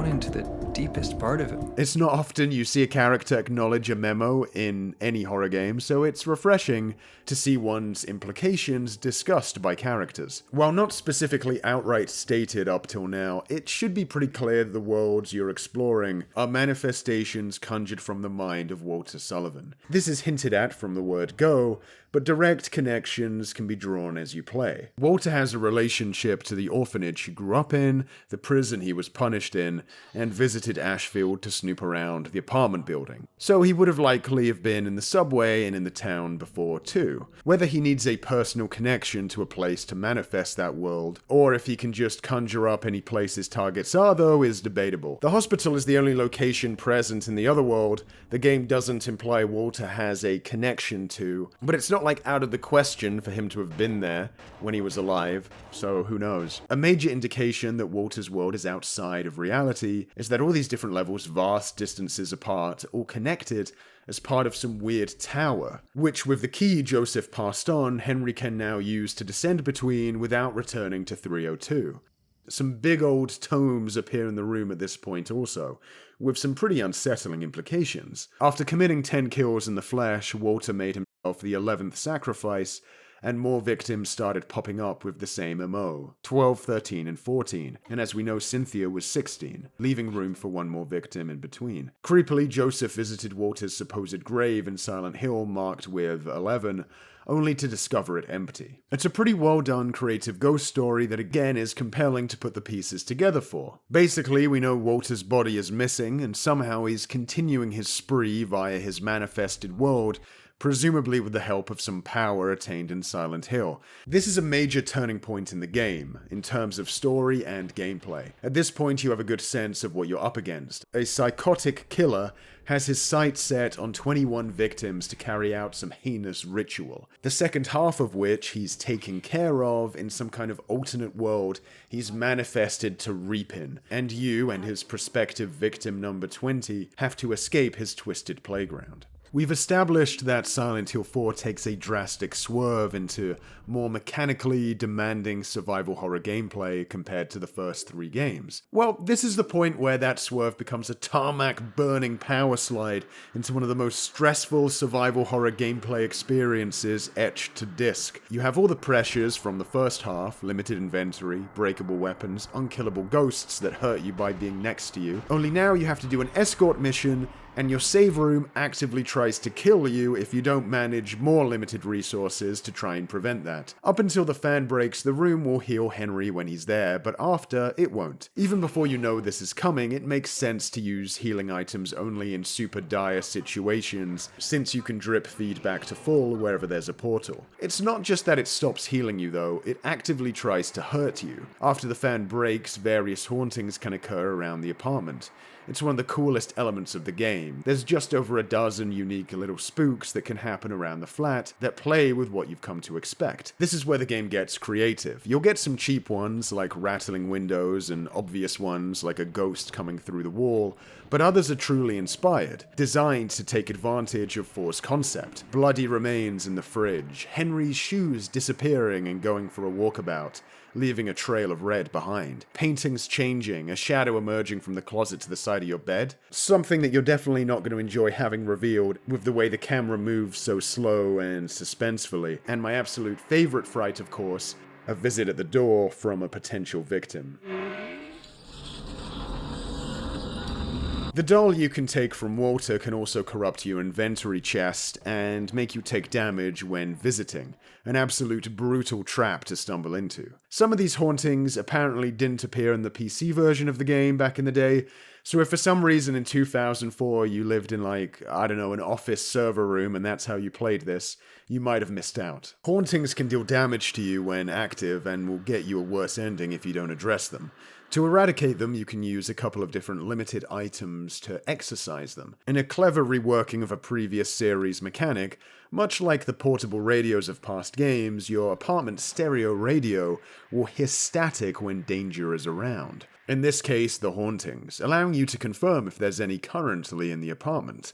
into the deepest part of it. It's not often you see a character acknowledge a memo in any horror game, so it's refreshing to see one's implications discussed by characters. While not specifically outright stated up till now, it should be pretty clear that the worlds you're exploring are manifestations conjured from the mind of Walter Sullivan. This is hinted at from the word go, but direct connections can be drawn as you play. Walter has a relationship to the orphanage he grew up in, the prison he was punished in, and visited Ashfield to snoop around the apartment building. So he would have likely have been in the subway and in the town before too. Whether he needs a personal connection to a place to manifest that world, or if he can just conjure up any place his targets are, though, is debatable. The hospital is the only location present in the other world the game doesn't imply Walter has a connection to, but it's not like out of the question for him to have been there when he was alive, so who knows. A major indication that Walter's world is outside of reality is that all these different levels, vast distances apart, all connected as part of some weird tower, which with the key Joseph passed on, Henry can now use to descend between without returning to 302. Some big old tomes appear in the room at this point also, with some pretty unsettling implications. After committing 10 kills in the flesh, Walter made himself the 11th sacrifice, and more victims started popping up with the same MO, 12, 13, and 14, and as we know, Cynthia was 16, leaving room for one more victim in between. Creepily, Joseph visited Walter's supposed grave in Silent Hill marked with 11, only to discover it empty. It's a pretty well done creative ghost story that again is compelling to put the pieces together for. Basically, we know Walter's body is missing, and somehow he's continuing his spree via his manifested world, presumably with the help of some power attained in Silent Hill. This is a major turning point in the game, in terms of story and gameplay. At this point, you have a good sense of what you're up against. A psychotic killer has his sights set on 21 victims to carry out some heinous ritual, the second half of which he's taking care of in some kind of alternate world he's manifested to reap in, and you and his prospective victim number 20 have to escape his twisted playground. We've established that Silent Hill 4 takes a drastic swerve into more mechanically demanding survival horror gameplay compared to the first 3 games. Well, this is the point where that swerve becomes a tarmac-burning power slide into one of the most stressful survival horror gameplay experiences etched to disc. You have all the pressures from the first half, limited inventory, breakable weapons, unkillable ghosts that hurt you by being next to you, only now you have to do an escort mission and your save room actively tries to kill you if you don't manage more limited resources to try and prevent that. Up until the fan breaks, the room will heal Henry when he's there, but after, it won't. Even before you know this is coming, it makes sense to use healing items only in super dire situations, since you can drip feed back to full wherever there's a portal. It's not just that it stops healing you though, it actively tries to hurt you. After the fan breaks, various hauntings can occur around the apartment. It's one of the coolest elements of the game. There's just over a dozen unique little spooks that can happen around the flat that play with what you've come to expect. This is where the game gets creative. You'll get some cheap ones like rattling windows and obvious ones like a ghost coming through the wall, but others are truly inspired, designed to take advantage of 4's concept. Bloody remains in the fridge, Henry's shoes disappearing and going for a walkabout, leaving a trail of red behind. Paintings changing, a shadow emerging from the closet to the side of your bed. Something that you're definitely not going to enjoy having revealed with the way the camera moves so slow and suspensefully. And my absolute favorite fright, of course, a visit at the door from a potential victim. The doll you can take from Walter can also corrupt your inventory chest and make you take damage when visiting, an absolute brutal trap to stumble into. Some of these hauntings apparently didn't appear in the PC version of the game back in the day, so if for some reason in 2004 you lived in like, I don't know, an office server room and that's how you played this, you might have missed out. Hauntings can deal damage to you when active and will get you a worse ending if you don't address them. To eradicate them, you can use a couple of different limited items to exorcise them. In a clever reworking of a previous series mechanic, much like the portable radios of past games, your apartment stereo radio will hiss static when danger is around. In this case, the hauntings, allowing you to confirm if there's any currently in the apartment.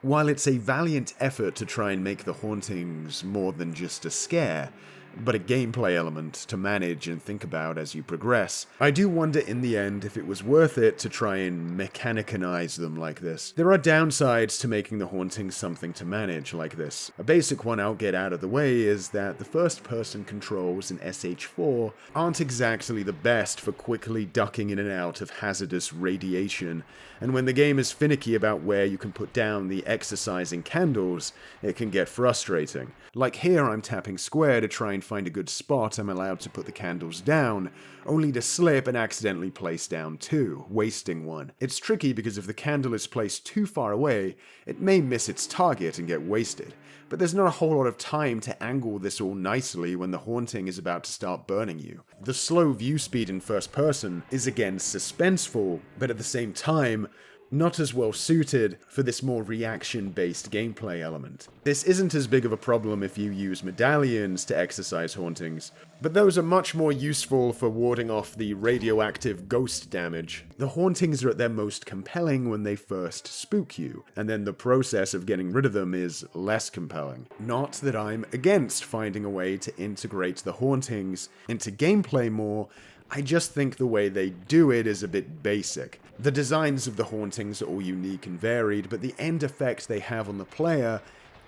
While it's a valiant effort to try and make the hauntings more than just a scare, but a gameplay element to manage and think about as you progress, I do wonder in the end if it was worth it to try and mechanicize them like this. There are downsides to making the hauntings something to manage like this. A basic one I'll get out of the way is that the first-person controls in SH4 aren't exactly the best for quickly ducking in and out of hazardous radiation, and when the game is finicky about where you can put down the exorcising candles, it can get frustrating. Like here, I'm tapping square to try and find a good spot I'm allowed to put the candles down, only to slip and accidentally place down 2, wasting one. It's tricky because if the candle is placed too far away, it may miss its target and get wasted. But there's not a whole lot of time to angle this all nicely when the haunting is about to start burning you. The slow view speed in first person is again suspenseful, but at the same time, not as well suited for this more reaction-based gameplay element. This isn't as big of a problem if you use medallions to exorcise hauntings, but those are much more useful for warding off the radioactive ghost damage. The hauntings are at their most compelling when they first spook you, and then the process of getting rid of them is less compelling. Not that I'm against finding a way to integrate the hauntings into gameplay more, I just think the way they do it is a bit basic. The designs of the hauntings are all unique and varied, but the end effect they have on the player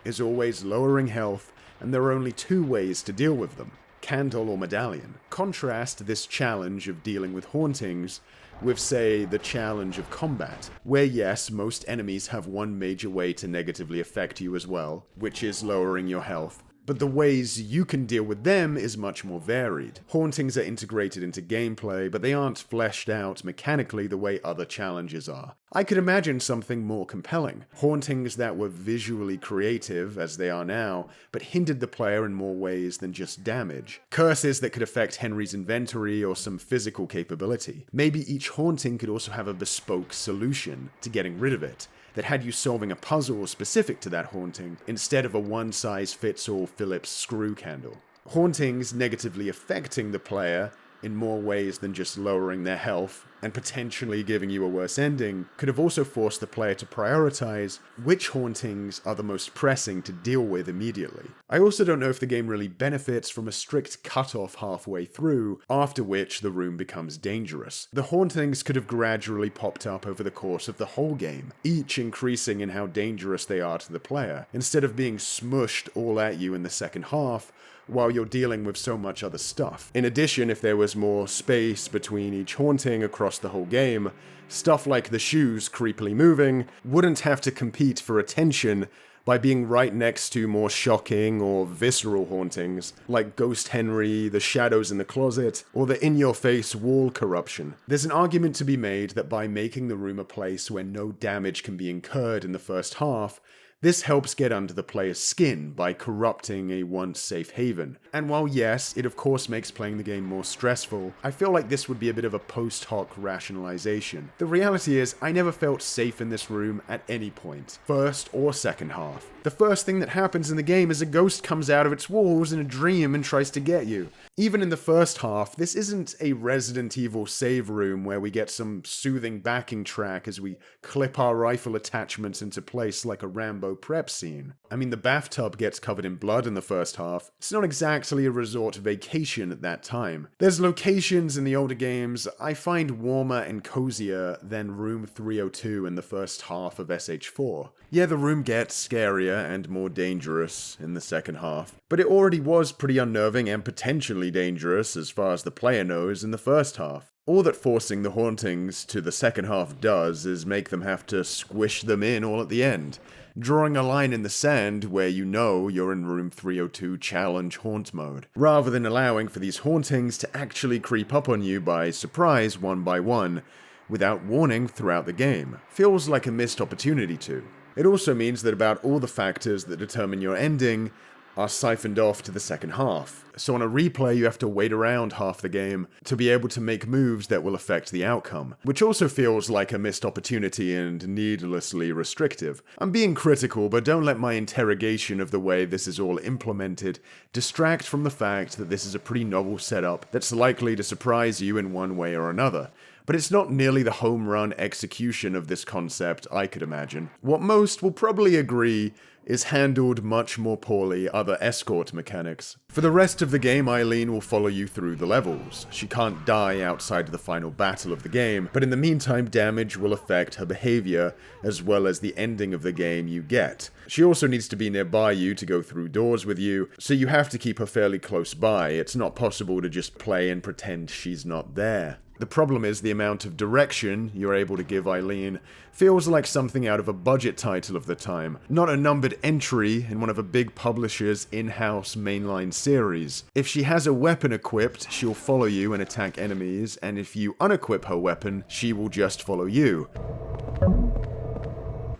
is always lowering health, and there are only 2 ways to deal with them: candle or medallion. Contrast this challenge of dealing with hauntings with, say, the challenge of combat, where yes, most enemies have one major way to negatively affect you as well, which is lowering your health. But the ways you can deal with them is much more varied. Hauntings are integrated into gameplay, but they aren't fleshed out mechanically the way other challenges are. I could imagine something more compelling. Hauntings that were visually creative, as they are now, but hindered the player in more ways than just damage. Curses that could affect Henry's inventory or some physical capability. Maybe each haunting could also have a bespoke solution to getting rid of it, that had you solving a puzzle specific to that haunting, instead of a one-size-fits-all Phillips screw candle. Hauntings negatively affecting the player in more ways than just lowering their health, and potentially giving you a worse ending, could have also forced the player to prioritize which hauntings are the most pressing to deal with immediately. I also don't know if the game really benefits from a strict cutoff halfway through, after which the room becomes dangerous. The hauntings could have gradually popped up over the course of the whole game, each increasing in how dangerous they are to the player, instead of being smushed all at you in the second half, while you're dealing with so much other stuff. In addition, if there was more space between each haunting across the whole game, stuff like the shoes creepily moving wouldn't have to compete for attention by being right next to more shocking or visceral hauntings, like Ghost Henry, the shadows in the closet, or the in-your-face wall corruption. There's an argument to be made that by making the room a place where no damage can be incurred in the first half, this helps get under the player's skin by corrupting a once safe haven. And while yes, it of course makes playing the game more stressful, I feel like this would be a bit of a post hoc rationalization. The reality is, I never felt safe in this room at any point, first or second half. The first thing that happens in the game is a ghost comes out of its walls in a dream and tries to get you. Even in the first half, this isn't a Resident Evil save room where we get some soothing backing track as we clip our rifle attachments into place like a Rambo prep scene. I mean, the bathtub gets covered in blood in the first half. It's not exactly a resort vacation at that time. There's locations in the older games I find warmer and cozier than Room 302 in the first half of SH4. Yeah, the room gets scarier and more dangerous in the second half, but it already was pretty unnerving and potentially dangerous as far as the player knows in the first half. All that forcing the hauntings to the second half does is make them have to squish them in all at the end, drawing a line in the sand where you know you're in Room 302 challenge haunt mode, rather than allowing for these hauntings to actually creep up on you by surprise one by one, without warning throughout the game. Feels like a missed opportunity to. It also means that about all the factors that determine your ending are siphoned off to the second half. So on a replay, you have to wait around half the game to be able to make moves that will affect the outcome, which also feels like a missed opportunity and needlessly restrictive. I'm being critical, but don't let my interrogation of the way this is all implemented distract from the fact that this is a pretty novel setup that's likely to surprise you in one way or another. But it's not nearly the home run execution of this concept I could imagine. What most will probably agree is handled much more poorly other escort mechanics. For the rest of the game, Eileen will follow you through the levels. She can't die outside of the final battle of the game, but in the meantime, damage will affect her behavior, as well as the ending of the game you get. She also needs to be nearby you to go through doors with you, so you have to keep her fairly close by. It's not possible to just play and pretend she's not there. The problem is the amount of direction you're able to give Eileen feels like something out of a budget title of the time, not a numbered entry in one of a big publisher's in-house mainline series. If she has a weapon equipped, she'll follow you and attack enemies, and if you unequip her weapon, she will just follow you.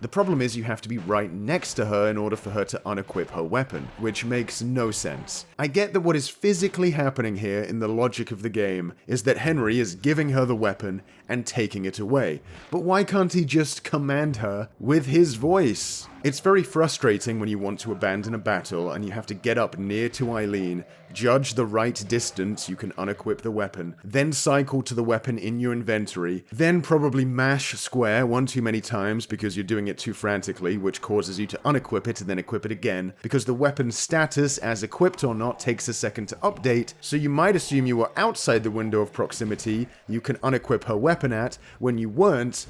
The problem is you have to be right next to her in order for her to unequip her weapon, which makes no sense. I get that what is physically happening here in the logic of the game is that Henry is giving her the weapon and taking it away, but why can't he just command her with his voice? It's very frustrating when you want to abandon a battle and you have to get up near to Eileen, judge the right distance you can unequip the weapon, then cycle to the weapon in your inventory, then probably mash square one too many times because you're doing it too frantically, which causes you to unequip it and then equip it again, because the weapon's status as equipped or not takes a second to update, so you might assume you were outside the window of proximity you can unequip her weapon at when you weren't.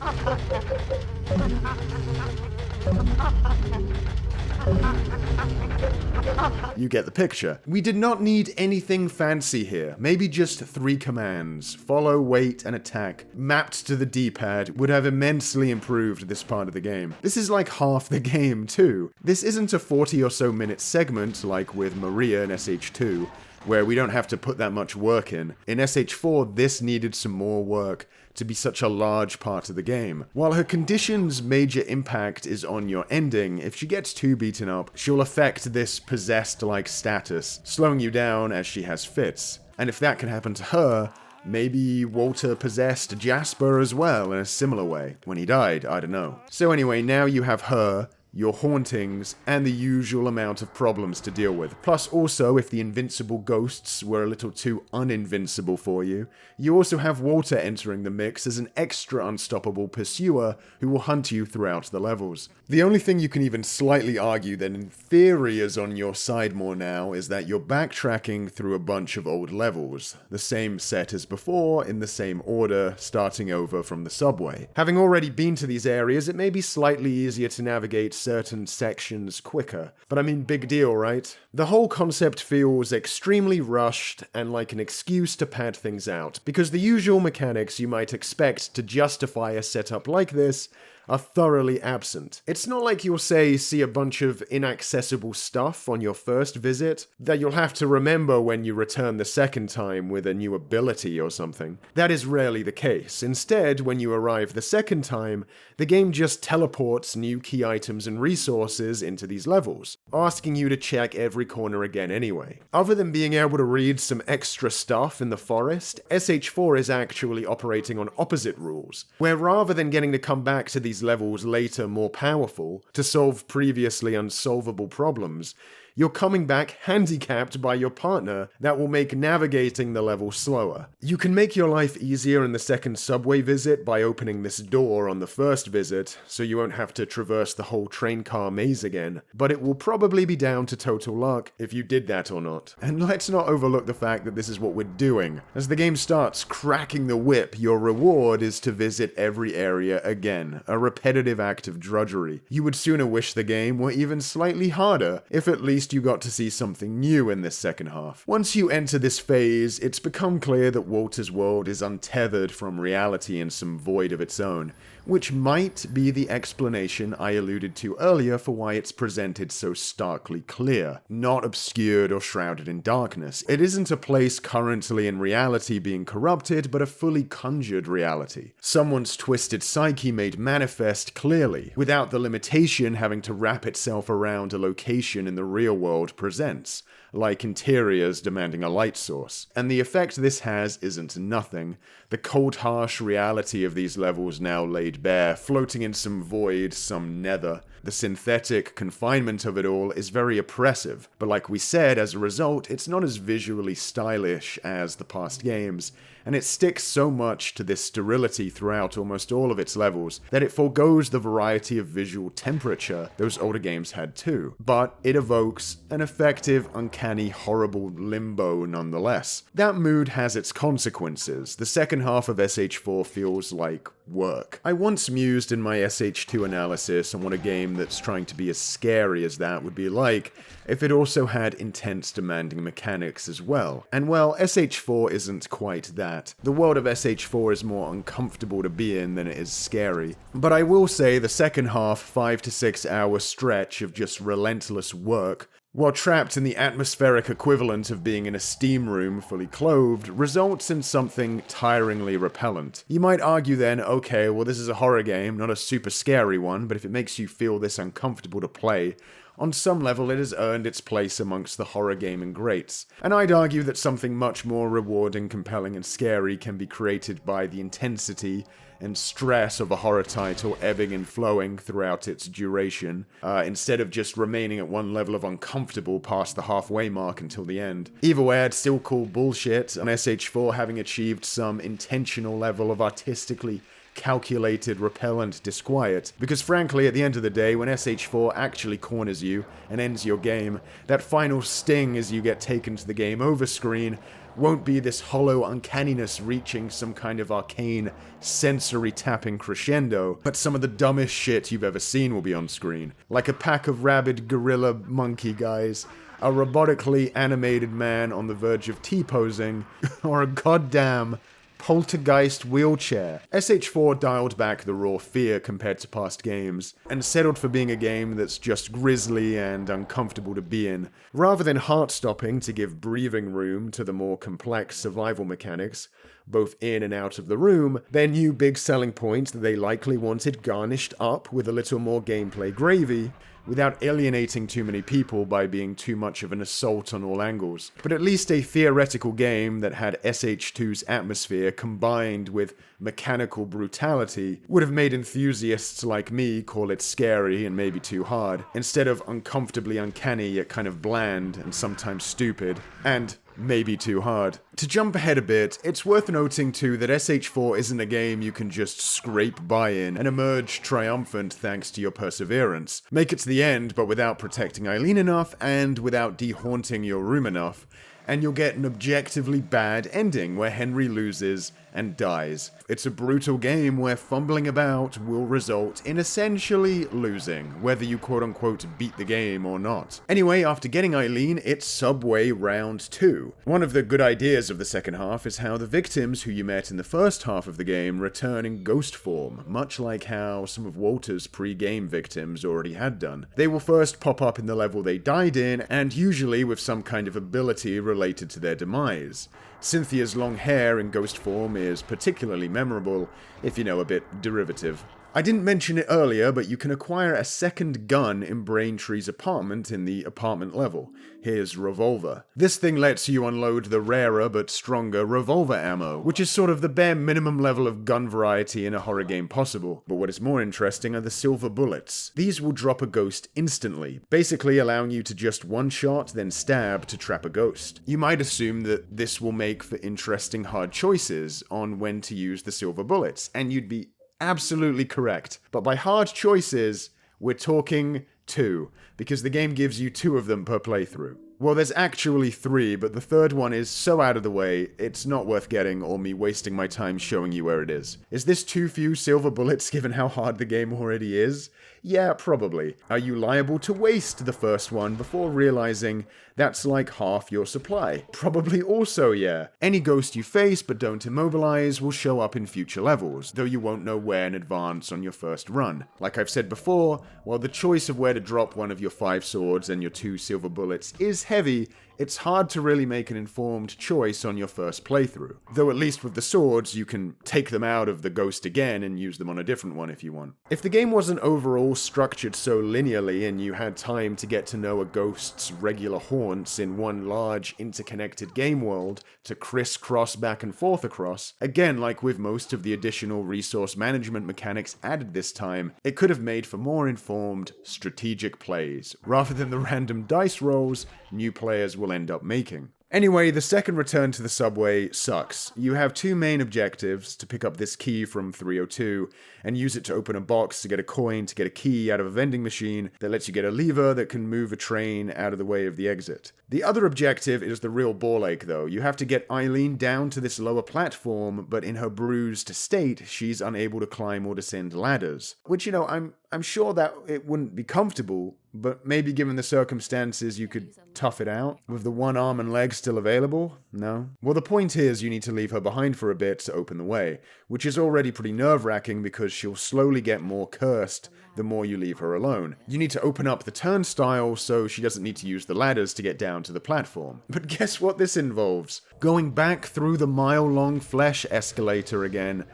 You get the picture. We did not need anything fancy here. Maybe just 3 commands. Follow, wait, and attack. Mapped to the D-pad would have immensely improved this part of the game. This is like half the game, too. This isn't a 40 or so minute segment like with Maria in SH2, where we don't have to put that much work in. In SH4, this needed some more work to be such a large part of the game. While her condition's major impact is on your ending, if she gets too beaten up, she'll affect this possessed-like status, slowing you down as she has fits. And if that can happen to her, maybe Walter possessed Jasper as well in a similar way. When he died, I don't know. So anyway, now you have her, your hauntings, and the usual amount of problems to deal with. Plus also, if the invincible ghosts were a little too uninvincible for you, you also have Walter entering the mix as an extra unstoppable pursuer who will hunt you throughout the levels. The only thing you can even slightly argue that in theory is on your side more now is that you're backtracking through a bunch of old levels, the same set as before, in the same order, starting over from the subway. Having already been to these areas, it may be slightly easier to navigate certain sections quicker, but I mean, big deal, right? The whole concept feels extremely rushed and like an excuse to pad things out, because the usual mechanics you might expect to justify a setup like this are thoroughly absent. It's not like you'll see a bunch of inaccessible stuff on your first visit that you'll have to remember when you return the second time with a new ability or something. That is rarely the case. Instead, when you arrive the second time, the game just teleports new key items and resources into these levels, asking you to check every corner again anyway. Other than being able to read some extra stuff in the forest, SH4 is actually operating on opposite rules, where rather than getting to come back to these levels later more powerful to solve previously unsolvable problems, you're coming back handicapped by your partner that will make navigating the level slower. You can make your life easier in the second subway visit by opening this door on the first visit, so you won't have to traverse the whole train car maze again, but it will probably be down to total luck if you did that or not. And let's not overlook the fact that this is what we're doing. As the game starts cracking the whip, your reward is to visit every area again, a repetitive act of drudgery. You would sooner wish the game were even slightly harder, if at least you got to see something new in this second half. Once you enter this phase, it's become clear that Walter's world is untethered from reality in some void of its own, which might be the explanation I alluded to earlier for why it's presented so starkly clear, not obscured or shrouded in darkness. It isn't a place currently in reality being corrupted, but a fully conjured reality. Someone's twisted psyche made manifest clearly, without the limitation having to wrap itself around a location in the real world presents, like interiors demanding a light source. And the effect this has isn't nothing. The cold, harsh reality of these levels now laid bare, floating in some void, some nether. The synthetic confinement of it all is very oppressive, but like we said, as a result, it's not as visually stylish as the past games, and it sticks so much to this sterility throughout almost all of its levels that it forgoes the variety of visual temperature those older games had too. But it evokes an effective, uncanny, horrible limbo nonetheless. That mood has its consequences. The second half of SH4 feels like work. I once mused in my SH2 analysis on what a game that's trying to be as scary as that would be like if it also had intense, demanding mechanics as well. And well, SH4 isn't quite that. The world of SH4 is more uncomfortable to be in than it is scary. But I will say the second half 5 to 6 hour stretch of just relentless work, while trapped in the atmospheric equivalent of being in a steam room fully clothed, results in something tiringly repellent. You might argue then, okay, well this is a horror game, not a super scary one, but if it makes you feel this uncomfortable to play, on some level it has earned its place amongst the horror gaming greats. And I'd argue that something much more rewarding, compelling, and scary can be created by the intensity and stress of a horror title ebbing and flowing throughout its duration, instead of just remaining at one level of uncomfortable past the halfway mark until the end. Either way, I'd still call bullshit on SH4 having achieved some intentional level of artistically calculated, repellent disquiet, because frankly, at the end of the day, when SH4 actually corners you and ends your game, that final sting as you get taken to the game over screen won't be this hollow uncanniness reaching some kind of arcane, sensory tapping crescendo, but some of the dumbest shit you've ever seen will be on screen. Like a pack of rabid gorilla monkey guys, a robotically animated man on the verge of T-posing, or a goddamn poltergeist wheelchair. SH4 dialed back the raw fear compared to past games, and settled for being a game that's just grisly and uncomfortable to be in. Rather than heart-stopping to give breathing room to the more complex survival mechanics, both in and out of the room, their new big selling point that they likely wanted garnished up with a little more gameplay gravy without alienating too many people by being too much of an assault on all angles. But at least a theoretical game that had SH2's atmosphere combined with mechanical brutality would have made enthusiasts like me call it scary and maybe too hard, instead of uncomfortably uncanny yet kind of bland and sometimes stupid, and maybe too hard. To jump ahead a bit, it's worth noting too that SH4 isn't a game you can just scrape by in and emerge triumphant thanks to your perseverance. Make it to the end, but without protecting Eileen enough and without dehaunting your room enough, and you'll get an objectively bad ending where Henry loses and dies. It's a brutal game where fumbling about will result in essentially losing, whether you quote-unquote beat the game or not. Anyway, after getting Eileen, it's Subway Round 2. One of the good ideas of the second half is how the victims who you met in the first half of the game return in ghost form, much like how some of Walter's pre-game victims already had done. They will first pop up in the level they died in, and usually with some kind of ability related to their demise. Cynthia's long hair in ghost form is particularly memorable, if you know a bit derivative. I didn't mention it earlier, but you can acquire a second gun in Braintree's apartment in the apartment level. Here's Revolver. This thing lets you unload the rarer but stronger revolver ammo, which is sort of the bare minimum level of gun variety in a horror game possible. But what is more interesting are the silver bullets. These will drop a ghost instantly, basically allowing you to just one shot, then stab to trap a ghost. You might assume that this will make for interesting hard choices on when to use the silver bullets, and you'd be absolutely correct. But by hard choices, we're talking 2, because the game gives you 2 of them per playthrough. Well, there's actually 3, but the third one is so out of the way, it's not worth getting or me wasting my time showing you where it is. Is this too few silver bullets given how hard the game already is? Yeah, probably. Are you liable to waste the first one before realizing that's like half your supply? Probably also, yeah. Any ghost you face but don't immobilize will show up in future levels, though you won't know where in advance on your first run. Like I've said before, while the choice of where to drop one of your 5 swords and your 2 silver bullets is heavy, it's hard to really make an informed choice on your first playthrough. Though at least with the swords, you can take them out of the ghost again and use them on a different one if you want. If the game wasn't overall structured so linearly and you had time to get to know a ghost's regular haunts in one large interconnected game world to crisscross back and forth across, again like with most of the additional resource management mechanics added this time, it could have made for more informed, strategic plays, rather than the random dice rolls new players will end up making. Anyway, the second return to the subway sucks. You have 2 main objectives: to pick up this key from 302 and use it to open a box to get a coin to get a key out of a vending machine that lets you get a lever that can move a train out of the way of the exit. The other objective is the real ball ache though. You have to get Eileen down to this lower platform, but in her bruised state, she's unable to climb or descend ladders. Which, you know, I'm sure that it wouldn't be comfortable, but maybe given the circumstances you could tough it out with the one arm and leg still available? No? Well, the point is you need to leave her behind for a bit to open the way, which is already pretty nerve-wracking because she'll slowly get more cursed the more you leave her alone. You need to open up the turnstile so she doesn't need to use the ladders to get down to the platform. But guess what this involves? Going back through the mile-long flesh escalator again.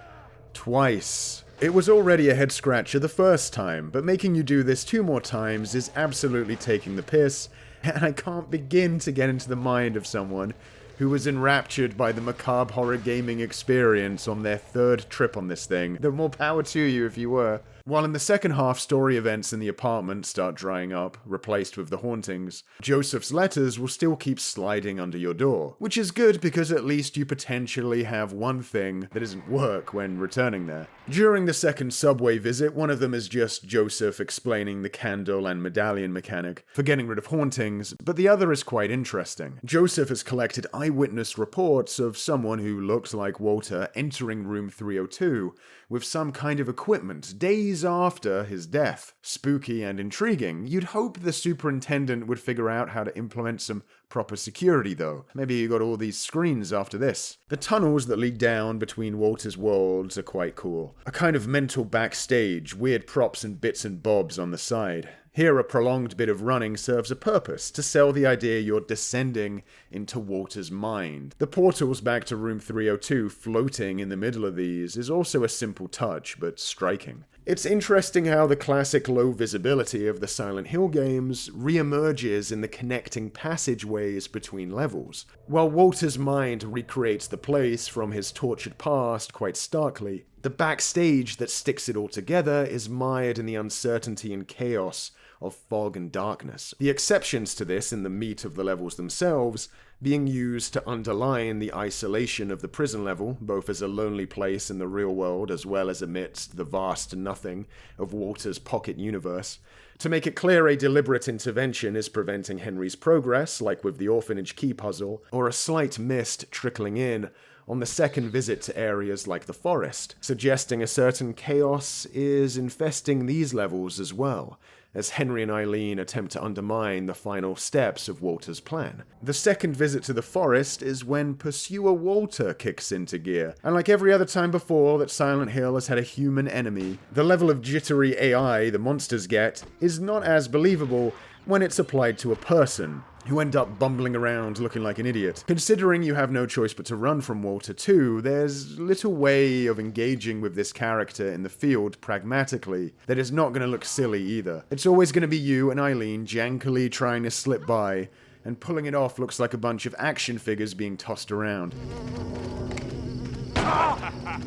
Twice. It was already a head-scratcher the first time, but making you do this 2 more times is absolutely taking the piss, and I can't begin to get into the mind of someone who was enraptured by the macabre horror gaming experience on their 3rd trip on this thing. Though more power to you if you were. While in the second half, story events in the apartment start drying up, replaced with the hauntings, Joseph's letters will still keep sliding under your door, which is good because at least you potentially have one thing that doesn't work when returning there. During the second subway visit, one of them is just Joseph explaining the candle and medallion mechanic for getting rid of hauntings, but the other is quite interesting. Joseph has collected eyewitness reports of someone who looks like Walter entering room 302 with some kind of equipment days after his death. Spooky and intriguing. You'd hope the superintendent would figure out how to implement some proper security though. Maybe you got all these screens after this. The tunnels that lead down between Walter's worlds are quite cool. A kind of mental backstage, weird props and bits and bobs on the side. Here, a prolonged bit of running serves a purpose, to sell the idea you're descending into Walter's mind. The portals back to room 302 floating in the middle of these is also a simple touch, but striking. It's interesting how the classic low visibility of the Silent Hill games re-emerges in the connecting passageways between levels. While Walter's mind recreates the place from his tortured past quite starkly, the backstage that sticks it all together is mired in the uncertainty and chaos of fog and darkness. The exceptions to this in the meat of the levels themselves being used to underline the isolation of the prison level, both as a lonely place in the real world as well as amidst the vast nothing of Walter's pocket universe. To make it clear a deliberate intervention is preventing Henry's progress, like with the orphanage key puzzle, or a slight mist trickling in on the second visit to areas like the forest, suggesting a certain chaos is infesting these levels as well, as Henry and Eileen attempt to undermine the final steps of Walter's plan. The second visit to the forest is when Pursuer Walter kicks into gear, and like every other time before that Silent Hill has had a human enemy, the level of jittery AI the monsters get is not as believable when it's applied to a person, who end up bumbling around looking like an idiot. Considering you have no choice but to run from Walter too, there's little way of engaging with this character in the field pragmatically that is not going to look silly either. It's always going to be you and Eileen jankily trying to slip by, and pulling it off looks like a bunch of action figures being tossed around.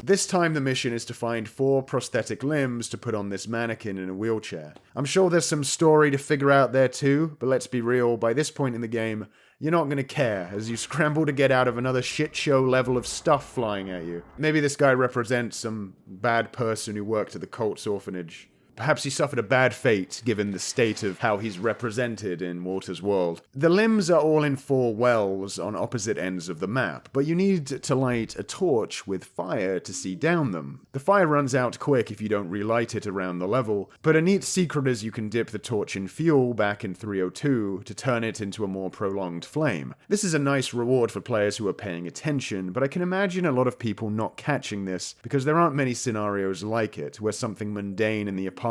This time the mission is to find 4 prosthetic limbs to put on this mannequin in a wheelchair. I'm sure there's some story to figure out there too, but let's be real, by this point in the game, you're not going to care as you scramble to get out of another shit show level of stuff flying at you. Maybe this guy represents some bad person who worked at the cult's orphanage. Perhaps he suffered a bad fate, given the state of how he's represented in Walter's world. The limbs are all in 4 wells on opposite ends of the map, but you need to light a torch with fire to see down them. The fire runs out quick if you don't relight it around the level, but a neat secret is you can dip the torch in fuel back in 302 to turn it into a more prolonged flame. This is a nice reward for players who are paying attention, but I can imagine a lot of people not catching this because there aren't many scenarios like it, where something mundane in the apartment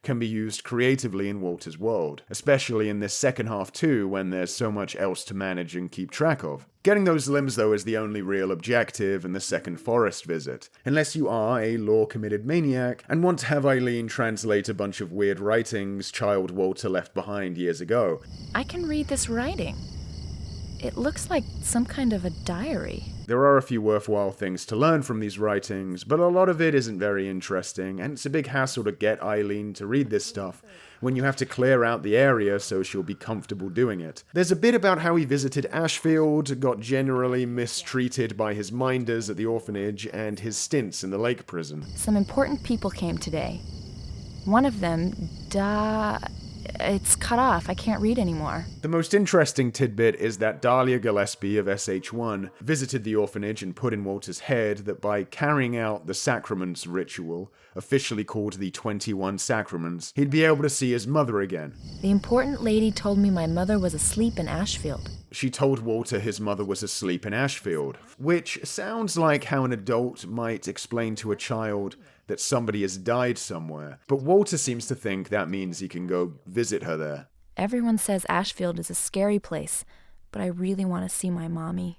can be used creatively in Walter's world, especially in this second half too, when there's so much else to manage and keep track of. Getting those limbs though is the only real objective in the second forest visit, unless you are a law-committed maniac and want to have Eileen translate a bunch of weird writings child Walter left behind years ago. I can read this writing. It looks like some kind of a diary. There are a few worthwhile things to learn from these writings, but a lot of it isn't very interesting, and it's a big hassle to get Eileen to read this stuff when you have to clear out the area so she'll be comfortable doing it. There's a bit about how he visited Ashfield, got generally mistreated by his minders at the orphanage, and his stints in the lake prison. Some important people came today. One of them, it's cut off. I can't read anymore. The most interesting tidbit is that Dahlia Gillespie of SH1 visited the orphanage and put in Walter's head that by carrying out the sacraments ritual, officially called the 21 Sacraments, he'd be able to see his mother again. The important lady told me my mother was asleep in Ashfield. She told Walter his mother was asleep in Ashfield, which sounds like how an adult might explain to a child that somebody has died somewhere, but Walter seems to think that means he can go visit her there. Everyone says Ashfield is a scary place, but I really want to see my mommy.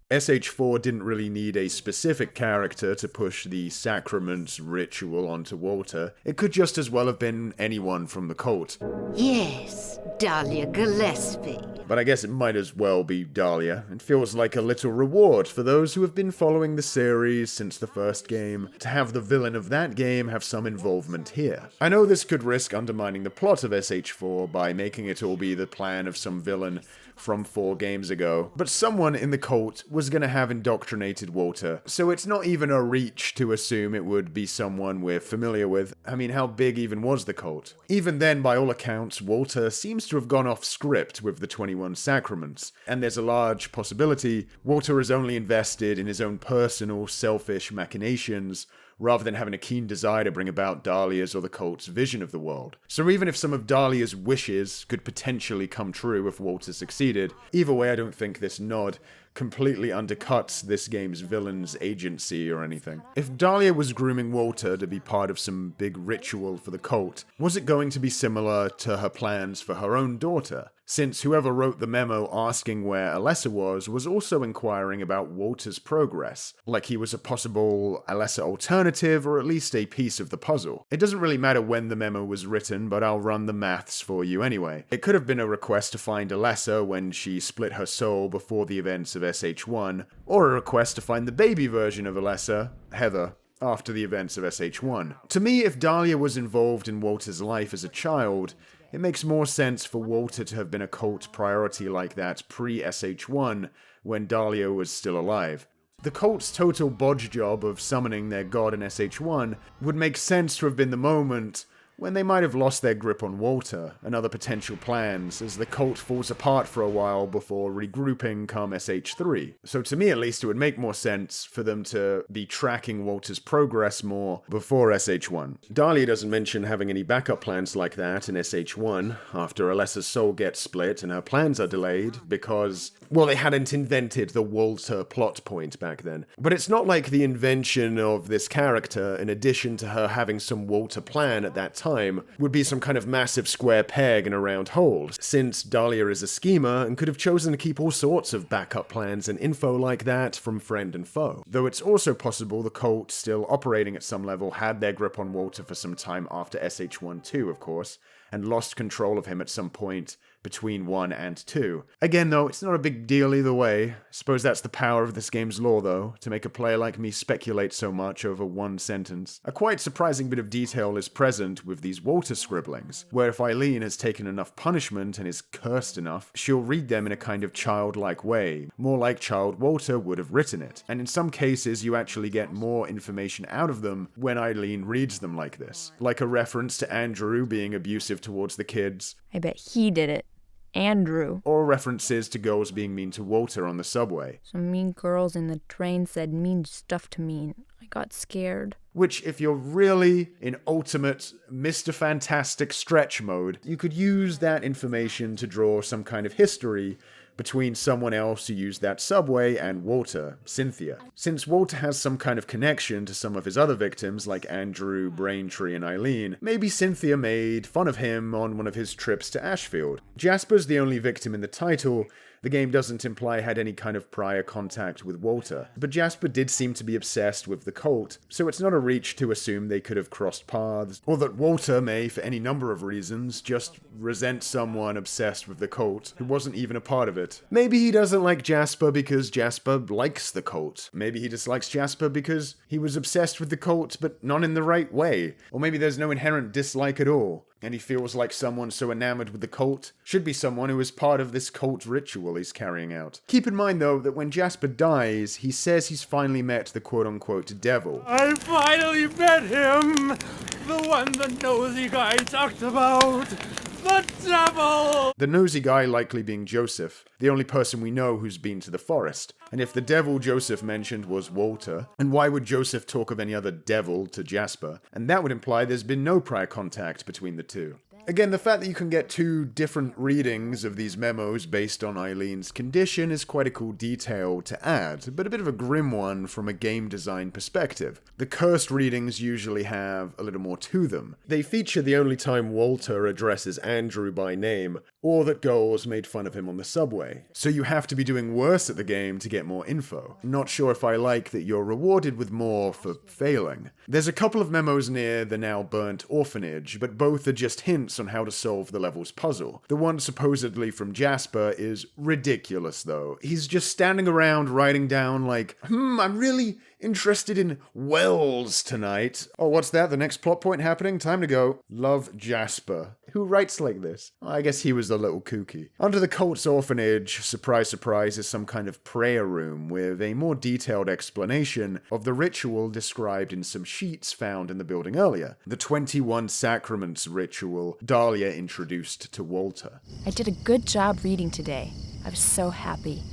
SH4 didn't really need a specific character to push the sacraments ritual onto Walter. It could just as well have been anyone from the cult. Yes, Dahlia Gillespie. But I guess it might as well be Dahlia. It feels like a little reward for those who have been following the series since the first game, to have the villain of that game have some involvement here. I know this could risk undermining the plot of SH4 by making it all be the plan of some villain from 4 games ago, but someone in the cult was going to have indoctrinated Walter, so it's not even a reach to assume it would be someone we're familiar with. I mean, how big even was the cult? Even then, by all accounts, Walter seems to have gone off script with the 21 Sacraments, and there's a large possibility Walter is only invested in his own personal, selfish machinations, rather than having a keen desire to bring about Dahlia's or the cult's vision of the world. So even if some of Dahlia's wishes could potentially come true if Walter succeeded, either way I don't think this nod completely undercuts this game's villain's agency or anything. If Dahlia was grooming Walter to be part of some big ritual for the cult, was it going to be similar to her plans for her own daughter? Since whoever wrote the memo asking where Alessa was also inquiring about Walter's progress, like he was a possible Alessa alternative or at least a piece of the puzzle. It doesn't really matter when the memo was written, but I'll run the maths for you anyway. It could have been a request to find Alessa when she split her soul before the events of SH1, or a request to find the baby version of Alessa, Heather, after the events of SH1. To me, if Dahlia was involved in Walter's life as a child, it makes more sense for Walter to have been a cult priority like that pre-SH1 when Dahlia was still alive. The cult's total bodge job of summoning their god in SH1 would make sense to have been the moment when they might have lost their grip on Walter and other potential plans as the cult falls apart for a while before regrouping come SH3. So to me at least, it would make more sense for them to be tracking Walter's progress more before SH1. Dahlia doesn't mention having any backup plans like that in SH1 after Alessa's soul gets split and her plans are delayed because, well, they hadn't invented the Walter plot point back then. But it's not like the invention of this character, in addition to her having some Walter plan at that time, would be some kind of massive square peg in a round hole, since Dahlia is a schemer and could have chosen to keep all sorts of backup plans and info like that from friend and foe. Though it's also possible the cult, still operating at some level, had their grip on Walter for some time after SH1 too, of course, and lost control of him at some point between 1 and 2. Again though, it's not a big deal either way. Suppose that's the power of this game's lore though, to make a player like me speculate so much over one sentence. A quite surprising bit of detail is present with these Walter scribblings, where if Eileen has taken enough punishment and is cursed enough, she'll read them in a kind of childlike way, more like child Walter would have written it. And in some cases you actually get more information out of them when Eileen reads them like this. Like a reference to Andrew being abusive towards the kids. I bet he did it. Andrew. Or references to girls being mean to Walter on the subway. Some mean girls in the train said mean stuff to me. I got scared. Which, if you're really in ultimate Mr. Fantastic stretch mode, you could use that information to draw some kind of history between someone else who used that subway and Walter, Cynthia. Since Walter has some kind of connection to some of his other victims like Andrew, Braintree, and Eileen, maybe Cynthia made fun of him on one of his trips to Ashfield. Jasper's the only victim in the title. The game doesn't imply had any kind of prior contact with Walter, but Jasper did seem to be obsessed with the cult, so it's not a reach to assume they could have crossed paths, or that Walter may, for any number of reasons, just resent someone obsessed with the cult who wasn't even a part of it. Maybe he doesn't like Jasper because Jasper likes the cult. Maybe he dislikes Jasper because he was obsessed with the cult, but not in the right way. Or maybe there's no inherent dislike at all, and he feels like someone so enamored with the cult should be someone who is part of this cult ritual he's carrying out. Keep in mind, though, that when Jasper dies, he says he's finally met the quote-unquote devil. I finally met him! The one the nosy guy talked about! The devil! The nosy guy likely being Joseph, the only person we know who's been to the forest. And if the devil Joseph mentioned was Walter, and why would Joseph talk of any other devil to Jasper? And that would imply there's been no prior contact between the two. Again, the fact that you can get two different readings of these memos based on Eileen's condition is quite a cool detail to add, but a bit of a grim one from a game design perspective. The cursed readings usually have a little more to them. They feature the only time Walter addresses Andrew by name, or that girls made fun of him on the subway. So you have to be doing worse at the game to get more info. Not sure if I like that you're rewarded with more for failing. There's a couple of memos near the now burnt orphanage, but both are just hints on how to solve the level's puzzle. The one supposedly from Jasper is ridiculous though. He's just standing around writing down like, I'm really interested in wells tonight. Oh, what's that? The next plot point happening? Time to go. Love, Jasper. Who writes like this? I guess he was a little kooky. Under the cult's orphanage, surprise surprise, is some kind of prayer room with a more detailed explanation of the ritual described in some sheets found in the building earlier. The 21 Sacraments ritual Dahlia introduced to Walter. I did a good job reading today. I was so happy.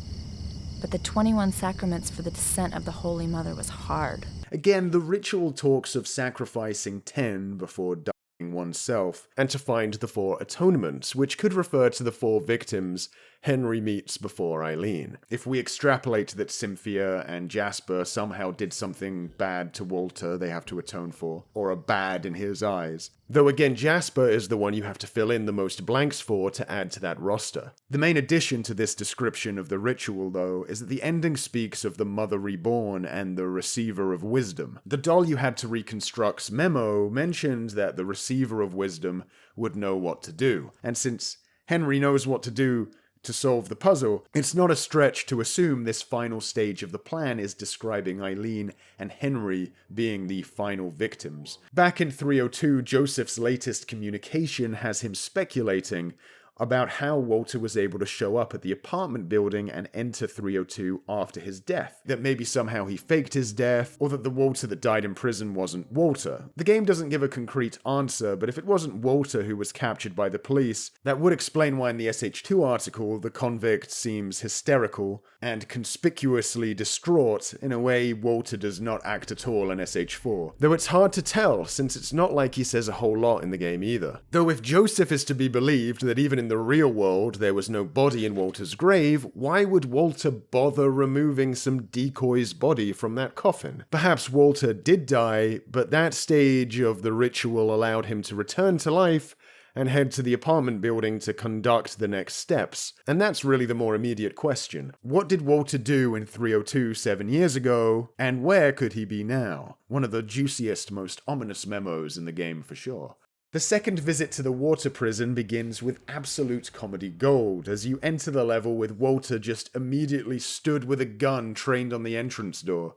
But the 21 sacraments for the descent of the Holy Mother was hard. Again, the ritual talks of sacrificing 10 before dying oneself, and to find the 4 atonements, which could refer to the 4 victims Henry meets before Eileen. If we extrapolate that Cynthia and Jasper somehow did something bad to Walter they have to atone for, or are bad in his eyes. Though again, Jasper is the one you have to fill in the most blanks for to add to that roster. The main addition to this description of the ritual, though, is that the ending speaks of the Mother Reborn and the Receiver of Wisdom. The doll you had to reconstruct's memo mentioned that the Receiver of Wisdom would know what to do, and since Henry knows what to do to solve the puzzle, it's not a stretch to assume this final stage of the plan is describing Eileen and Henry being the final victims. Back in 302, Joseph's latest communication has him speculating about how Walter was able to show up at the apartment building and enter 302 after his death. That maybe somehow he faked his death, or that the Walter that died in prison wasn't Walter. The game doesn't give a concrete answer, but if it wasn't Walter who was captured by the police, that would explain why in the SH2 article the convict seems hysterical and conspicuously distraught in a way Walter does not act at all in SH4. Though it's hard to tell, since it's not like he says a whole lot in the game either. Though if Joseph is to be believed that even in the real world there was no body in Walter's grave, why would Walter bother removing some decoy's body from that coffin? Perhaps Walter did die, but that stage of the ritual allowed him to return to life and head to the apartment building to conduct the next steps. And that's really the more immediate question. What did Walter do in 302 7 years ago, and where could he be now? One of the juiciest, most ominous memos in the game for sure. The second visit to the water prison begins with absolute comedy gold, as you enter the level with Walter just immediately stood with a gun trained on the entrance door.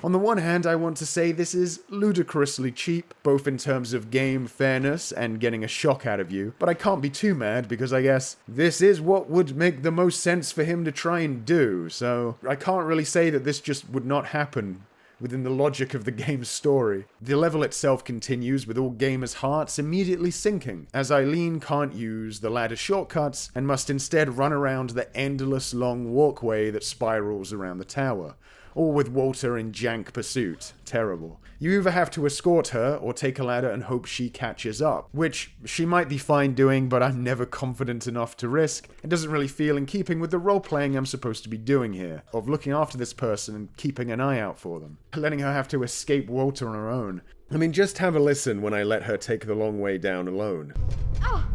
On the one hand, I want to say this is ludicrously cheap, both in terms of game fairness and getting a shock out of you, but I can't be too mad because I guess this is what would make the most sense for him to try and do, so I can't really say that this just would not happen within the logic of the game's story. The level itself continues with all gamers' hearts immediately sinking, as Eileen can't use the ladder shortcuts and must instead run around the endless long walkway that spirals around the tower. All with Walter in jank pursuit. Terrible. You either have to escort her or take a ladder and hope she catches up, which she might be fine doing, but I'm never confident enough to risk. It doesn't really feel in keeping with the role-playing I'm supposed to be doing here, of looking after this person and keeping an eye out for them. Letting her have to escape Walter on her own. I mean, just have a listen when I let her take the long way down alone. Oh.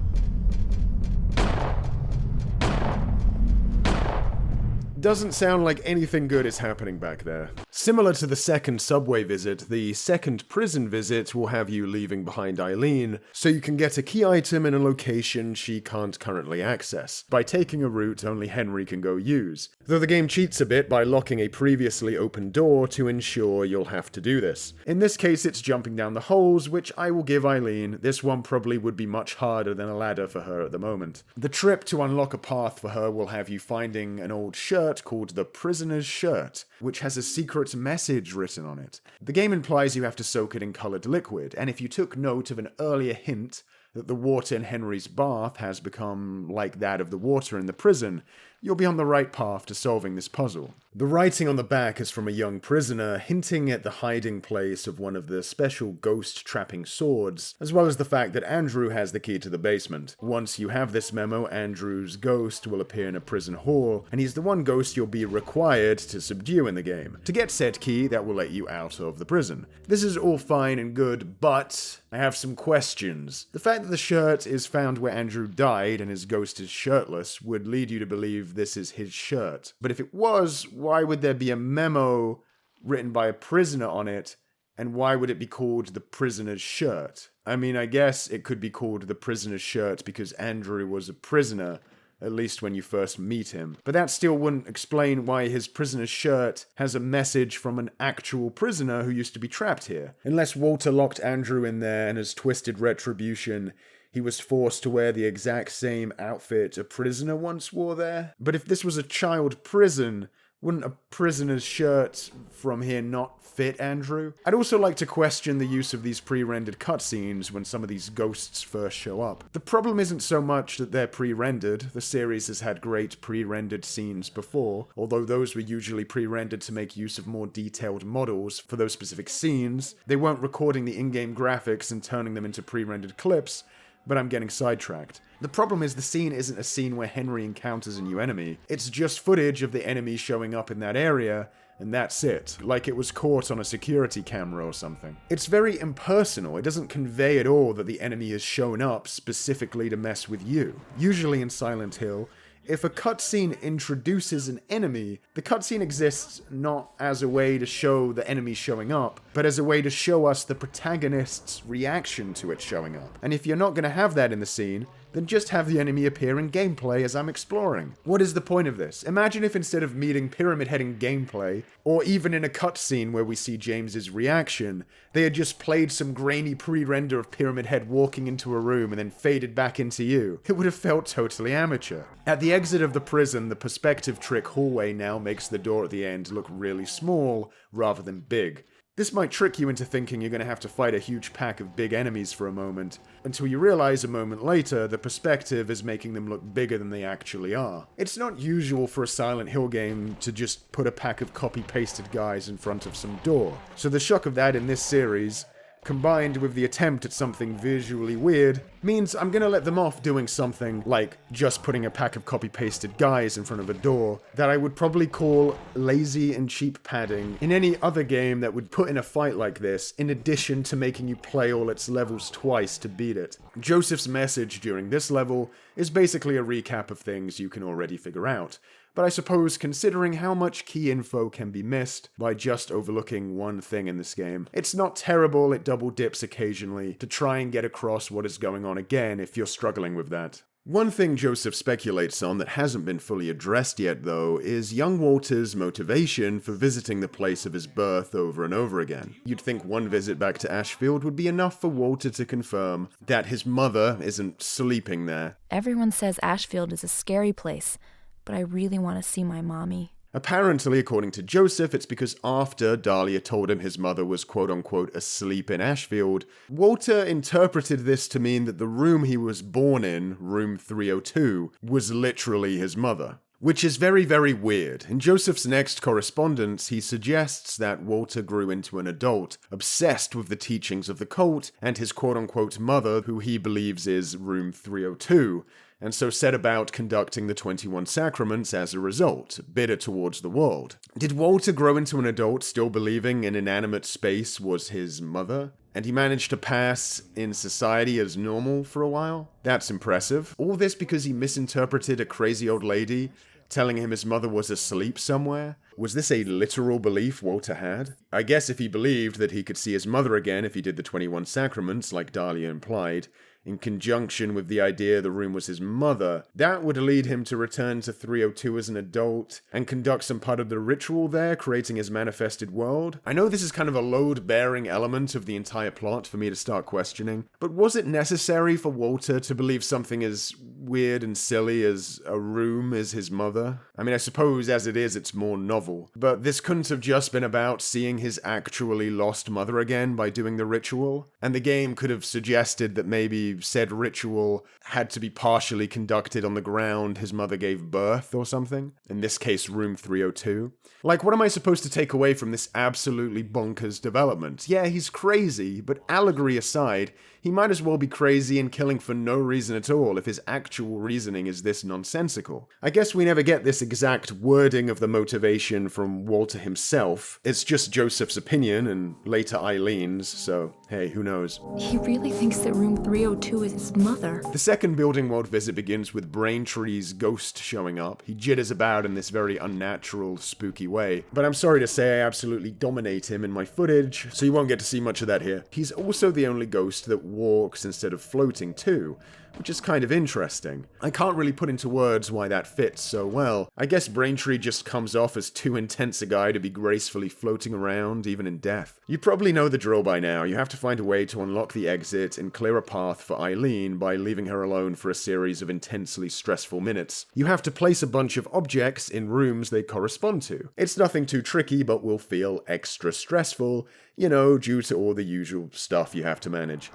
Doesn't sound like anything good is happening back there. Similar to the second subway visit, the second prison visit will have you leaving behind Eileen, so you can get a key item in a location she can't currently access, by taking a route only Henry can go use. Though the game cheats a bit by locking a previously open door to ensure you'll have to do this. In this case it's jumping down the holes, which I will give Eileen. This one probably would be much harder than a ladder for her at the moment. The trip to unlock a path for her will have you finding an old shirt called the Prisoner's Shirt, which has a secret message written on it. The game implies you have to soak it in coloured liquid, and if you took note of an earlier hint that the water in Henry's bath has become like that of the water in the prison, you'll be on the right path to solving this puzzle. The writing on the back is from a young prisoner, hinting at the hiding place of one of the special ghost-trapping swords, as well as the fact that Andrew has the key to the basement. Once you have this memo, Andrew's ghost will appear in a prison hall, and he's the one ghost you'll be required to subdue in the game. To get said key, that will let you out of the prison. This is all fine and good, but I have some questions. The fact that the shirt is found where Andrew died and his ghost is shirtless would lead you to believe this is his shirt. But if it was, why would there be a memo written by a prisoner on it, and why would it be called the Prisoner's Shirt? I mean, I guess it could be called the Prisoner's Shirt because Andrew was a prisoner, at least when you first meet him. But that still wouldn't explain why his prisoner's shirt has a message from an actual prisoner who used to be trapped here. Unless Walter locked Andrew in there and as twisted retribution, he was forced to wear the exact same outfit a prisoner once wore there. But if this was a child prison, Wouldn't a prisoner's shirt from here not fit Andrew? I'd also like to question the use of these pre-rendered cutscenes when some of these ghosts first show up. The problem isn't so much that they're pre-rendered. The series has had great pre-rendered scenes before, although those were usually pre-rendered to make use of more detailed models for those specific scenes. They weren't recording the in-game graphics and turning them into pre-rendered clips, but I'm getting sidetracked. The problem is the scene isn't a scene where Henry encounters a new enemy. It's just footage of the enemy showing up in that area, and that's it. Like it was caught on a security camera or something. It's very impersonal. It doesn't convey at all that the enemy has shown up specifically to mess with you. Usually in Silent Hill, if a cutscene introduces an enemy, the cutscene exists not as a way to show the enemy showing up, but as a way to show us the protagonist's reaction to it showing up. And if you're not going to have that in the scene, then just have the enemy appear in gameplay as I'm exploring. What is the point of this? Imagine if instead of meeting Pyramid Head in gameplay, or even in a cutscene where we see James's reaction, they had just played some grainy pre-render of Pyramid Head walking into a room and then faded back into you. It would have felt totally amateur. At the exit of the prison, the perspective trick hallway now makes the door at the end look really small rather than big. This might trick you into thinking you're going to have to fight a huge pack of big enemies for a moment, until you realize a moment later the perspective is making them look bigger than they actually are. It's not usual for a Silent Hill game to just put a pack of copy-pasted guys in front of some door, so the shock of that in this series, combined with the attempt at something visually weird, means I'm gonna let them off doing something like just putting a pack of copy-pasted guys in front of a door that I would probably call lazy and cheap padding in any other game that would put in a fight like this, in addition to making you play all its levels twice to beat it. Joseph's message during this level is basically a recap of things you can already figure out. But I suppose considering how much key info can be missed by just overlooking one thing in this game, it's not terrible it double dips occasionally to try and get across what is going on again if you're struggling with that. One thing Joseph speculates on that hasn't been fully addressed yet though is young Walter's motivation for visiting the place of his birth over and over again. You'd think one visit back to Ashfield would be enough for Walter to confirm that his mother isn't sleeping there. Everyone says Ashfield is a scary place, but I really want to see my mommy. Apparently, according to Joseph, it's because after Dahlia told him his mother was quote-unquote asleep in Ashfield, Walter interpreted this to mean that the room he was born in, room 302, was literally his mother. Which is very, very weird. In Joseph's next correspondence, he suggests that Walter grew into an adult, obsessed with the teachings of the cult, and his quote-unquote mother, who he believes is room 302, and so set about conducting the 21 Sacraments as a result, bitter towards the world. Did Walter grow into an adult still believing an inanimate space was his mother? And he managed to pass in society as normal for a while? That's impressive. All this because he misinterpreted a crazy old lady telling him his mother was asleep somewhere? Was this a literal belief Walter had? I guess if he believed that he could see his mother again if he did the 21 Sacraments, like Dahlia implied, in conjunction with the idea the room was his mother, that would lead him to return to 302 as an adult and conduct some part of the ritual there, creating his manifested world. I know this is kind of a load-bearing element of the entire plot for me to start questioning, but was it necessary for Walter to believe something as weird and silly as a room is his mother? I mean, I suppose as it is, it's more novel, but this couldn't have just been about seeing his actually lost mother again by doing the ritual, and the game could have suggested that maybe said ritual had to be partially conducted on the ground his mother gave birth or something. In this case, room 302. Like, what am I supposed to take away from this absolutely bonkers development? Yeah, he's crazy, but allegory aside, he might as well be crazy and killing for no reason at all if his actual reasoning is this nonsensical. I guess we never get this exact wording of the motivation from Walter himself. It's just Joseph's opinion and later Eileen's, so hey, who knows? He really thinks that room 302 is his mother. The second building world visit begins with Braintree's ghost showing up. He jitters about in this very unnatural, spooky way, but I'm sorry to say I absolutely dominate him in my footage, so you won't get to see much of that here. He's also the only ghost that walks instead of floating too, which is kind of interesting. I can't really put into words why that fits so well. I guess Braintree just comes off as too intense a guy to be gracefully floating around, even in death. You probably know the drill by now. You have to find a way to unlock the exit and clear a path for Eileen by leaving her alone for a series of intensely stressful minutes. You have to place a bunch of objects in rooms they correspond to. It's nothing too tricky, but will feel extra stressful, you know, due to all the usual stuff you have to manage.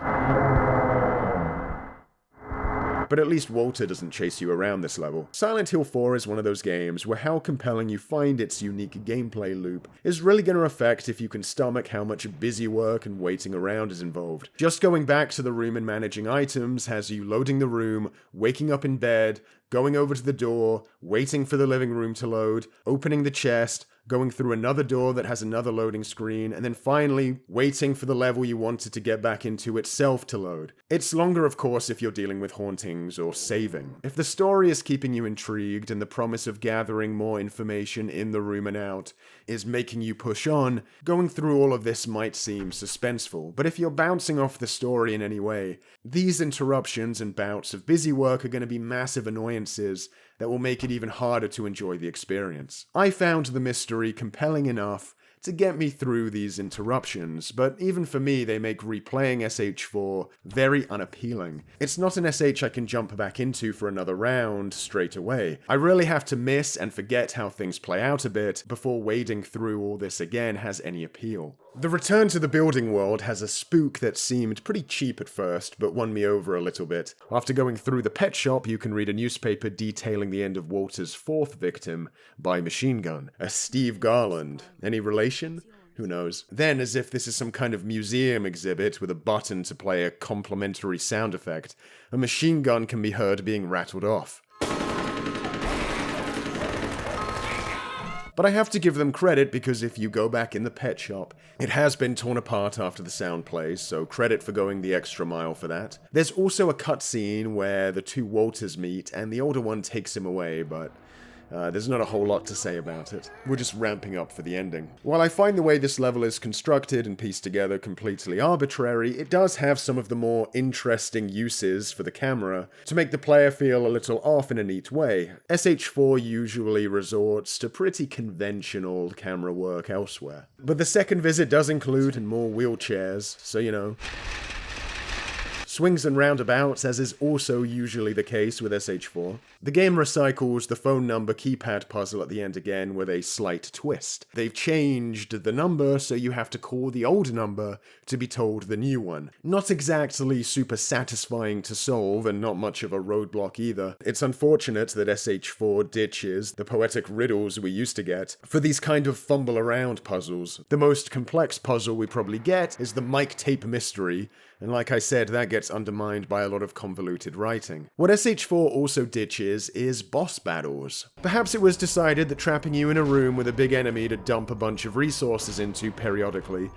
But at least Walter doesn't chase you around this level. Silent Hill 4 is one of those games where how compelling you find its unique gameplay loop is really going to affect if you can stomach how much busy work and waiting around is involved. Just going back to the room and managing items has you loading the room, waking up in bed, going over to the door, waiting for the living room to load, opening the chest, going through another door that has another loading screen, and then finally waiting for the level you wanted to get back into itself to load. It's longer, of course, if you're dealing with hauntings or saving. If the story is keeping you intrigued and the promise of gathering more information in the room and out is making you push on, going through all of this might seem suspenseful, but if you're bouncing off the story in any way, these interruptions and bouts of busy work are going to be massive annoyances that will make it even harder to enjoy the experience. I found the mystery compelling enough to get me through these interruptions, but even for me, they make replaying SH4 very unappealing. It's not an SH I can jump back into for another round straight away. I really have to miss and forget how things play out a bit before wading through all this again has any appeal. The return to the building world has a spook that seemed pretty cheap at first, but won me over a little bit. After going through the pet shop, you can read a newspaper detailing the end of Walter's fourth victim by machine gun, a Steve Garland. Any relation? Who knows? Then, as if this is some kind of museum exhibit with a button to play a complimentary sound effect, a machine gun can be heard being rattled off. But I have to give them credit because if you go back in the pet shop, it has been torn apart after the sound plays, so credit for going the extra mile for that. There's also a cutscene where the two Walters meet and the older one takes him away, but there's not a whole lot to say about it. We're just ramping up for the ending. While I find the way this level is constructed and pieced together completely arbitrary, it does have some of the more interesting uses for the camera to make the player feel a little off in a neat way. SH4 usually resorts to pretty conventional camera work elsewhere. But the second visit does include more wheelchairs, so you know. Swings and roundabouts, as is also usually the case with SH4. The game recycles the phone number keypad puzzle at the end again with a slight twist. They've changed the number, so you have to call the old number to be told the new one. Not exactly super satisfying to solve, and not much of a roadblock either. It's unfortunate that SH4 ditches the poetic riddles we used to get for these kind of fumble around puzzles. The most complex puzzle we probably get is the mic tape mystery, and like I said, that gets undermined by a lot of convoluted writing. What SH4 also ditches is boss battles. Perhaps it was decided that trapping you in a room with a big enemy to dump a bunch of resources into periodically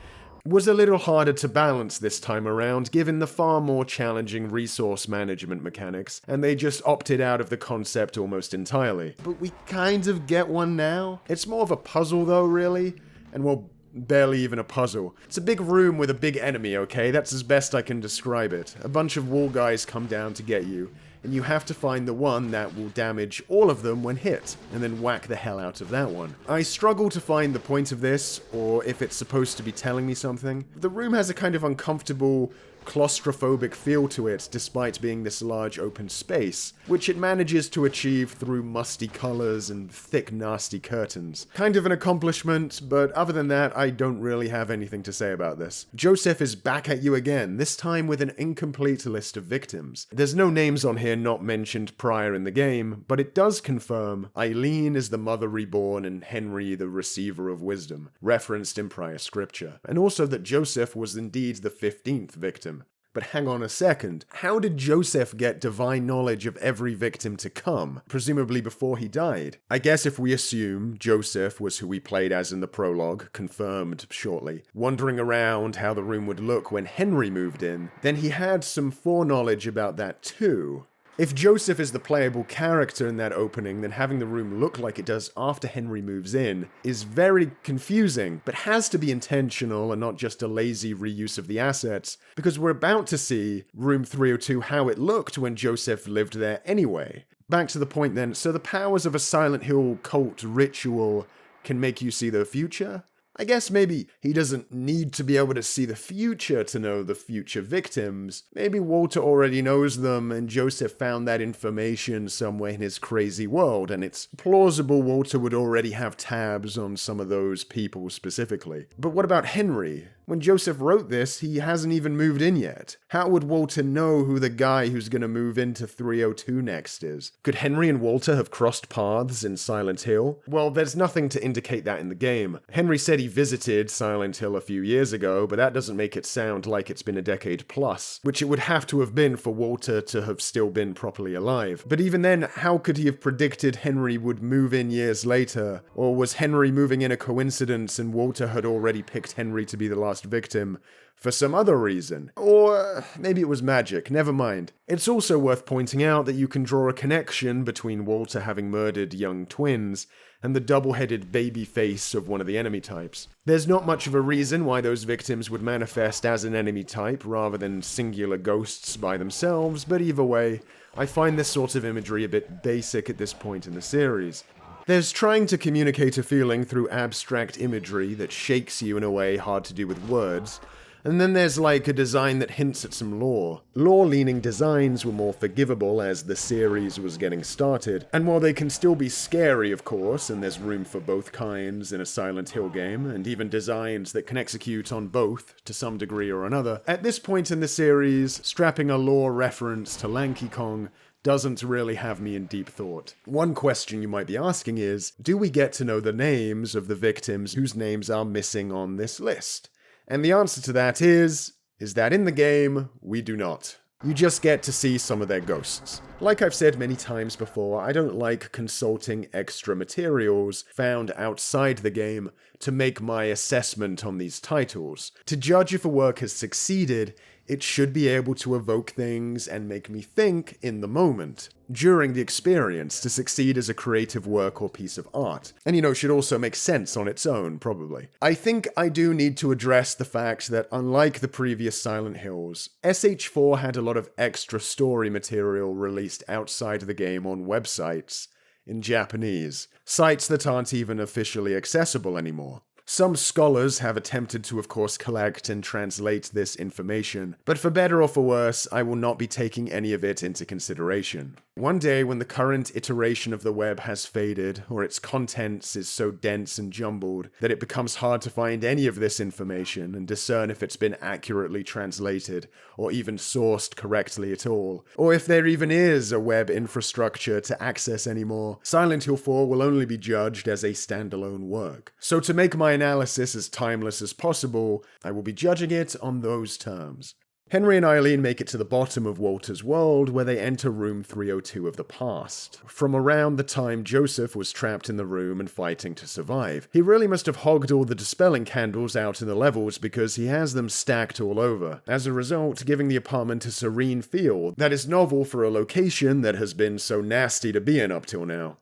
was a little harder to balance this time around, given the far more challenging resource management mechanics, and they just opted out of the concept almost entirely. But we kind of get one now. It's more of a puzzle though, really, and well, barely even a puzzle. It's a big room with a big enemy, okay? That's as best I can describe it. A bunch of wall guys come down to get you, and you have to find the one that will damage all of them when hit, and then whack the hell out of that one. I struggle to find the point of this, or if it's supposed to be telling me something. The room has a kind of uncomfortable, claustrophobic feel to it despite being this large open space, which it manages to achieve through musty colors and thick nasty curtains. Kind of an accomplishment, but other than that, I don't really have anything to say about this. Joseph is back at you again, this time with an incomplete list of victims. There's no names on here not mentioned prior in the game, but it does confirm Eileen is the mother reborn and Henry the receiver of wisdom, referenced in prior scripture, and also that Joseph was indeed the 15th victim. But hang on a second, how did Joseph get divine knowledge of every victim to come, presumably before he died? I guess if we assume Joseph was who we played as in the prologue, confirmed shortly, wandering around how the room would look when Henry moved in, then he had some foreknowledge about that too. If Joseph is the playable character in that opening, then having the room look like it does after Henry moves in is very confusing, but has to be intentional and not just a lazy reuse of the assets, because we're about to see room 302 how it looked when Joseph lived there anyway. Back to the point then, so the powers of a Silent Hill cult ritual can make you see the future? I guess maybe he doesn't need to be able to see the future to know the future victims. Maybe Walter already knows them and Joseph found that information somewhere in his crazy world, and it's plausible Walter would already have tabs on some of those people specifically. But what about Henry? When Joseph wrote this, he hasn't even moved in yet. How would Walter know who the guy who's going to move into 302 next is? Could Henry and Walter have crossed paths in Silent Hill? Well, there's nothing to indicate that in the game. Henry said he visited Silent Hill a few years ago, but that doesn't make it sound like it's been a decade plus, which it would have to have been for Walter to have still been properly alive. But even then, how could he have predicted Henry would move in years later? Or was Henry moving in a coincidence and Walter had already picked Henry to be the last victim for some other reason? Or maybe it was magic, never mind. It's also worth pointing out that you can draw a connection between Walter having murdered young twins and the double-headed baby face of one of the enemy types. There's not much of a reason why those victims would manifest as an enemy type rather than singular ghosts by themselves, but either way, I find this sort of imagery a bit basic at this point in the series. There's trying to communicate a feeling through abstract imagery that shakes you in a way hard to do with words, and then there's like a design that hints at some lore. Lore-leaning designs were more forgivable as the series was getting started, and while they can still be scary of course, and there's room for both kinds in a Silent Hill game, and even designs that can execute on both to some degree or another, at this point in the series, strapping a lore reference to Lanky Kong doesn't really have me in deep thought. One question you might be asking is, do we get to know the names of the victims whose names are missing on this list? And the answer to that is that in the game, we do not. You just get to see some of their ghosts. Like I've said many times before, I don't like consulting extra materials found outside the game to make my assessment on these titles. To judge if a work has succeeded, it should be able to evoke things and make me think in the moment, during the experience, to succeed as a creative work or piece of art. And should also make sense on its own, probably. I think I do need to address the fact that unlike the previous Silent Hills, SH4 had a lot of extra story material released outside the game on websites in Japanese, sites that aren't even officially accessible anymore. Some scholars have attempted to, of course, collect and translate this information, but for better or for worse, I will not be taking any of it into consideration. One day, when the current iteration of the web has faded, or its contents is so dense and jumbled that it becomes hard to find any of this information and discern if it's been accurately translated, or even sourced correctly at all, or if there even is a web infrastructure to access anymore, Silent Hill 4 will only be judged as a standalone work. So to make my analysis as timeless as possible, I will be judging it on those terms. Henry and Eileen make it to the bottom of Walter's world, where they enter room 302 of the past. From around the time Joseph was trapped in the room and fighting to survive. He really must have hogged all the dispelling candles out in the levels because he has them stacked all over. As a result, giving the apartment a serene feel that is novel for a location that has been so nasty to be in up till now.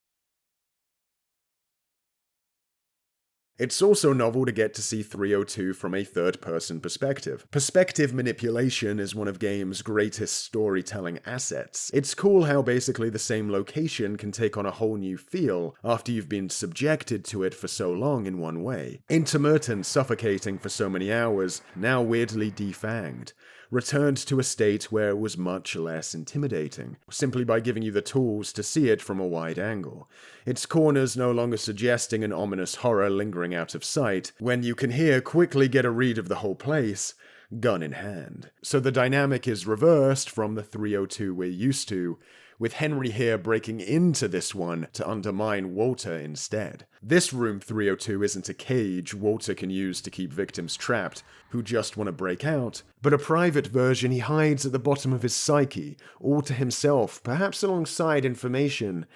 It's also novel to get to see 302 from a third-person perspective. Perspective manipulation is one of game's greatest storytelling assets. It's cool how basically the same location can take on a whole new feel after you've been subjected to it for so long in one way. Intimate and suffocating for so many hours, now weirdly defanged. Returned to a state where it was much less intimidating, simply by giving you the tools to see it from a wide angle. Its corners no longer suggesting an ominous horror lingering out of sight, when you can here quickly get a read of the whole place, gun in hand. So the dynamic is reversed from the 302 we're used to, with Henry here breaking into this one to undermine Walter instead. This room 302 isn't a cage Walter can use to keep victims trapped who just want to break out, but a private version he hides at the bottom of his psyche, all to himself, perhaps alongside information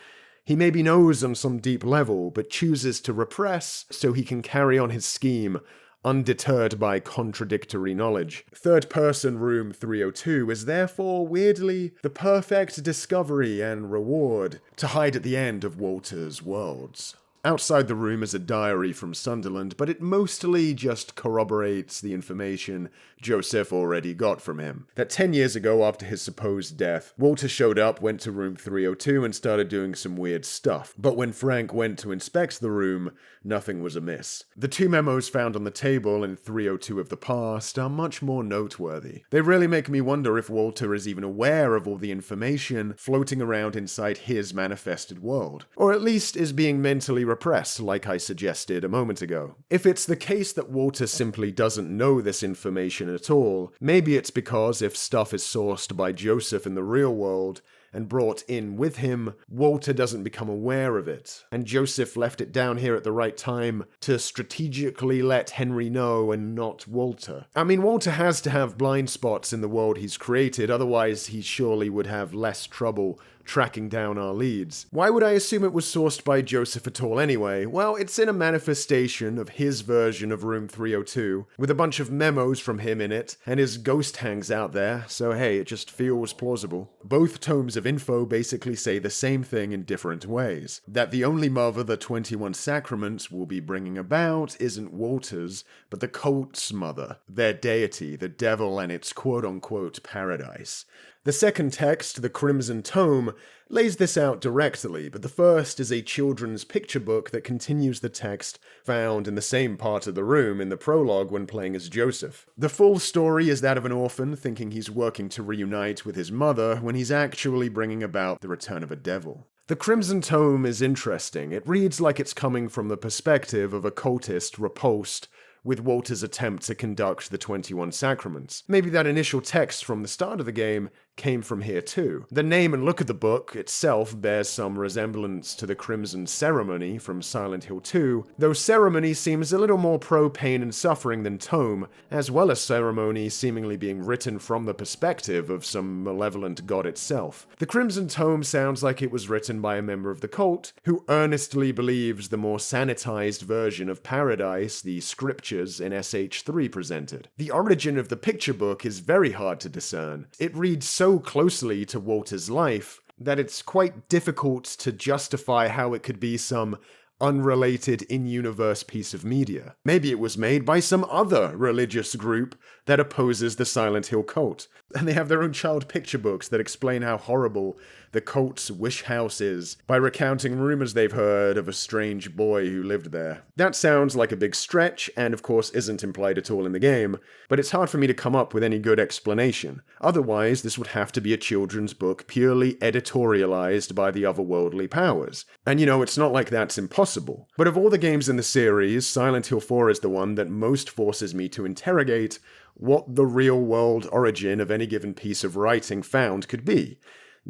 he maybe knows on some deep level, but chooses to repress so he can carry on his scheme undeterred by contradictory knowledge. Third-person Room 302 is therefore, weirdly, the perfect discovery and reward to hide at the end of Walter's worlds. Outside the room is a diary from Sunderland, but it mostly just corroborates the information Joseph already got from him. That 10 years ago, after his supposed death, Walter showed up, went to room 302, and started doing some weird stuff. But when Frank went to inspect the room, nothing was amiss. The two memos found on the table in 302 of the past are much more noteworthy. They really make me wonder if Walter is even aware of all the information floating around inside his manifested world, or at least is being mentally repressed, like I suggested a moment ago. If it's the case that Walter simply doesn't know this information at all, maybe it's because if stuff is sourced by Joseph in the real world and brought in with him, Walter doesn't become aware of it, and Joseph left it down here at the right time to strategically let Henry know and not Walter. I mean, Walter has to have blind spots in the world he's created, otherwise he surely would have less trouble tracking down our leads. Why would I assume it was sourced by Joseph at all anyway? Well, it's in a manifestation of his version of Room 302, with a bunch of memos from him in it, and his ghost hangs out there, so hey, it just feels plausible. Both tomes of info basically say the same thing in different ways. That the only mother the 21 Sacraments will be bringing about isn't Walter's, but the cult's mother, their deity, the devil and its quote-unquote paradise. The second text, the Crimson Tome, lays this out directly, but the first is a children's picture book that continues the text found in the same part of the room in the prologue when playing as Joseph. The full story is that of an orphan thinking he's working to reunite with his mother when he's actually bringing about the return of a devil. The Crimson Tome is interesting. It reads like it's coming from the perspective of a cultist repulsed with Walter's attempt to conduct the 21 Sacraments. Maybe that initial text from the start of the game came from here too. The name and look of the book itself bears some resemblance to the Crimson Ceremony from Silent Hill 2, though Ceremony seems a little more pro-pain and suffering than Tome, as well as Ceremony seemingly being written from the perspective of some malevolent god itself. The Crimson Tome sounds like it was written by a member of the cult, who earnestly believes the more sanitized version of Paradise the scriptures in SH3 presented. The origin of the picture book is very hard to discern. It reads so closely to Walter's life that it's quite difficult to justify how it could be some unrelated in-universe piece of media. Maybe it was made by some other religious group that opposes the Silent Hill cult, and they have their own child picture books that explain how horrible the cult's wish house is by recounting rumors they've heard of a strange boy who lived there. That sounds like a big stretch, and of course isn't implied at all in the game, but it's hard for me to come up with any good explanation. Otherwise, this would have to be a children's book purely editorialized by the otherworldly powers. And it's not like that's impossible. But of all the games in the series, Silent Hill 4 is the one that most forces me to interrogate what the real-world origin of any given piece of writing found could be,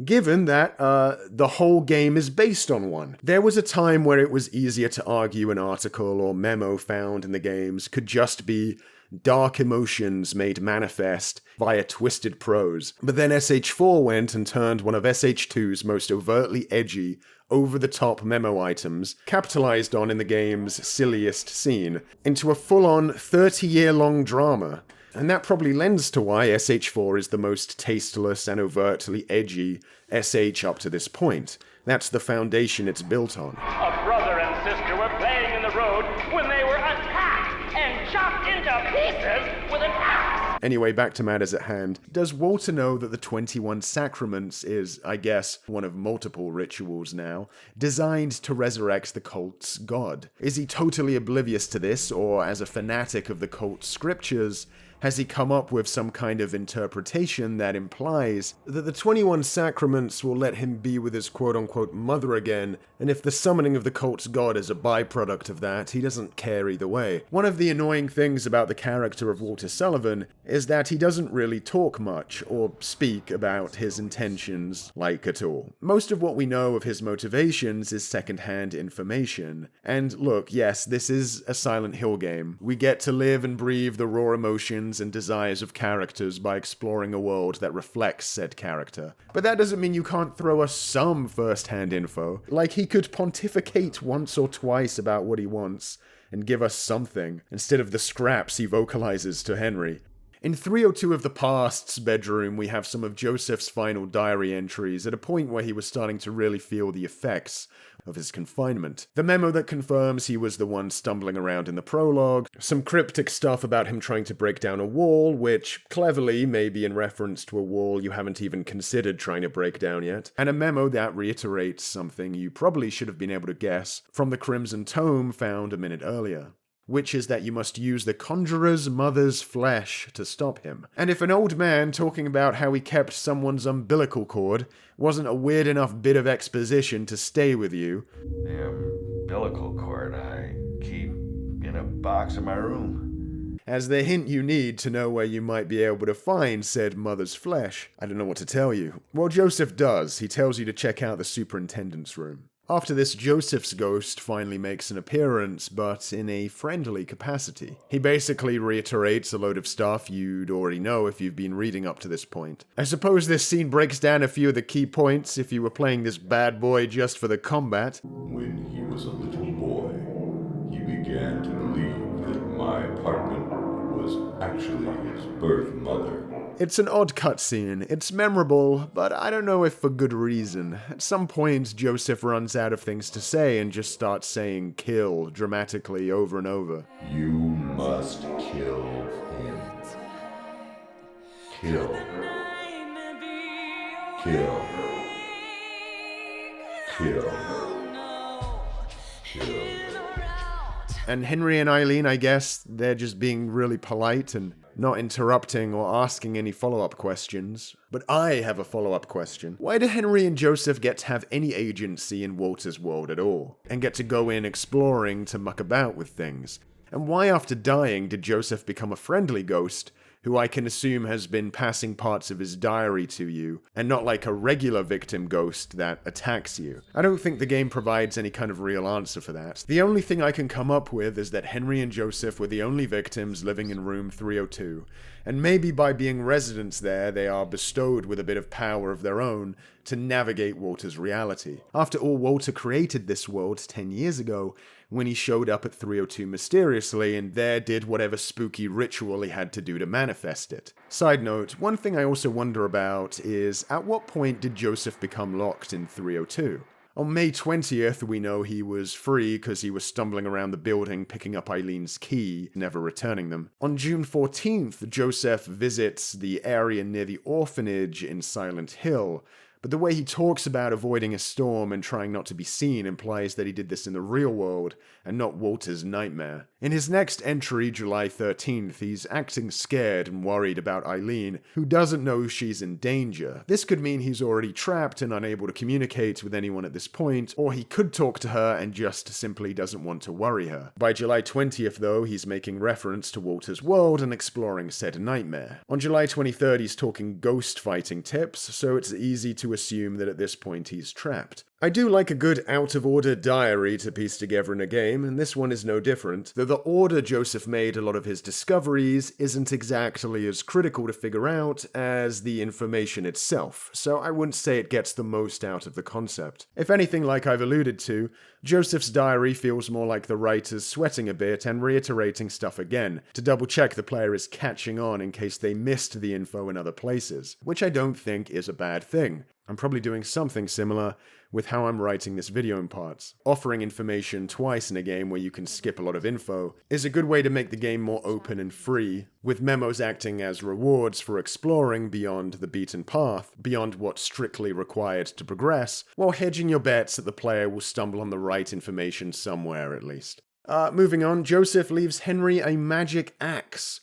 given that the whole game is based on one. There was a time where it was easier to argue an article or memo found in the games could just be dark emotions made manifest via twisted prose. But then SH4 went and turned one of SH2's most overtly edgy, over-the-top memo items, capitalized on in the game's silliest scene, into a full-on 30-year-long drama. And that probably lends to why SH4 is the most tasteless and overtly edgy SH up to this point. That's the foundation it's built on. A brother and sister were playing in the road when they were attacked and chopped into pieces with an axe. Anyway, back to matters at hand. Does Walter know that the 21 Sacraments is, I guess, one of multiple rituals now, designed to resurrect the cult's god? Is he totally oblivious to this, or as a fanatic of the cult's scriptures, has he come up with some kind of interpretation that implies that the 21 Sacraments will let him be with his quote-unquote mother again, and if the summoning of the cult's god is a byproduct of that, he doesn't care either way? One of the annoying things about the character of Walter Sullivan is that he doesn't really talk much or speak about his intentions at all. Most of what we know of his motivations is secondhand information. And look, yes, this is a Silent Hill game. We get to live and breathe the raw emotions and desires of characters by exploring a world that reflects said character. But that doesn't mean you can't throw us some first-hand info. Like, he could pontificate once or twice about what he wants, and give us something, instead of the scraps he vocalizes to Henry. In 302 of the Past's bedroom, we have some of Joseph's final diary entries at a point where he was starting to really feel the effects of his confinement. The memo that confirms he was the one stumbling around in the prologue, some cryptic stuff about him trying to break down a wall, which cleverly may be in reference to a wall you haven't even considered trying to break down yet, and a memo that reiterates something you probably should have been able to guess from the Crimson Tome found a minute earlier, which is that you must use the conjurer's mother's flesh to stop him. And if an old man talking about how he kept someone's umbilical cord wasn't a weird enough bit of exposition to stay with you... The umbilical cord I keep in a box in my room. As the hint you need to know where you might be able to find said mother's flesh, I don't know what to tell you. Well, Joseph does. He tells you to check out the superintendent's room. After this, Joseph's ghost finally makes an appearance, but in a friendly capacity. He basically reiterates a load of stuff you'd already know if you've been reading up to this point. I suppose this scene breaks down a few of the key points if you were playing this bad boy just for the combat. When he was a little boy, he began to believe that my apartment was actually his birth mother. It's an odd cutscene. It's memorable, but I don't know if for good reason. At some point, Joseph runs out of things to say and just starts saying kill dramatically over and over. You must kill him. Kill. Kill. Kill. Kill. And Henry and Eileen, I guess, they're just being really polite and not interrupting or asking any follow-up questions. But I have a follow-up question. Why do Henry and Joseph get to have any agency in Walter's world at all? And get to go in exploring to muck about with things? And why after dying did Joseph become a friendly ghost, who I can assume has been passing parts of his diary to you, and not like a regular victim ghost that attacks you? I don't think the game provides any kind of real answer for that. The only thing I can come up with is that Henry and Joseph were the only victims living in room 302, and maybe by being residents there, they are bestowed with a bit of power of their own to navigate Walter's reality. After all, Walter created this world 10 years ago, when he showed up at 302 mysteriously and there did whatever spooky ritual he had to do to manifest it. Side note, one thing I also wonder about is, at what point did Joseph become locked in 302? On May 20th, we know he was free because he was stumbling around the building picking up Eileen's key, never returning them. On June 14th, Joseph visits the area near the orphanage in Silent Hill, but the way he talks about avoiding a storm and trying not to be seen implies that he did this in the real world and not Walter's nightmare. In his next entry, July 13th, he's acting scared and worried about Eileen, who doesn't know she's in danger. This could mean he's already trapped and unable to communicate with anyone at this point, or he could talk to her and just simply doesn't want to worry her. By July 20th, though, he's making reference to Walter's world and exploring said nightmare. On July 23rd, he's talking ghost fighting tips, so it's easy to assume that at this point he's trapped. I do like a good out-of-order diary to piece together in a game, and this one is no different, though the order Joseph made a lot of his discoveries isn't exactly as critical to figure out as the information itself, so I wouldn't say it gets the most out of the concept. If anything, like I've alluded to, Joseph's diary feels more like the writers sweating a bit and reiterating stuff again, to double-check the player is catching on in case they missed the info in other places, which I don't think is a bad thing. I'm probably doing something similar with how I'm writing this video in parts. Offering information twice in a game where you can skip a lot of info is a good way to make the game more open and free, with memos acting as rewards for exploring beyond the beaten path, beyond what's strictly required to progress, while hedging your bets that the player will stumble on the right information somewhere at least. Moving on, Joseph leaves Henry a magic axe.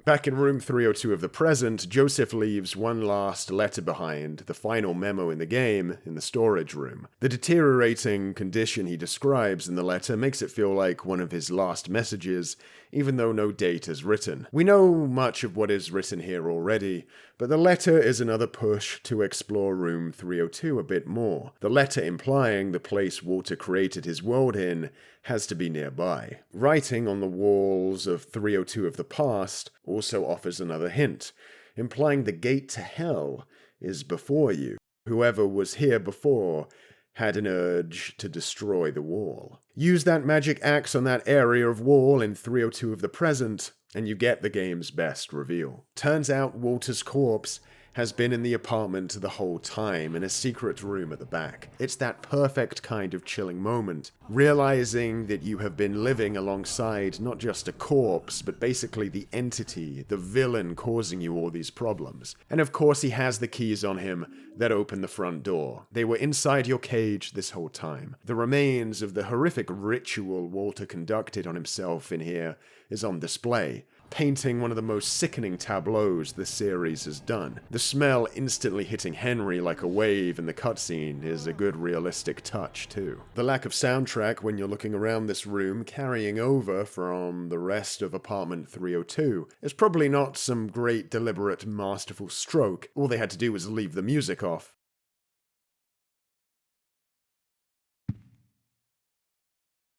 Back in room 302 of the present, Joseph leaves one last letter behind, the final memo in the game, in the storage room. The deteriorating condition he describes in the letter makes it feel like one of his last messages, even though no date is written. We know much of what is written here already, but the letter is another push to explore room 302 a bit more. The letter implying the place Walter created his world in has to be nearby. Writing on the walls of 302 of the past also offers another hint, implying the gate to hell is before you. Whoever was here before had an urge to destroy the wall. Use that magic axe on that area of wall in 302 of the present, and you get the game's best reveal. Turns out Walter's corpse has been in the apartment the whole time in a secret room at the back. It's that perfect kind of chilling moment, realizing that you have been living alongside not just a corpse, but basically the entity, the villain causing you all these problems. And of course he has the keys on him that open the front door. They were inside your cage this whole time. The remains of the horrific ritual Walter conducted on himself in here is on display, painting one of the most sickening tableaus the series has done. The smell instantly hitting Henry like a wave in the cutscene is a good realistic touch too. The lack of soundtrack when you're looking around this room carrying over from the rest of apartment 302 is probably not some great deliberate masterful stroke. All they had to do was leave the music off.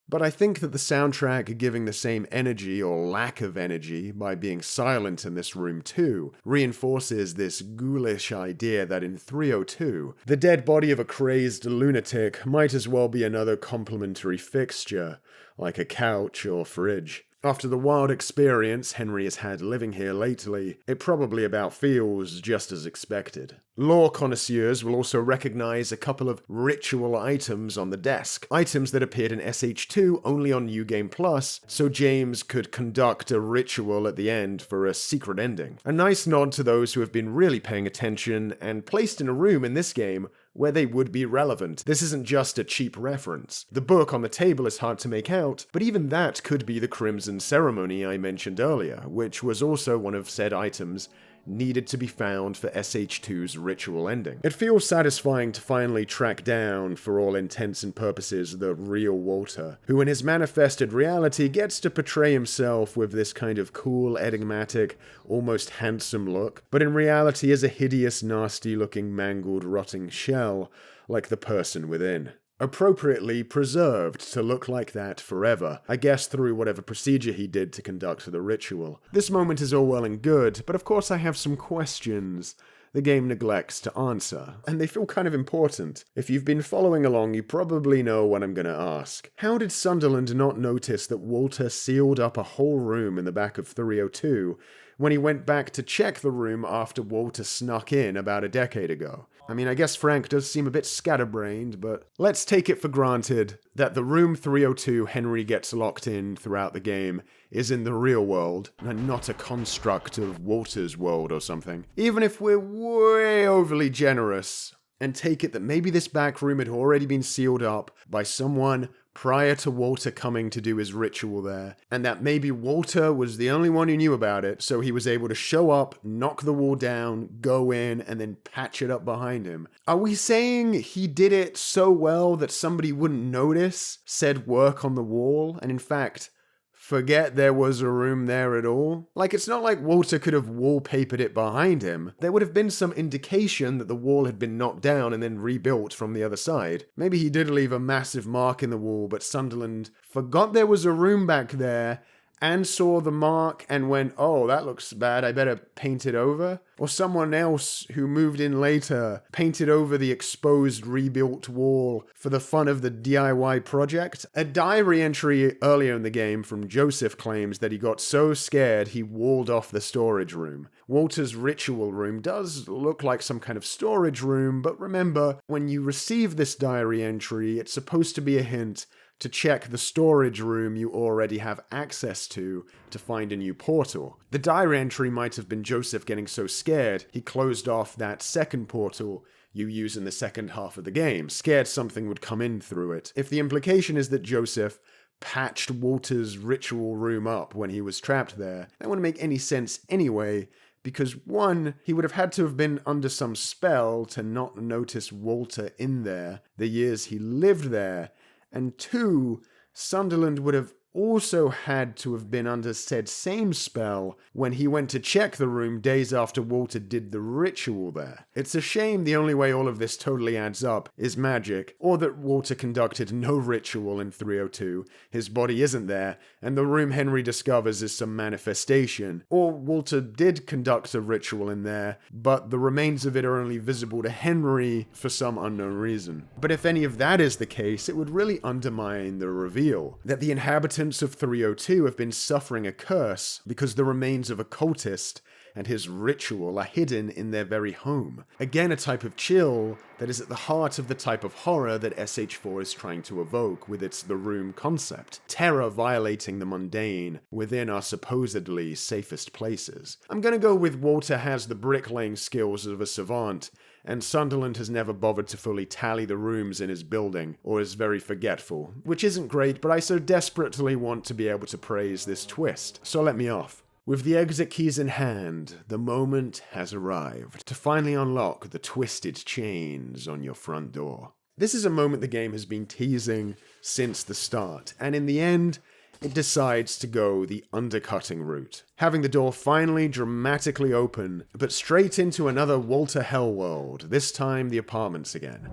But I think that the soundtrack giving the same energy or lack of energy by being silent in this room too reinforces this ghoulish idea that in 302, the dead body of a crazed lunatic might as well be another complementary fixture, like a couch or fridge. After the wild experience Henry has had living here lately, it probably about feels just as expected. Lore connoisseurs will also recognize a couple of ritual items on the desk. Items that appeared in SH2 only on New Game Plus, so James could conduct a ritual at the end for a secret ending. A nice nod to those who have been really paying attention and placed in a room in this game where they would be relevant. This isn't just a cheap reference. The book on the table is hard to make out, but even that could be the Crimson Ceremony I mentioned earlier, which was also one of said items needed to be found for SH2's ritual ending. It feels satisfying to finally track down, for all intents and purposes, the real Walter, who in his manifested reality gets to portray himself with this kind of cool, enigmatic, almost handsome look, but in reality is a hideous, nasty-looking, mangled, rotting shell, like the person within. Appropriately preserved to look like that forever, I guess through whatever procedure he did to conduct the ritual. This moment is all well and good, but of course I have some questions the game neglects to answer, and they feel kind of important. If you've been following along, you probably know what I'm gonna ask. How did Sunderland not notice that Walter sealed up a whole room in the back of 302 when he went back to check the room after Walter snuck in about a decade ago? I mean, I guess Frank does seem a bit scatterbrained, but let's take it for granted that the room 302 Henry gets locked in throughout the game is in the real world, and not a construct of Walter's world or something. Even if we're way overly generous, and take it that maybe this back room had already been sealed up by someone prior to Walter coming to do his ritual there, and that maybe Walter was the only one who knew about it, so he was able to show up, knock the wall down, go in, and then patch it up behind him. Are we saying he did it so well that somebody wouldn't notice said work on the wall, and in fact, forget there was a room there at all? Like, it's not like Walter could have wallpapered it behind him. There would have been some indication that the wall had been knocked down and then rebuilt from the other side. Maybe he did leave a massive mark in the wall, but Sunderland forgot there was a room back there and saw the mark and went, oh, that looks bad, I better paint it over? Or someone else who moved in later painted over the exposed rebuilt wall for the fun of the DIY project? A diary entry earlier in the game from Joseph claims that he got so scared he walled off the storage room. Walter's ritual room does look like some kind of storage room, but remember, when you receive this diary entry, it's supposed to be a hint to check the storage room you already have access to find a new portal. The diary entry might have been Joseph getting so scared he closed off that second portal you use in the second half of the game, scared something would come in through it. If the implication is that Joseph patched Walter's ritual room up when he was trapped there, that wouldn't make any sense anyway, because one, he would have had to have been under some spell to not notice Walter in there the years he lived there, and two, Sunderland would have also had to have been under said same spell when he went to check the room days after Walter did the ritual there. It's a shame the only way all of this totally adds up is magic, or that Walter conducted no ritual in 302, his body isn't there, and the room Henry discovers is some manifestation, or Walter did conduct a ritual in there, but the remains of it are only visible to Henry for some unknown reason. But if any of that is the case, it would really undermine the reveal that the inhabitants of 302 have been suffering a curse because the remains of a cultist and his ritual are hidden in their very home. Again, a type of chill that is at the heart of the type of horror that SH4 is trying to evoke with its The Room concept. Terror violating the mundane within our supposedly safest places. I'm gonna go with Walter has the bricklaying skills of a savant, and Sunderland has never bothered to fully tally the rooms in his building, or is very forgetful. Which isn't great, but I so desperately want to be able to praise this twist, so let me off. With the exit keys in hand, the moment has arrived to finally unlock the twisted chains on your front door. This is a moment the game has been teasing since the start, and in the end, it decides to go the undercutting route, having the door finally dramatically open, but straight into another Walter Hell world, this time the apartments again.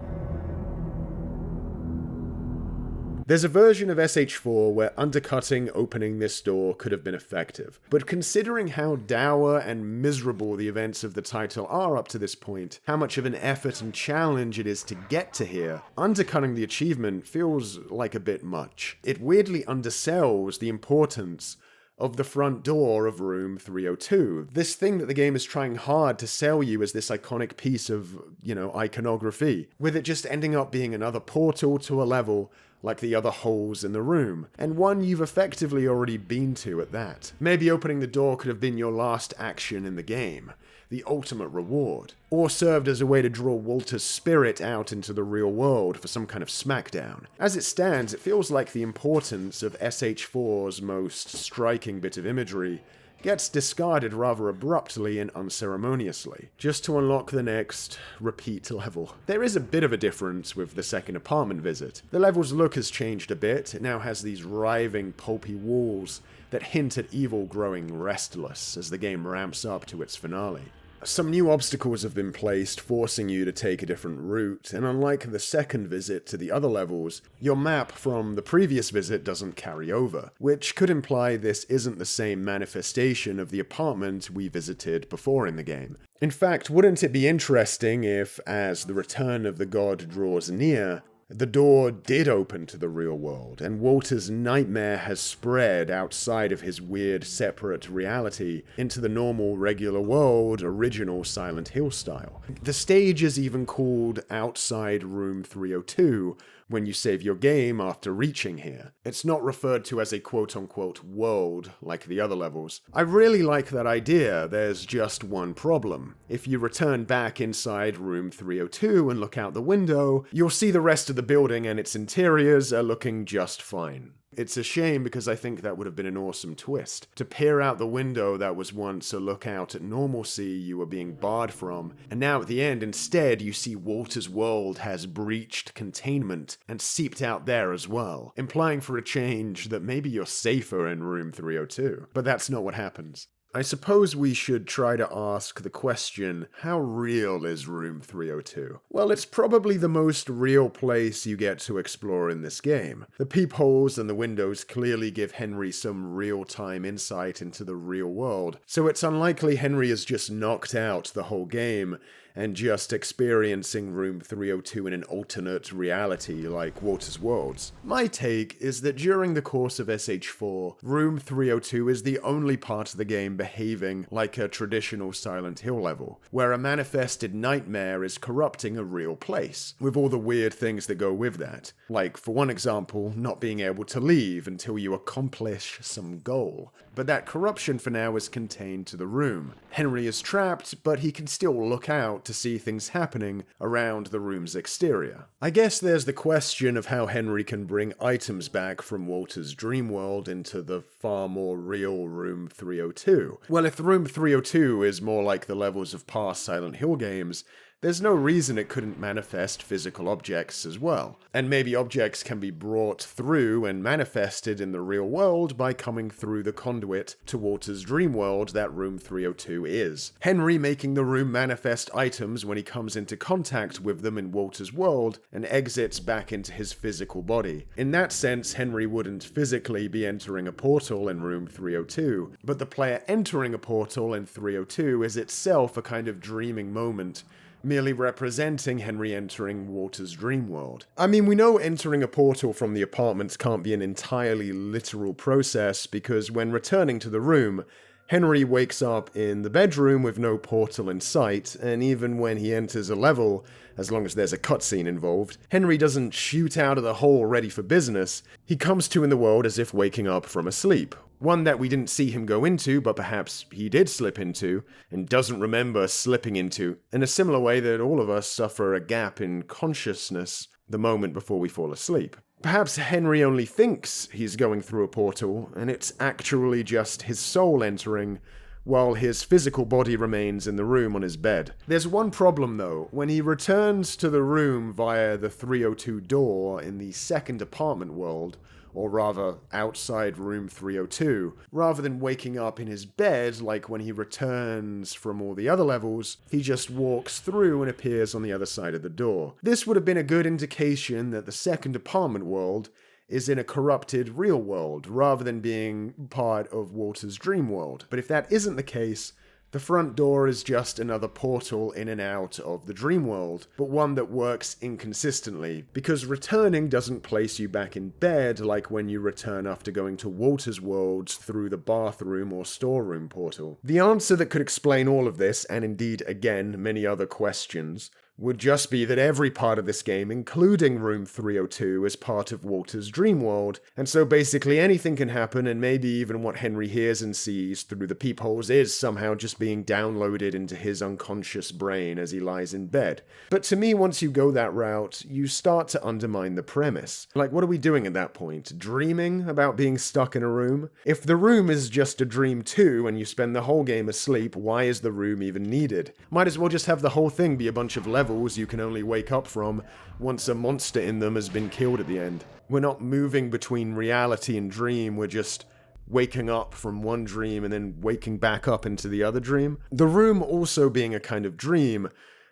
There's a version of SH4 where undercutting opening this door could have been effective, but considering how dour and miserable the events of the title are up to this point, how much of an effort and challenge it is to get to here, undercutting the achievement feels like a bit much. It weirdly undersells the importance of the front door of room 302. This thing that the game is trying hard to sell you as this iconic piece of, iconography, with it just ending up being another portal to a level like the other holes in the room, and one you've effectively already been to at that. Maybe opening the door could have been your last action in the game, the ultimate reward, or served as a way to draw Walter's spirit out into the real world for some kind of smackdown. As it stands, it feels like the importance of SH4's most striking bit of imagery gets discarded rather abruptly and unceremoniously, just to unlock the next repeat level. There is a bit of a difference with the second apartment visit. The level's look has changed a bit. It now has these writhing, pulpy walls that hint at evil growing restless as the game ramps up to its finale. Some new obstacles have been placed, forcing you to take a different route, and unlike the second visit to the other levels, your map from the previous visit doesn't carry over, which could imply this isn't the same manifestation of the apartment we visited before in the game. In fact, wouldn't it be interesting if, as the return of the god draws near, the door did open to the real world, and Walter's nightmare has spread outside of his weird, separate reality into the normal, regular world, original Silent Hill style. The stage is even called Outside Room 302 when you save your game after reaching here. It's not referred to as a quote-unquote world like the other levels. I really like that idea. There's just one problem. If you return back inside room 302 and look out the window, you'll see the rest of the building and its interiors are looking just fine. It's a shame because I think that would have been an awesome twist. To peer out the window that was once a lookout at normalcy you were being barred from, and now at the end instead you see Walter's world has breached containment and seeped out there as well, implying for a change that maybe you're safer in room 302. But that's not what happens. I suppose we should try to ask the question, how real is room 302? Well, it's probably the most real place you get to explore in this game. The peepholes and the windows clearly give Henry some real-time insight into the real world, so it's unlikely Henry has just knocked out the whole game and just experiencing room 302 in an alternate reality like Walter's worlds. My take is that during the course of SH4, room 302 is the only part of the game behaving like a traditional Silent Hill level, where a manifested nightmare is corrupting a real place, with all the weird things that go with that. Like, for one example, not being able to leave until you accomplish some goal. But that corruption for now is contained to the room. Henry is trapped, but he can still look out to see things happening around the room's exterior. I guess there's the question of how Henry can bring items back from Walter's dream world into the far more real room 302. Well, if room 302 is more like the levels of past Silent Hill games, there's no reason it couldn't manifest physical objects as well. And maybe objects can be brought through and manifested in the real world by coming through the conduit to Walter's dream world that room 302 is. Henry making the room manifest items when he comes into contact with them in Walter's world and exits back into his physical body. In that sense, Henry wouldn't physically be entering a portal in room 302, but the player entering a portal in 302 is itself a kind of dreaming moment, merely representing Henry entering Walter's dream world. I mean, we know entering a portal from the apartments can't be an entirely literal process, because when returning to the room, Henry wakes up in the bedroom with no portal in sight, and even when he enters a level, as long as there's a cutscene involved, Henry doesn't shoot out of the hole ready for business. He comes to in the world as if waking up from a sleep. One that we didn't see him go into, but perhaps he did slip into, and doesn't remember slipping into, in a similar way that all of us suffer a gap in consciousness the moment before we fall asleep. Perhaps Henry only thinks he's going through a portal, and it's actually just his soul entering, while his physical body remains in the room on his bed. There's one problem though. When he returns to the room via the 302 door in the second apartment world, or rather outside room 302, rather than waking up in his bed like when he returns from all the other levels, he just walks through and appears on the other side of the door. This would have been a good indication that the second apartment world is in a corrupted real world, rather than being part of Walter's dream world. But if that isn't the case, the front door is just another portal in and out of the dream world, but one that works inconsistently, because returning doesn't place you back in bed like when you return after going to Walter's worlds through the bathroom or storeroom portal. The answer that could explain all of this, and indeed, again, many other questions, would just be that every part of this game, including room 302, is part of Walter's dream world, and so basically anything can happen, and maybe even what Henry hears and sees through the peepholes is somehow just being downloaded into his unconscious brain as he lies in bed. But to me, once you go that route, you start to undermine the premise. Like, what are we doing at that point? Dreaming about being stuck in a room? If the room is just a dream too, and you spend the whole game asleep, why is the room even needed? Might as well just have the whole thing be a bunch of levels you can only wake up from once a monster in them has been killed at the end. We're not moving between reality and dream, we're just waking up from one dream and then waking back up into the other dream. The room also being a kind of dream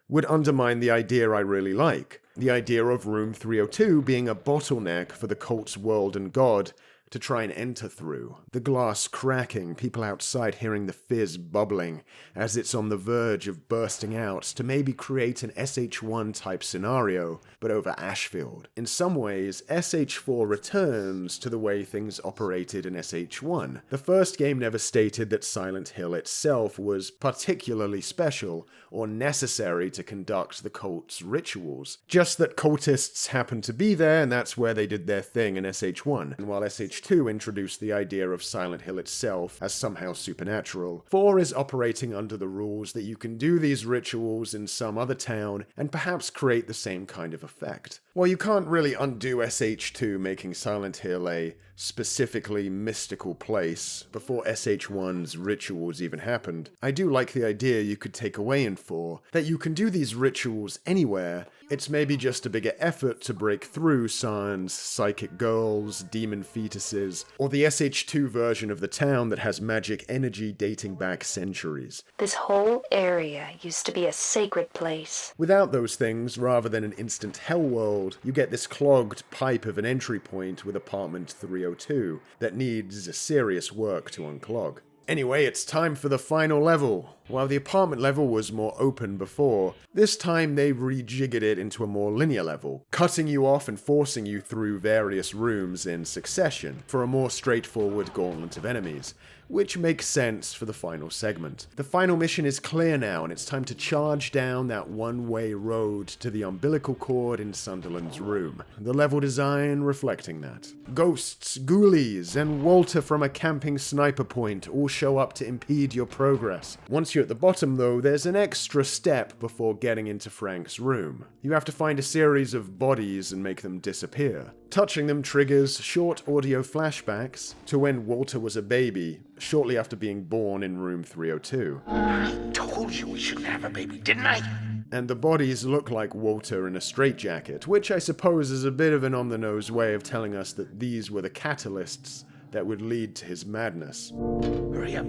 would undermine the idea I really like. The idea of room 302 being a bottleneck for the cult's world and god to try and enter through. The glass cracking, people outside hearing the fizz bubbling as it's on the verge of bursting out to maybe create an SH1 type scenario, but over Ashfield. In some ways, SH4 returns to the way things operated in SH1. The first game never stated that Silent Hill itself was particularly special or necessary to conduct the cult's rituals, just that cultists happened to be there and that's where they did their thing in SH1. And while SH2 introduced the idea of Silent Hill itself as somehow supernatural, 4 is operating under the rules that you can do these rituals in some other town and perhaps create the same kind of effect. While you can't really undo SH2 making Silent Hill a specifically mystical place before SH1's rituals even happened, I do like the idea you could take away in 4, that you can do these rituals anywhere. It's maybe just a bigger effort to break through sans psychic girls, demon fetuses, or the SH2 version of the town that has magic energy dating back centuries. This whole area used to be a sacred place. Without those things, rather than an instant hell world, you get this clogged pipe of an entry point with apartment 302 that needs serious work to unclog. Anyway, it's time for the final level. While the apartment level was more open before, this time they rejiggered it into a more linear level, cutting you off and forcing you through various rooms in succession for a more straightforward gauntlet of enemies, which makes sense for the final segment. The final mission is clear now, and it's time to charge down that one-way road to the umbilical cord in Sunderland's room. The level design reflecting that. Ghosts, ghoulies, and Walter from a camping sniper point all show up to impede your progress. Once you're at the bottom though, there's an extra step before getting into Frank's room. You have to find a series of bodies and make them disappear. Touching them triggers short audio flashbacks to when Walter was a baby, shortly after being born in room 302. I told you we shouldn't have a baby, didn't I? and the bodies look like Walter in a straitjacket, which I suppose is a bit of an on-the-nose way of telling us that these were the catalysts that would lead to his madness. Hurry up.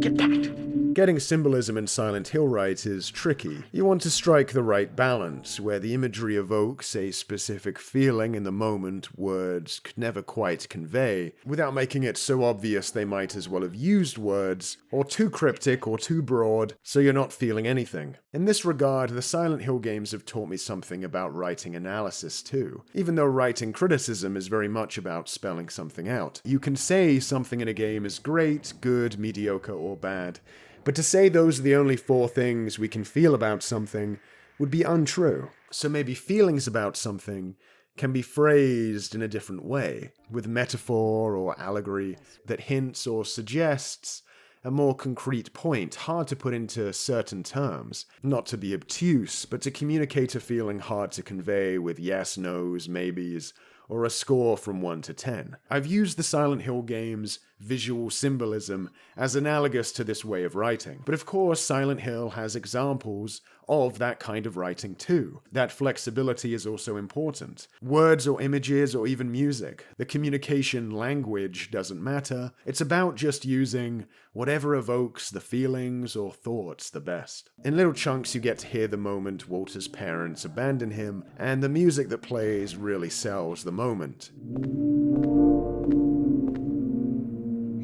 Get that. Getting symbolism in Silent Hill right is tricky. You want to strike the right balance, where the imagery evokes a specific feeling in the moment words could never quite convey, without making it so obvious they might as well have used words, or too cryptic or too broad, so you're not feeling anything. In this regard, the Silent Hill games have taught me something about writing analysis too, even though writing criticism is very much about spelling something out. You can say something in a game is great, good, mediocre, or bad, but to say those are the only 4 things we can feel about something would be untrue. So maybe feelings about something can be phrased in a different way, with metaphor or allegory that hints or suggests a more concrete point, hard to put into certain terms. Not to be obtuse, but to communicate a feeling hard to convey with yes, no's, maybes, or a score from 1 to 10. I've used the Silent Hill games' visual symbolism as analogous to this way of writing. But of course, Silent Hill has examples of that kind of writing too. That flexibility is also important. Words or images or even music. The communication language doesn't matter. It's about just using whatever evokes the feelings or thoughts the best. In little chunks you get to hear the moment Walter's parents abandon him, and the music that plays really sells the moment.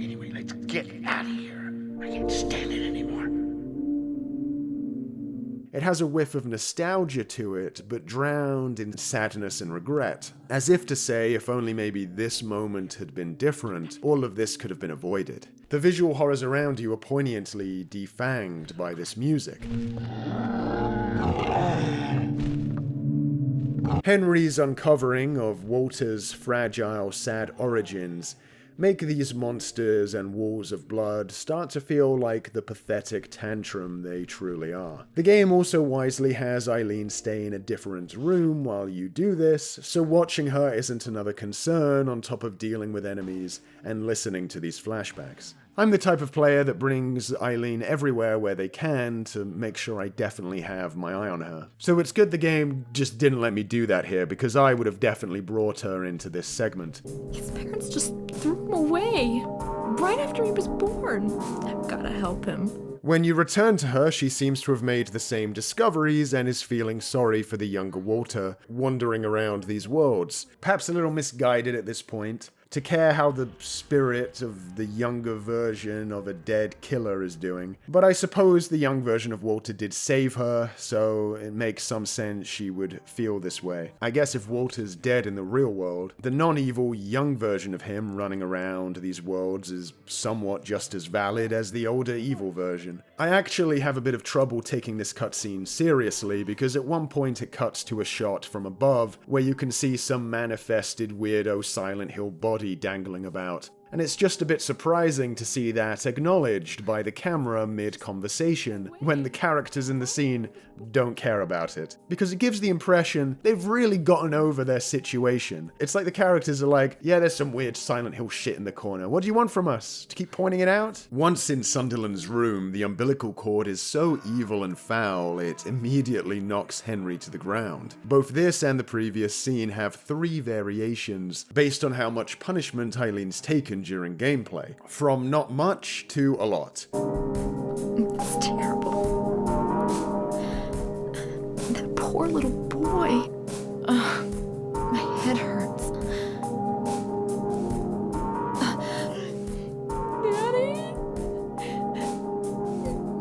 Anyway, let's get out of here. I can't stand it anymore. It has a whiff of nostalgia to it, but drowned in sadness and regret. As if to say, if only maybe this moment had been different, all of this could have been avoided. The visual horrors around you are poignantly defanged by this music. Henry's uncovering of Walter's fragile, sad origins make these monsters and walls of blood start to feel like the pathetic tantrum they truly are. The game also wisely has Eileen stay in a different room while you do this, so watching her isn't another concern on top of dealing with enemies and listening to these flashbacks. I'm the type of player that brings Eileen everywhere where they can to make sure I definitely have my eye on her. So it's good the game just didn't let me do that here, because I would have definitely brought her into this segment. His parents just threw him away right after he was born. I've gotta help him. When you return to her, she seems to have made the same discoveries and is feeling sorry for the younger Walter wandering around these worlds. Perhaps a little misguided at this point, to care how the spirit of the younger version of a dead killer is doing. But I suppose the young version of Walter did save her, so it makes some sense she would feel this way. I guess if Walter's dead in the real world, the non-evil young version of him running around these worlds is somewhat just as valid as the older evil version. I actually have a bit of trouble taking this cutscene seriously, because at one point it cuts to a shot from above where you can see some manifested weirdo Silent Hill body dangling about. And it's just a bit surprising to see that acknowledged by the camera mid-conversation, when the characters in the scene don't care about it. Because it gives the impression they've really gotten over their situation. It's like the characters are like, yeah, there's some weird Silent Hill shit in the corner. What do you want from us? To keep pointing it out? Once in Sunderland's room, the umbilical cord is so evil and foul, it immediately knocks Henry to the ground. Both this and the previous scene have 3 variations based on how much punishment Eileen's taken during gameplay. From not much to a lot. It's terrible. That poor little boy. My head hurts. Daddy?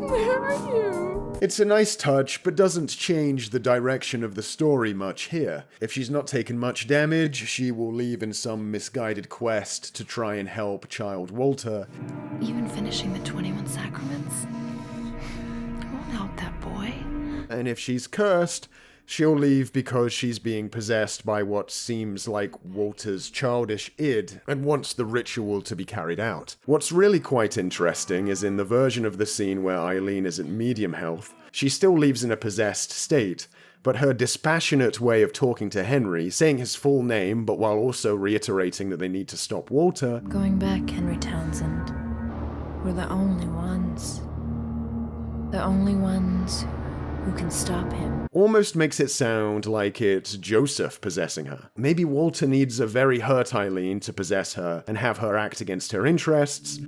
Where are you? It's a nice touch, but doesn't change the direction of the story much here. If she's not taken much damage, she will leave in some misguided quest to try and help child Walter. Even finishing the 21 sacraments won't help that boy. And if she's cursed, she'll leave because she's being possessed by what seems like Walter's childish id and wants the ritual to be carried out. What's really quite interesting is in the version of the scene where Eileen is at medium health, she still leaves in a possessed state, but her dispassionate way of talking to Henry, saying his full name but while also reiterating that they need to stop Walter. Going back, Henry Townsend. We're the only ones. The only ones Who can stop him? Almost makes it sound like it's Joseph possessing her. Maybe Walter needs a very hurt Eileen to possess her and have her act against her interests.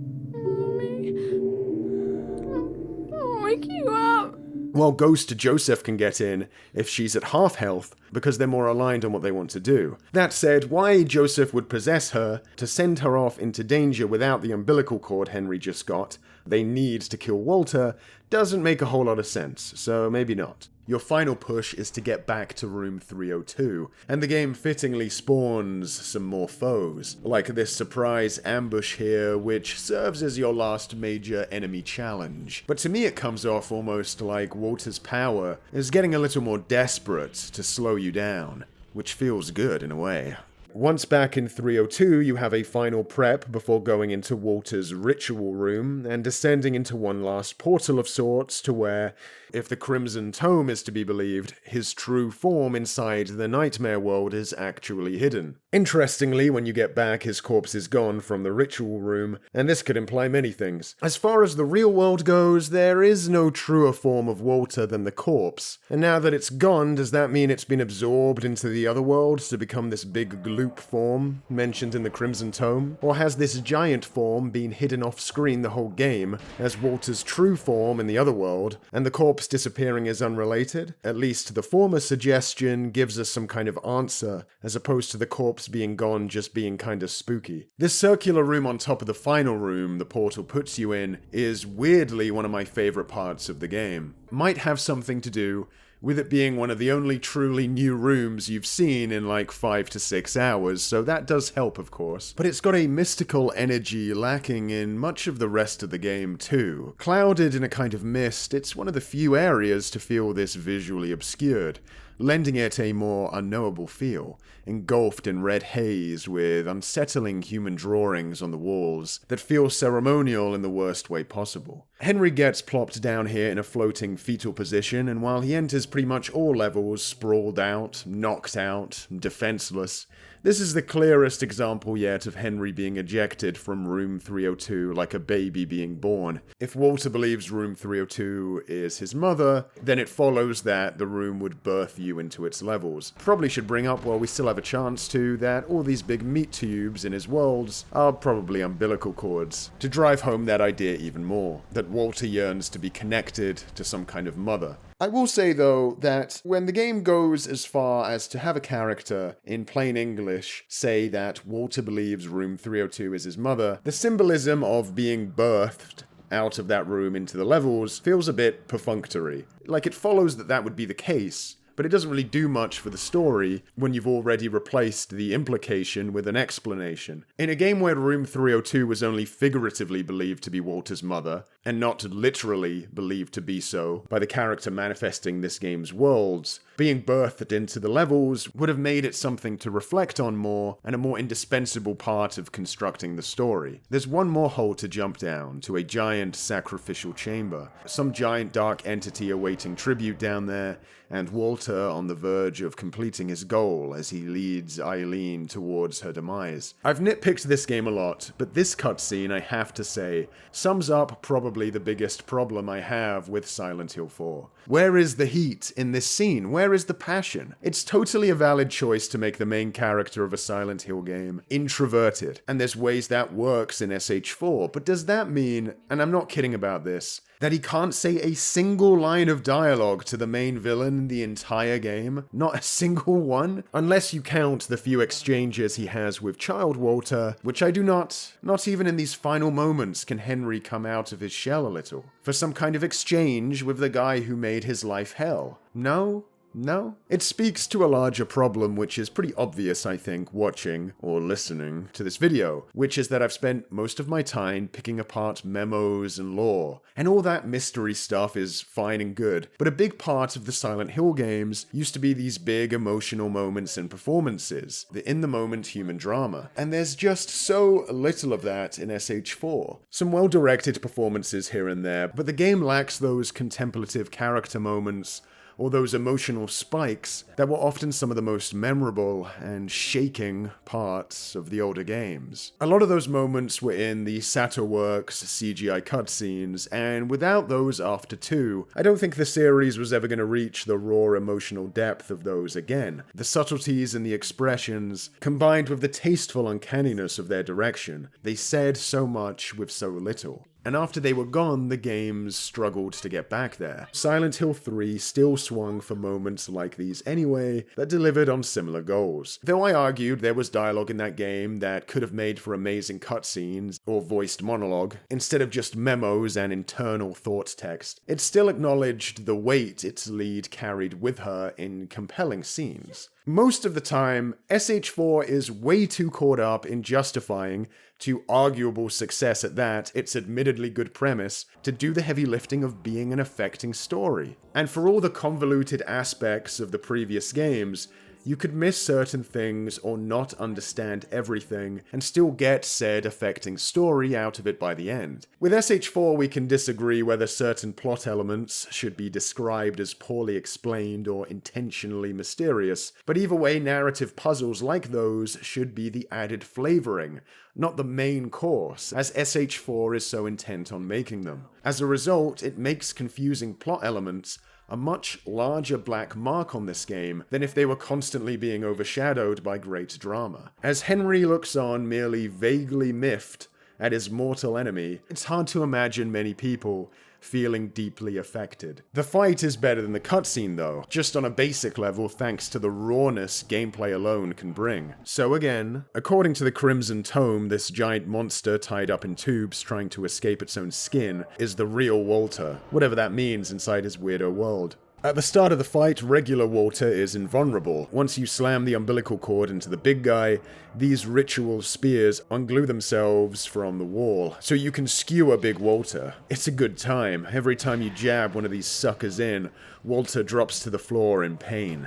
I'll wake you up. While Ghost Joseph can get in if she's at half health, because they're more aligned on what they want to do. That said, why Joseph would possess her to send her off into danger without the umbilical cord Henry just got, they need to kill Walter, doesn't make a whole lot of sense, so maybe not. Your final push is to get back to room 302, and the game fittingly spawns some more foes, like this surprise ambush here, which serves as your last major enemy challenge. But to me it comes off almost like Walter's power is getting a little more desperate to slow you down, which feels good in a way. Once back in 302, you have a final prep before going into Walter's ritual room and descending into one last portal of sorts to where, if the Crimson Tome is to be believed, his true form inside the nightmare world is actually hidden. Interestingly, when you get back, his corpse is gone from the ritual room, and this could imply many things. As far as the real world goes, there is no truer form of Walter than the corpse, and now that it's gone, does that mean it's been absorbed into the other world to become this big gloop form mentioned in the Crimson Tome? Or has this giant form been hidden off screen the whole game as Walter's true form in the other world, and the corpse disappearing is unrelated? At least the former suggestion gives us some kind of answer, as opposed to the corpse being gone just being kinda spooky. This circular room on top of the final room the portal puts you in is weirdly one of my favorite parts of the game. Might have something to do with it being one of the only truly new rooms you've seen in like 5 to 6 hours, so that does help of course. But it's got a mystical energy lacking in much of the rest of the game too. Clouded in a kind of mist, it's one of the few areas to feel this visually obscured, lending it a more unknowable feel, engulfed in red haze with unsettling human drawings on the walls that feel ceremonial in the worst way possible. Henry gets plopped down here in a floating fetal position, and while he enters pretty much all levels sprawled out, knocked out, defenseless, this is the clearest example yet of Henry being ejected from room 302 like a baby being born. If Walter believes room 302 is his mother, then it follows that the room would birth you into its levels. Probably should bring up, while we still have a chance to, that all these big meat tubes in his worlds are probably umbilical cords, to drive home that idea even more, that Walter yearns to be connected to some kind of mother. I will say, though, that when the game goes as far as to have a character, in plain English, say that Walter believes room 302 is his mother, the symbolism of being birthed out of that room into the levels feels a bit perfunctory. Like, it follows that that would be the case, but it doesn't really do much for the story when you've already replaced the implication with an explanation. In a game where room 302 was only figuratively believed to be Walter's mother, and not literally believed to be so by the character manifesting this game's worlds, being birthed into the levels would have made it something to reflect on more, and a more indispensable part of constructing the story. There's one more hole to jump down, to a giant sacrificial chamber. Some giant dark entity awaiting tribute down there, and Walter on the verge of completing his goal as he leads Eileen towards her demise. I've nitpicked this game a lot, but this cutscene, I have to say, sums up probably the biggest problem I have with Silent Hill 4. Where is the heat in this scene? Where is the passion? It's totally a valid choice to make the main character of a Silent Hill game introverted, and there's ways that works in SH4, but does that mean, and I'm not kidding about this, that he can't say a single line of dialogue to the main villain in the entire game? Not a single one? Unless you count the few exchanges he has with Child Walter, which I do not. Not even in these final moments can Henry come out of his shell a little, for some kind of exchange with the guy who made his life hell. No? No? It speaks to a larger problem which is pretty obvious, I think, watching or listening to this video, which is that I've spent most of my time picking apart memos and lore, and all that mystery stuff is fine and good, but a big part of the Silent Hill games used to be these big emotional moments and performances, the in-the-moment human drama, and there's just so little of that in SH4. Some well-directed performances here and there, but the game lacks those contemplative character moments or those emotional spikes that were often some of the most memorable and shaking parts of the older games. A lot of those moments were in the Sato Works CGI cutscenes, and without those after 2, I don't think the series was ever going to reach the raw emotional depth of those again. The subtleties and the expressions, combined with the tasteful uncanniness of their direction, they said so much with so little. And after they were gone, the games struggled to get back there. Silent Hill 3 still swung for moments like these anyway, that delivered on similar goals. Though I argued there was dialogue in that game that could have made for amazing cutscenes or voiced monologue, instead of just memos and internal thought text, it still acknowledged the weight its lead carried with her in compelling scenes. Most of the time, SH4 is way too caught up in justifying, to arguable success at that, its admittedly good premise, to do the heavy lifting of being an affecting story. And for all the convoluted aspects of the previous games, you could miss certain things or not understand everything and still get said affecting story out of it by the end. With SH4 we can disagree whether certain plot elements should be described as poorly explained or intentionally mysterious, but either way narrative puzzles like those should be the added flavoring, not the main course, as SH4 is so intent on making them. As a result, it makes confusing plot elements a much larger black mark on this game than if they were constantly being overshadowed by great drama. As Henry looks on, merely vaguely miffed at his mortal enemy, it's hard to imagine many people feeling deeply affected. The fight is better than the cutscene though, just on a basic level thanks to the rawness gameplay alone can bring. So again, according to the Crimson Tome, this giant monster tied up in tubes trying to escape its own skin is the real Walter, whatever that means inside his weirdo world. At the start of the fight, regular Walter is invulnerable. Once you slam the umbilical cord into the big guy, these ritual spears unglue themselves from the wall, so you can skewer Big Walter. It's a good time. Every time you jab one of these suckers in, Walter drops to the floor in pain.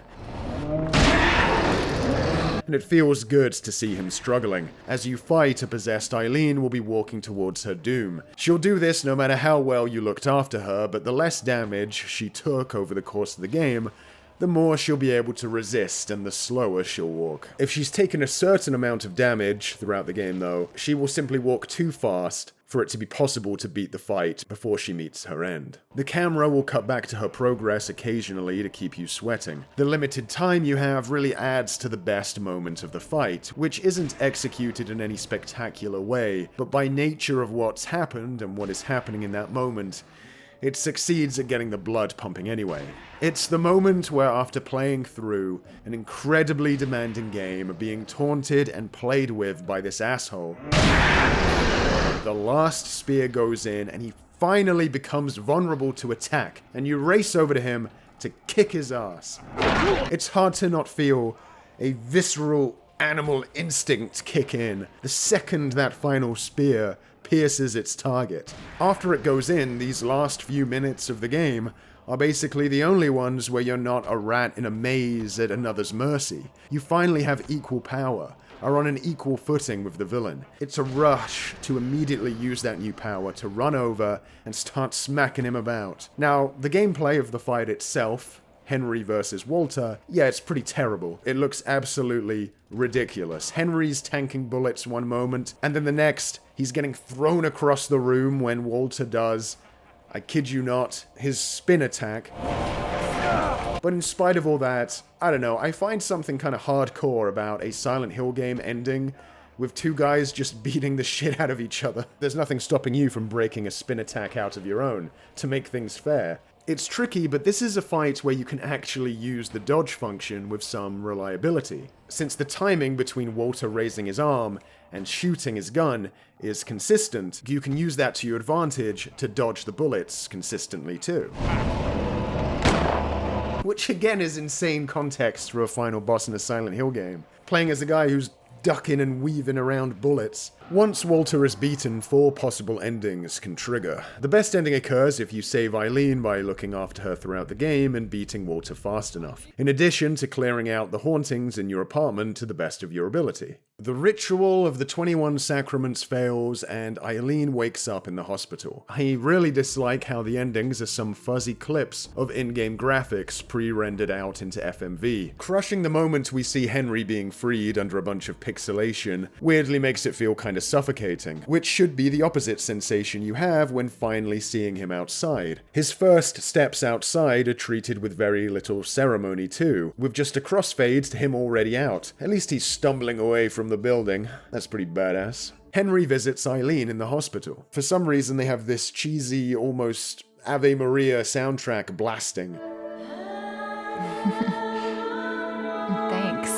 And it feels good to see him struggling. As you fight, a possessed Eileen will be walking towards her doom. She'll do this no matter how well you looked after her, but the less damage she took over the course of the game, the more she'll be able to resist and the slower she'll walk. If she's taken a certain amount of damage throughout the game though, she will simply walk too fast for it to be possible to beat the fight before she meets her end. The camera will cut back to her progress occasionally to keep you sweating. The limited time you have really adds to the best moment of the fight, which isn't executed in any spectacular way, but by nature of what's happened and what is happening in that moment, it succeeds at getting the blood pumping anyway. It's the moment where after playing through an incredibly demanding game, being taunted and played with by this asshole, the last spear goes in and he finally becomes vulnerable to attack, and you race over to him to kick his ass. It's hard to not feel a visceral animal instinct kick in the second that final spear pierces its target. After it goes in, these last few minutes of the game are basically the only ones where you're not a rat in a maze at another's mercy. You finally have equal power, are on an equal footing with the villain. It's a rush to immediately use that new power to run over and start smacking him about. Now, the gameplay of the fight itself, Henry versus Walter, yeah, it's pretty terrible. It looks absolutely ridiculous. Henry's tanking bullets one moment, and then the next, he's getting thrown across the room when Walter does, I kid you not, his spin attack. But in spite of all that, I don't know, I find something kind of hardcore about a Silent Hill game ending with two guys just beating the shit out of each other. There's nothing stopping you from breaking a spin attack out of your own, to make things fair. It's tricky, but this is a fight where you can actually use the dodge function with some reliability. Since the timing between Walter raising his arm and shooting his gun is consistent, you can use that to your advantage to dodge the bullets consistently too. Which again is insane context for a final boss in a Silent Hill game. Playing as a guy who's ducking and weaving around bullets. Once Walter is beaten, 4 possible endings can trigger. The best ending occurs if you save Eileen by looking after her throughout the game and beating Walter fast enough, in addition to clearing out the hauntings in your apartment to the best of your ability. The ritual of the 21 sacraments fails, and Eileen wakes up in the hospital. I really dislike how the endings are some fuzzy clips of in-game graphics pre-rendered out into FMV. Crushing the moment we see Henry being freed under a bunch of pixelation weirdly makes it feel kind of suffocating, which should be the opposite sensation you have when finally seeing him outside. His first steps outside are treated with very little ceremony too, with just a crossfade to him already out. At least he's stumbling away from the building. That's pretty badass. Henry visits Eileen in the hospital. For some reason they have this cheesy, almost Ave Maria soundtrack blasting. Thanks.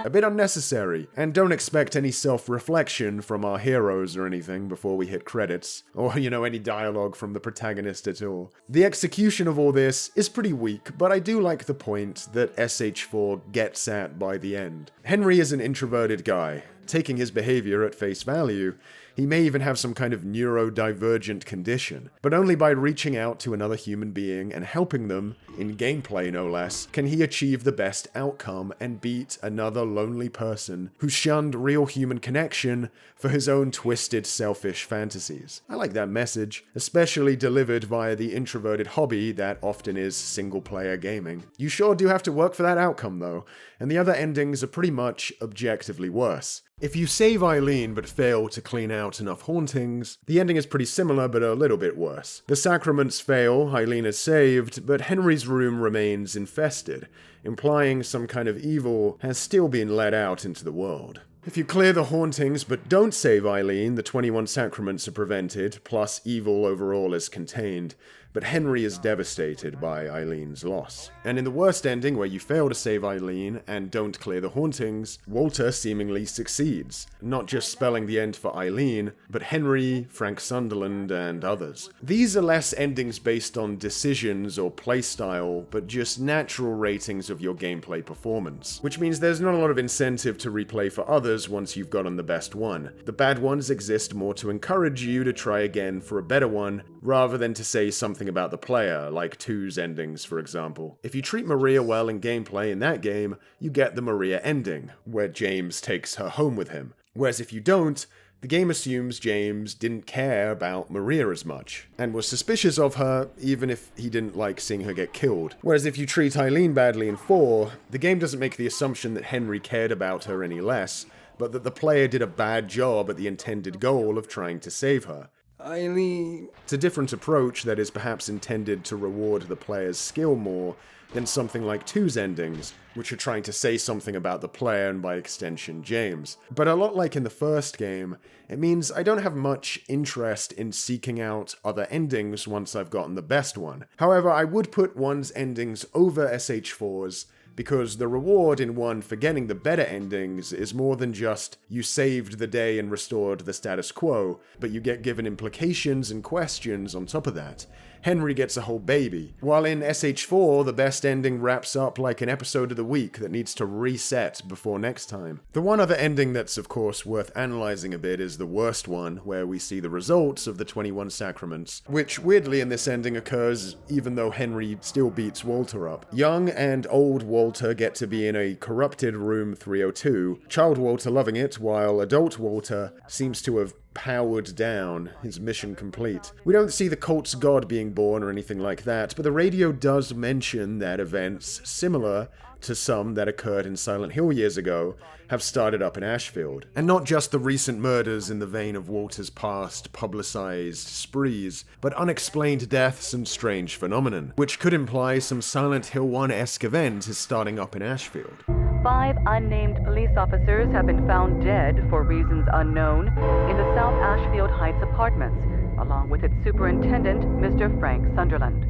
A bit unnecessary, and don't expect any self-reflection from our heroes or anything before we hit credits, or, any dialogue from the protagonist at all. The execution of all this is pretty weak, but I do like the point that SH4 gets at by the end. Henry is an introverted guy. Taking his behavior at face value, he may even have some kind of neurodivergent condition, but only by reaching out to another human being and helping them, in gameplay no less, can he achieve the best outcome and beat another lonely person who shunned real human connection for his own twisted, selfish fantasies. I like that message, especially delivered via the introverted hobby that often is single-player gaming. You sure do have to work for that outcome though, and the other endings are pretty much objectively worse. If you save Eileen but fail to clean out enough hauntings, the ending is pretty similar but a little bit worse. The sacraments fail, Eileen is saved, but Henry's room remains infested, implying some kind of evil has still been let out into the world. If you clear the hauntings but don't save Eileen, the 21 sacraments are prevented, plus evil overall is contained, but Henry is devastated by Eileen's loss. And in the worst ending, where you fail to save Eileen and don't clear the hauntings, Walter seemingly succeeds, not just spelling the end for Eileen, but Henry, Frank Sunderland, and others. These are less endings based on decisions or playstyle, but just natural ratings of your gameplay performance, which means there's not a lot of incentive to replay for others once you've gotten the best one. The bad ones exist more to encourage you to try again for a better one, rather than to say something about the player, like 2's endings, for example. If you treat Maria well in gameplay in that game, you get the Maria ending, where James takes her home with him. Whereas if you don't, the game assumes James didn't care about Maria as much, and was suspicious of her, even if he didn't like seeing her get killed. Whereas if you treat Eileen badly in 4, the game doesn't make the assumption that Henry cared about her any less, but that the player did a bad job at the intended goal of trying to save her. Eileen. It's a different approach that is perhaps intended to reward the player's skill more than something like 2's endings, which are trying to say something about the player and by extension James. But a lot like in the first game, it means I don't have much interest in seeking out other endings once I've gotten the best one. However, I would put 1's endings over SH4's, because the reward in 1 for getting the better endings is more than just you saved the day and restored the status quo, but you get given implications and questions on top of that. Henry gets a whole baby, while in SH4 the best ending wraps up like an episode of the week that needs to reset before next time. The one other ending that's of course worth analysing a bit is the worst one, where we see the results of the 21 sacraments, which weirdly in this ending occurs even though Henry still beats Walter up. Young and old Walter get to be in a corrupted room 302, child Walter loving it, while adult Walter seems to have powered down, his mission complete. We don't see the cult's god being born or anything like that, but the radio does mention that events similar to some that occurred in Silent Hill years ago have started up in Ashfield. And not just the recent murders in the vein of Walter's past publicized sprees, but unexplained deaths and strange phenomenon, which could imply some Silent Hill 1-esque event is starting up in Ashfield. 5 unnamed police officers have been found dead for reasons unknown in the South Ashfield Heights apartments, along with its superintendent, Mr. Frank Sunderland.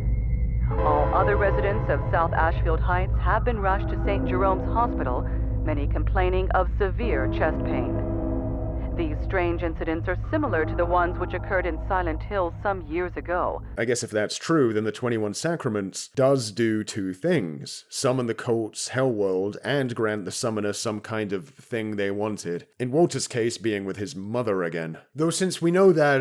All other residents of South Ashfield Heights have been rushed to St. Jerome's Hospital, many complaining of severe chest pain. These strange incidents are similar to the ones which occurred in Silent Hill some years ago. I guess if that's true, then the 21 Sacraments does do two things. Summon the cult's hellworld and grant the summoner some kind of thing they wanted. In Walter's case, being with his mother again. Though since we know that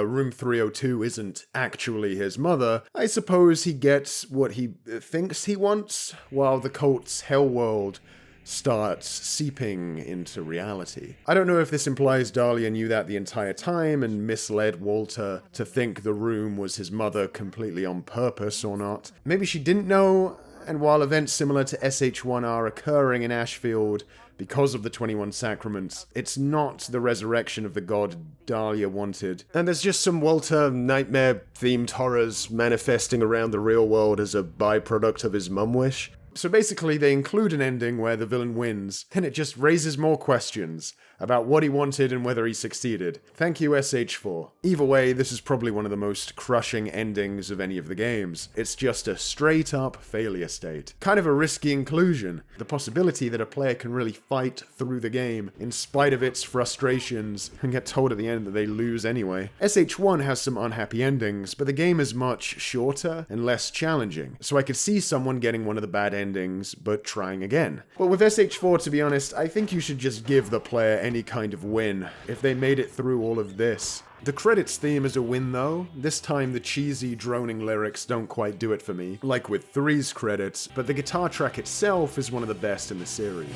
Room 302 isn't actually his mother, I suppose he gets what he thinks he wants, while the cult's hellworld starts seeping into reality. I don't know if this implies Dahlia knew that the entire time and misled Walter to think the room was his mother completely on purpose or not. Maybe she didn't know, and while events similar to SH1 are occurring in Ashfield because of the 21 Sacraments, it's not the resurrection of the god Dahlia wanted. And there's just some Walter nightmare-themed horrors manifesting around the real world as a byproduct of his mum wish. So basically, they include an ending where the villain wins, and it just raises more questions about what he wanted and whether he succeeded. Thank you, SH4. Either way, this is probably one of the most crushing endings of any of the games. It's just a straight-up failure state. Kind of a risky inclusion. The possibility that a player can really fight through the game in spite of its frustrations and get told at the end that they lose anyway. SH1 has some unhappy endings, but the game is much shorter and less challenging, so I could see someone getting one of the bad endings, but trying again. But with SH4, to be honest, I think you should just give the player any kind of win if they made it through all of this. The credits theme is a win though. This time the cheesy droning lyrics don't quite do it for me, like with 3's credits, but the guitar track itself is one of the best in the series.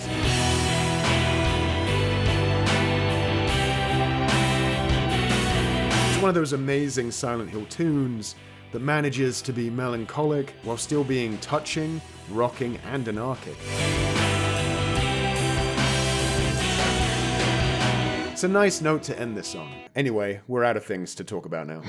It's one of those amazing Silent Hill tunes that manages to be melancholic while still being touching, rocking, and anarchic. It's a nice note to end this on. Anyway, we're out of things to talk about now.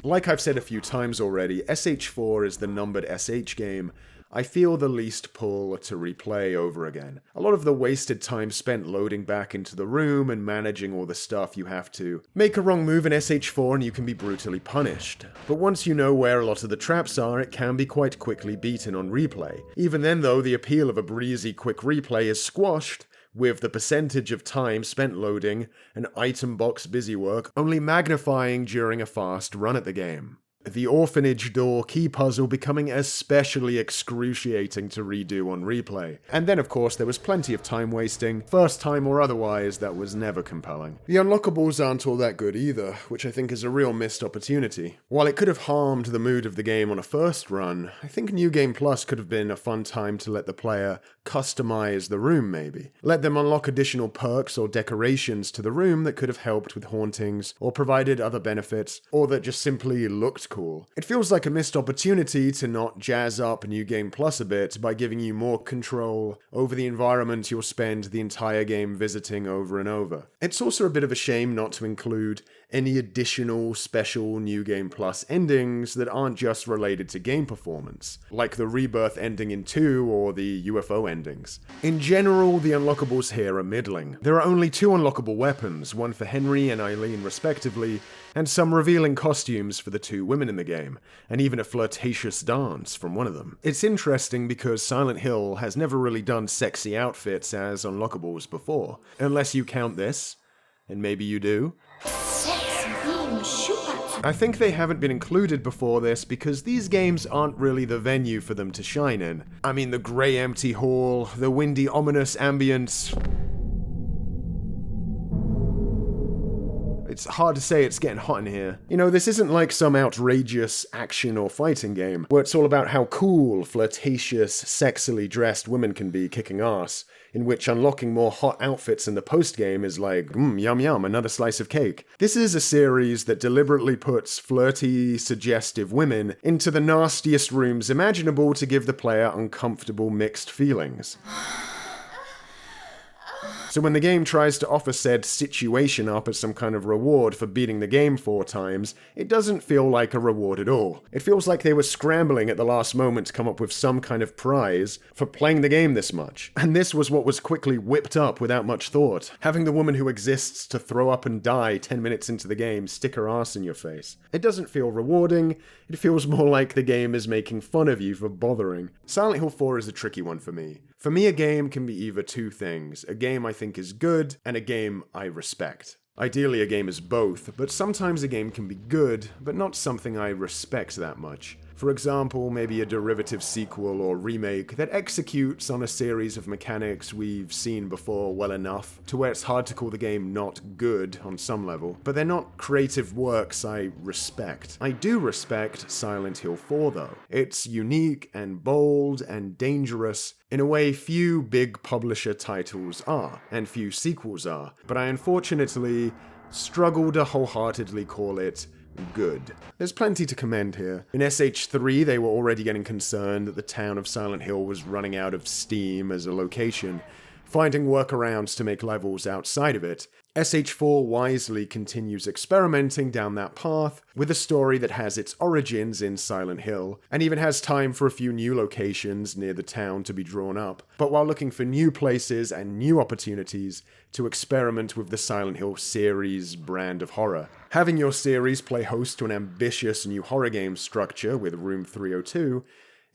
Like I've said a few times already, SH4 is the numbered SH game I feel the least pull to replay over again. A lot of the wasted time spent loading back into the room and managing all the stuff you have to. Make a wrong move in SH4 and you can be brutally punished. But once you know where a lot of the traps are, it can be quite quickly beaten on replay. Even then though, the appeal of a breezy quick replay is squashed with the percentage of time spent loading and item box busywork only magnifying during a fast run at the game. The orphanage door key puzzle becoming especially excruciating to redo on replay. And then of course there was plenty of time wasting, first time or otherwise, that was never compelling. The unlockables aren't all that good either, which I think is a real missed opportunity. While it could have harmed the mood of the game on a first run, I think New Game Plus could have been a fun time to let the player customize the room maybe. Let them unlock additional perks or decorations to the room that could have helped with hauntings, or provided other benefits, or that just simply looked cool. It feels like a missed opportunity to not jazz up New Game Plus a bit by giving you more control over the environment you'll spend the entire game visiting over and over. It's also a bit of a shame not to include any additional special New Game Plus endings that aren't just related to game performance, like the Rebirth ending in 2 or the UFO endings. In general, the unlockables here are middling. There are only 2 unlockable weapons, one for Henry and Eileen respectively, and some revealing costumes for the 2 women in the game, and even a flirtatious dance from one of them. It's interesting because Silent Hill has never really done sexy outfits as unlockables before, unless you count this, and maybe you do. I think they haven't been included before this because these games aren't really the venue for them to shine in. I mean, the grey empty hall, the windy ominous ambience. It's hard to say, it's getting hot in here. You know, this isn't like some outrageous action or fighting game, where it's all about how cool, flirtatious, sexily dressed women can be kicking ass, in which unlocking more hot outfits in the post-game is like, yum yum, another slice of cake. This is a series that deliberately puts flirty, suggestive women into the nastiest rooms imaginable to give the player uncomfortable mixed feelings. So when the game tries to offer said situation up as some kind of reward for beating the game 4 times, it doesn't feel like a reward at all. It feels like they were scrambling at the last moment to come up with some kind of prize for playing the game this much. And this was what was quickly whipped up without much thought. Having the woman who exists to throw up and die 10 minutes into the game stick her ass in your face. It doesn't feel rewarding, it feels more like the game is making fun of you for bothering. Silent Hill 4 is a tricky one for me. For me, a game can be either 2 things. A game I think think is good and a game I respect. Ideally, a game is both, but sometimes a game can be good, but not something I respect that much. For example, maybe a derivative sequel or remake that executes on a series of mechanics we've seen before well enough to where it's hard to call the game not good on some level, but they're not creative works I respect. I do respect Silent Hill 4 though. It's unique and bold and dangerous in a way few big publisher titles are, and few sequels are, but I unfortunately struggle to wholeheartedly call it good. There's plenty to commend here. In SH3, they were already getting concerned that the town of Silent Hill was running out of steam as a location, finding workarounds to make levels outside of it. SH4 wisely continues experimenting down that path with a story that has its origins in Silent Hill, and even has time for a few new locations near the town to be drawn up, but while looking for new places and new opportunities to experiment with the Silent Hill series brand of horror. Having your series play host to an ambitious new horror game structure with Room 302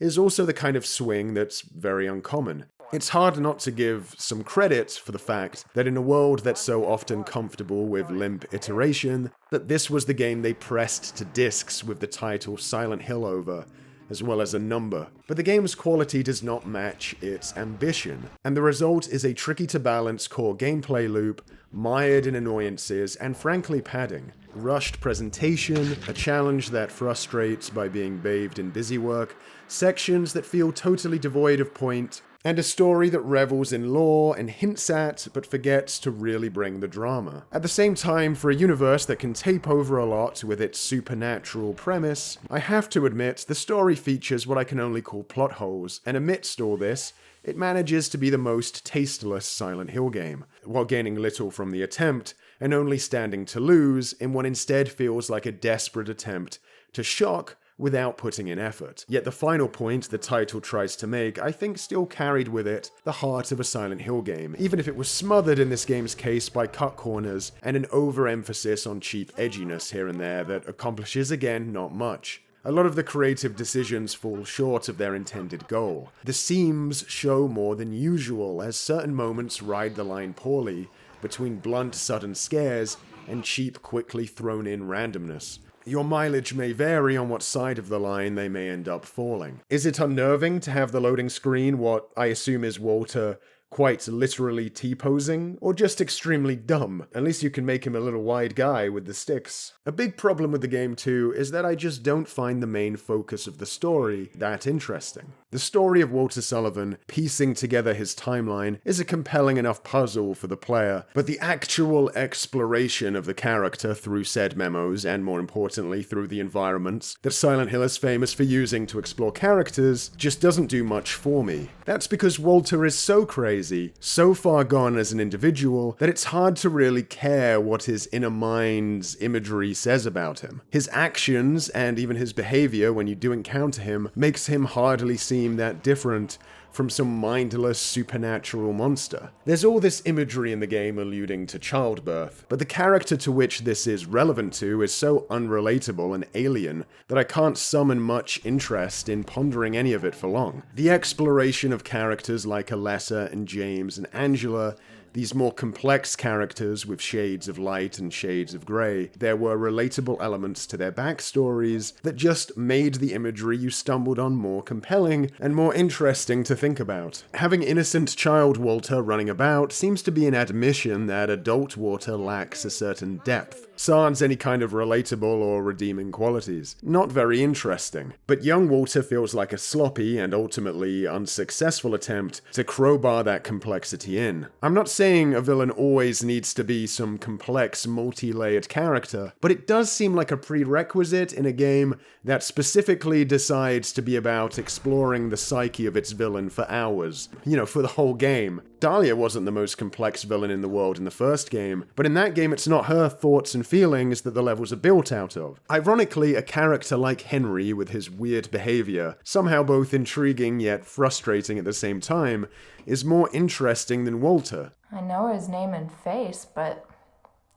is also the kind of swing that's very uncommon. It's hard not to give some credit for the fact that in a world that's so often comfortable with limp iteration, that this was the game they pressed to discs with the title Silent Hill over, as well as a number. But the game's quality does not match its ambition, and the result is a tricky-to-balance core gameplay loop, mired in annoyances, and frankly padding. Rushed presentation, a challenge that frustrates by being bathed in busy work, sections that feel totally devoid of point, and a story that revels in lore and hints at, but forgets to really bring the drama. At the same time, for a universe that can tape over a lot with its supernatural premise, I have to admit the story features what I can only call plot holes, and amidst all this, it manages to be the most tasteless Silent Hill game, while gaining little from the attempt, and only standing to lose in what instead feels like a desperate attempt to shock without putting in effort. Yet the final point the title tries to make, I think, still carried with it the heart of a Silent Hill game, even if it was smothered in this game's case by cut corners and an overemphasis on cheap edginess here and there that accomplishes, again, not much. A lot of the creative decisions fall short of their intended goal. The seams show more than usual, as certain moments ride the line poorly between blunt, sudden scares and cheap, quickly thrown in randomness. Your mileage may vary on what side of the line they may end up falling. Is it unnerving to have the loading screen what I assume is Walter quite literally T-posing, or just extremely dumb? At least you can make him a little wide guy with the sticks. A big problem with the game too is that I just don't find the main focus of the story that interesting. The story of Walter Sullivan piecing together his timeline is a compelling enough puzzle for the player, but the actual exploration of the character through said memos, and more importantly through the environments that Silent Hill is famous for using to explore characters, just doesn't do much for me. That's because Walter is so crazy, so far gone as an individual, that it's hard to really care what his inner mind's imagery says about him. His actions, and even his behavior when you do encounter him, makes him hardly seem that different from some mindless supernatural monster. There's all this imagery in the game alluding to childbirth, but the character to which this is relevant to is so unrelatable and alien that I can't summon much interest in pondering any of it for long. The exploration of characters like Alessa and James and Angela, these more complex characters with shades of light and shades of grey, there were relatable elements to their backstories that just made the imagery you stumbled on more compelling and more interesting to think about. Having innocent child Walter running about seems to be an admission that adult Walter lacks a certain depth, sans any kind of relatable or redeeming qualities. Not very interesting. But young Walter feels like a sloppy and ultimately unsuccessful attempt to crowbar that complexity in. I'm not saying a villain always needs to be some complex, multi-layered character, but it does seem like a prerequisite in a game that specifically decides to be about exploring the psyche of its villain for hours. You know, for the whole game. Dahlia wasn't the most complex villain in the world in the first game, but in that game it's not her thoughts and feelings that the levels are built out of. Ironically, a character like Henry with his weird behavior, somehow both intriguing yet frustrating at the same time, is more interesting than Walter. I know his name and face, but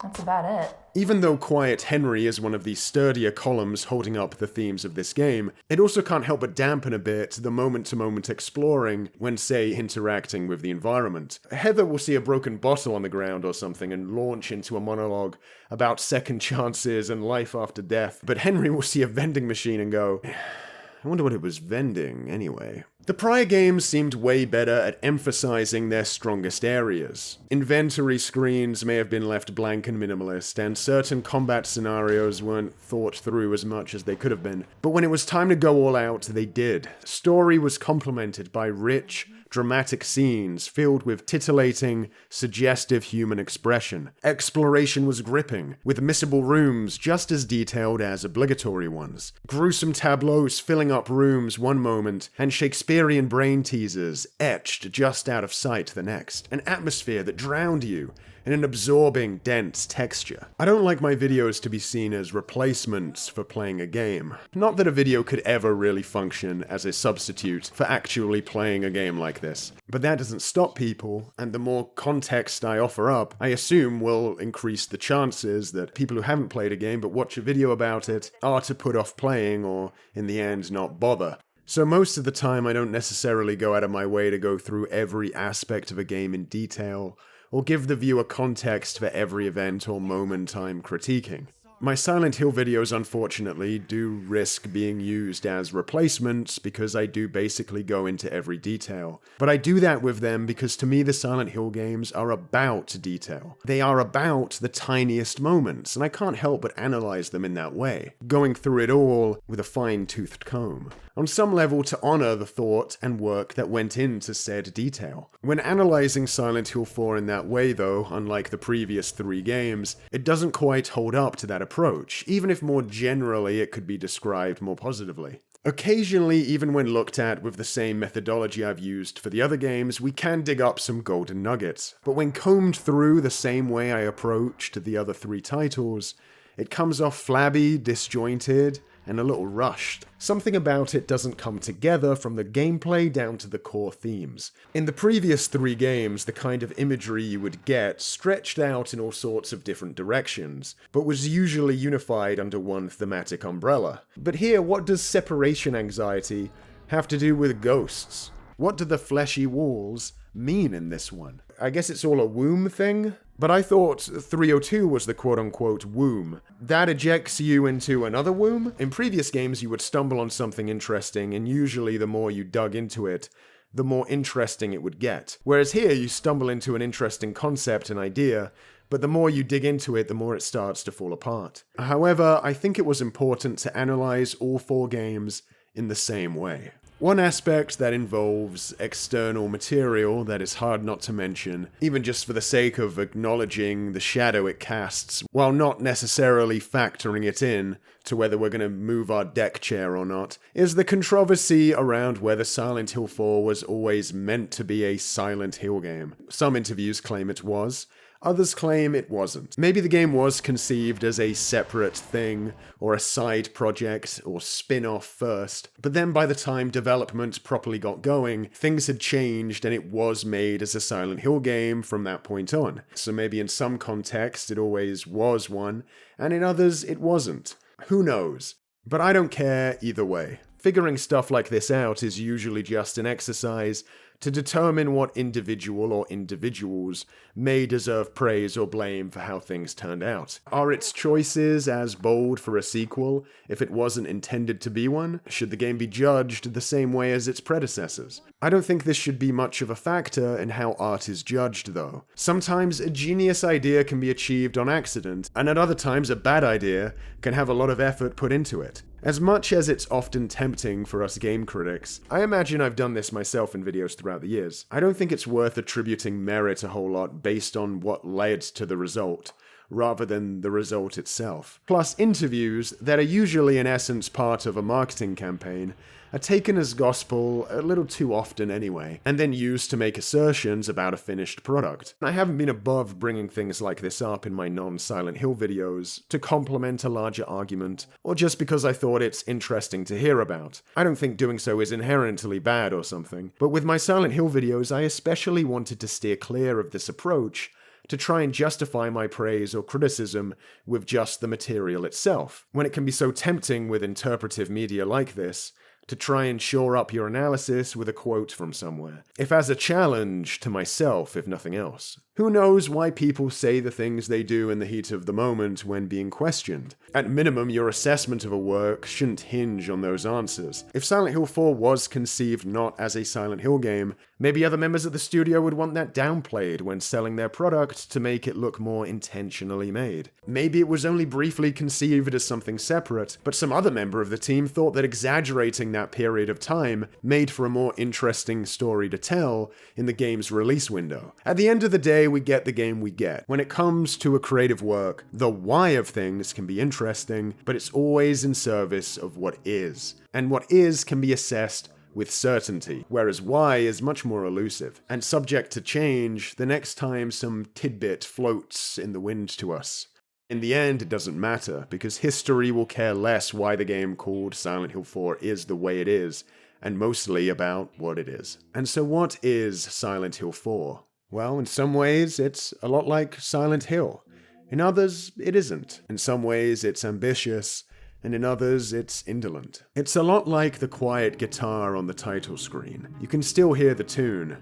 That's about it. Even though Quiet Henry is one of the sturdier columns holding up the themes of this game, it also can't help but dampen a bit the moment-to-moment exploring when, say, interacting with the environment. Heather will see a broken bottle on the ground or something and launch into a monologue about second chances and life after death, but Henry will see a vending machine and go, I wonder what it was vending anyway. The prior games seemed way better at emphasizing their strongest areas. Inventory screens may have been left blank and minimalist, and certain combat scenarios weren't thought through as much as they could have been. But when it was time to go all out, they did. Story was complemented by rich, dramatic scenes filled with titillating, suggestive human expression. Exploration was gripping, with missable rooms just as detailed as obligatory ones. Gruesome tableaus filling up rooms one moment, and Shakespearean brain teasers etched just out of sight the next. An atmosphere that drowned you in an absorbing, dense texture. I don't like my videos to be seen as replacements for playing a game. Not that a video could ever really function as a substitute for actually playing a game like this. But that doesn't stop people, and the more context I offer up, I assume will increase the chances that people who haven't played a game but watch a video about it are to put off playing or, in the end, not bother. So most of the time I don't necessarily go out of my way to go through every aspect of a game in detail, or give the viewer context for every event or moment I'm critiquing. My Silent Hill videos, unfortunately, do risk being used as replacements because I do basically go into every detail. But I do that with them because to me the Silent Hill games are about detail. They are about the tiniest moments, and I can't help but analyze them in that way, going through it all with a fine-toothed comb. On some level to honor the thought and work that went into said detail. When analyzing Silent Hill 4 in that way though, unlike the previous 3 games, it doesn't quite hold up to that approach, even if more generally it could be described more positively. Occasionally, even when looked at with the same methodology I've used for the other games, we can dig up some golden nuggets. But when combed through the same way I approached the other 3 titles, it comes off flabby, disjointed, and a little rushed. Something about it doesn't come together from the gameplay down to the core themes. In the previous 3 games, the kind of imagery you would get stretched out in all sorts of different directions, but was usually unified under one thematic umbrella. But here, what does separation anxiety have to do with ghosts? What do the fleshy walls mean in this one? I guess it's all a womb thing? But I thought 302 was the quote-unquote womb. That ejects you into another womb? In previous games you would stumble on something interesting, and usually the more you dug into it, the more interesting it would get. Whereas here you stumble into an interesting concept and idea, but the more you dig into it, the more it starts to fall apart. However, I think it was important to analyze all 4 games in the same way. One aspect that involves external material that is hard not to mention, even just for the sake of acknowledging the shadow it casts, while not necessarily factoring it in to whether we're going to move our deck chair or not, is the controversy around whether Silent Hill 4 was always meant to be a Silent Hill game. Some interviews claim it was. Others claim it wasn't. Maybe the game was conceived as a separate thing, or a side project, or spin-off first, but then by the time development properly got going, things had changed and it was made as a Silent Hill game from that point on. So maybe in some context it always was one, and in others it wasn't. Who knows? But I don't care either way. Figuring stuff like this out is usually just an exercise to determine what individual or individuals may deserve praise or blame for how things turned out. Are its choices as bold for a sequel if it wasn't intended to be one? Should the game be judged the same way as its predecessors? I don't think this should be much of a factor in how art is judged, though. Sometimes a genius idea can be achieved on accident, and at other times a bad idea can have a lot of effort put into it. As much as it's often tempting for us game critics, I imagine I've done this myself in videos throughout the years. I don't think it's worth attributing merit a whole lot based on what led to the result, rather than the result itself. Plus, interviews, that are usually in essence part of a marketing campaign, are taken as gospel a little too often anyway, and then used to make assertions about a finished product. I haven't been above bringing things like this up in my non-Silent Hill videos to complement a larger argument, or just because I thought it's interesting to hear about. I don't think doing so is inherently bad or something, but with my Silent Hill videos I especially wanted to steer clear of this approach, to try and justify my praise or criticism with just the material itself, when it can be so tempting with interpretive media like this to try and shore up your analysis with a quote from somewhere, if as a challenge to myself, if nothing else. Who knows why people say the things they do in the heat of the moment when being questioned? At minimum, your assessment of a work shouldn't hinge on those answers. If Silent Hill 4 was conceived not as a Silent Hill game, maybe other members of the studio would want that downplayed when selling their product to make it look more intentionally made. Maybe it was only briefly conceived as something separate, but some other member of the team thought that exaggerating that period of time made for a more interesting story to tell in the game's release window. At the end of the day, we get the game we get. When it comes to a creative work, the why of things can be interesting, but it's always in service of what is. And what is can be assessed with certainty, whereas why is much more elusive, and subject to change the next time some tidbit floats in the wind to us. In the end, it doesn't matter, because history will care less why the game called Silent Hill 4 is the way it is, and mostly about what it is. And so what is Silent Hill 4? Well, in some ways, it's a lot like Silent Hill. In others, it isn't. In some ways, it's ambitious, and in others, it's indolent. It's a lot like the quiet guitar on the title screen. You can still hear the tune.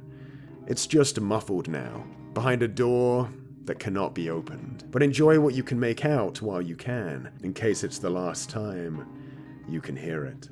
It's just muffled now, behind a door that cannot be opened. But enjoy what you can make out while you can, in case it's the last time you can hear it.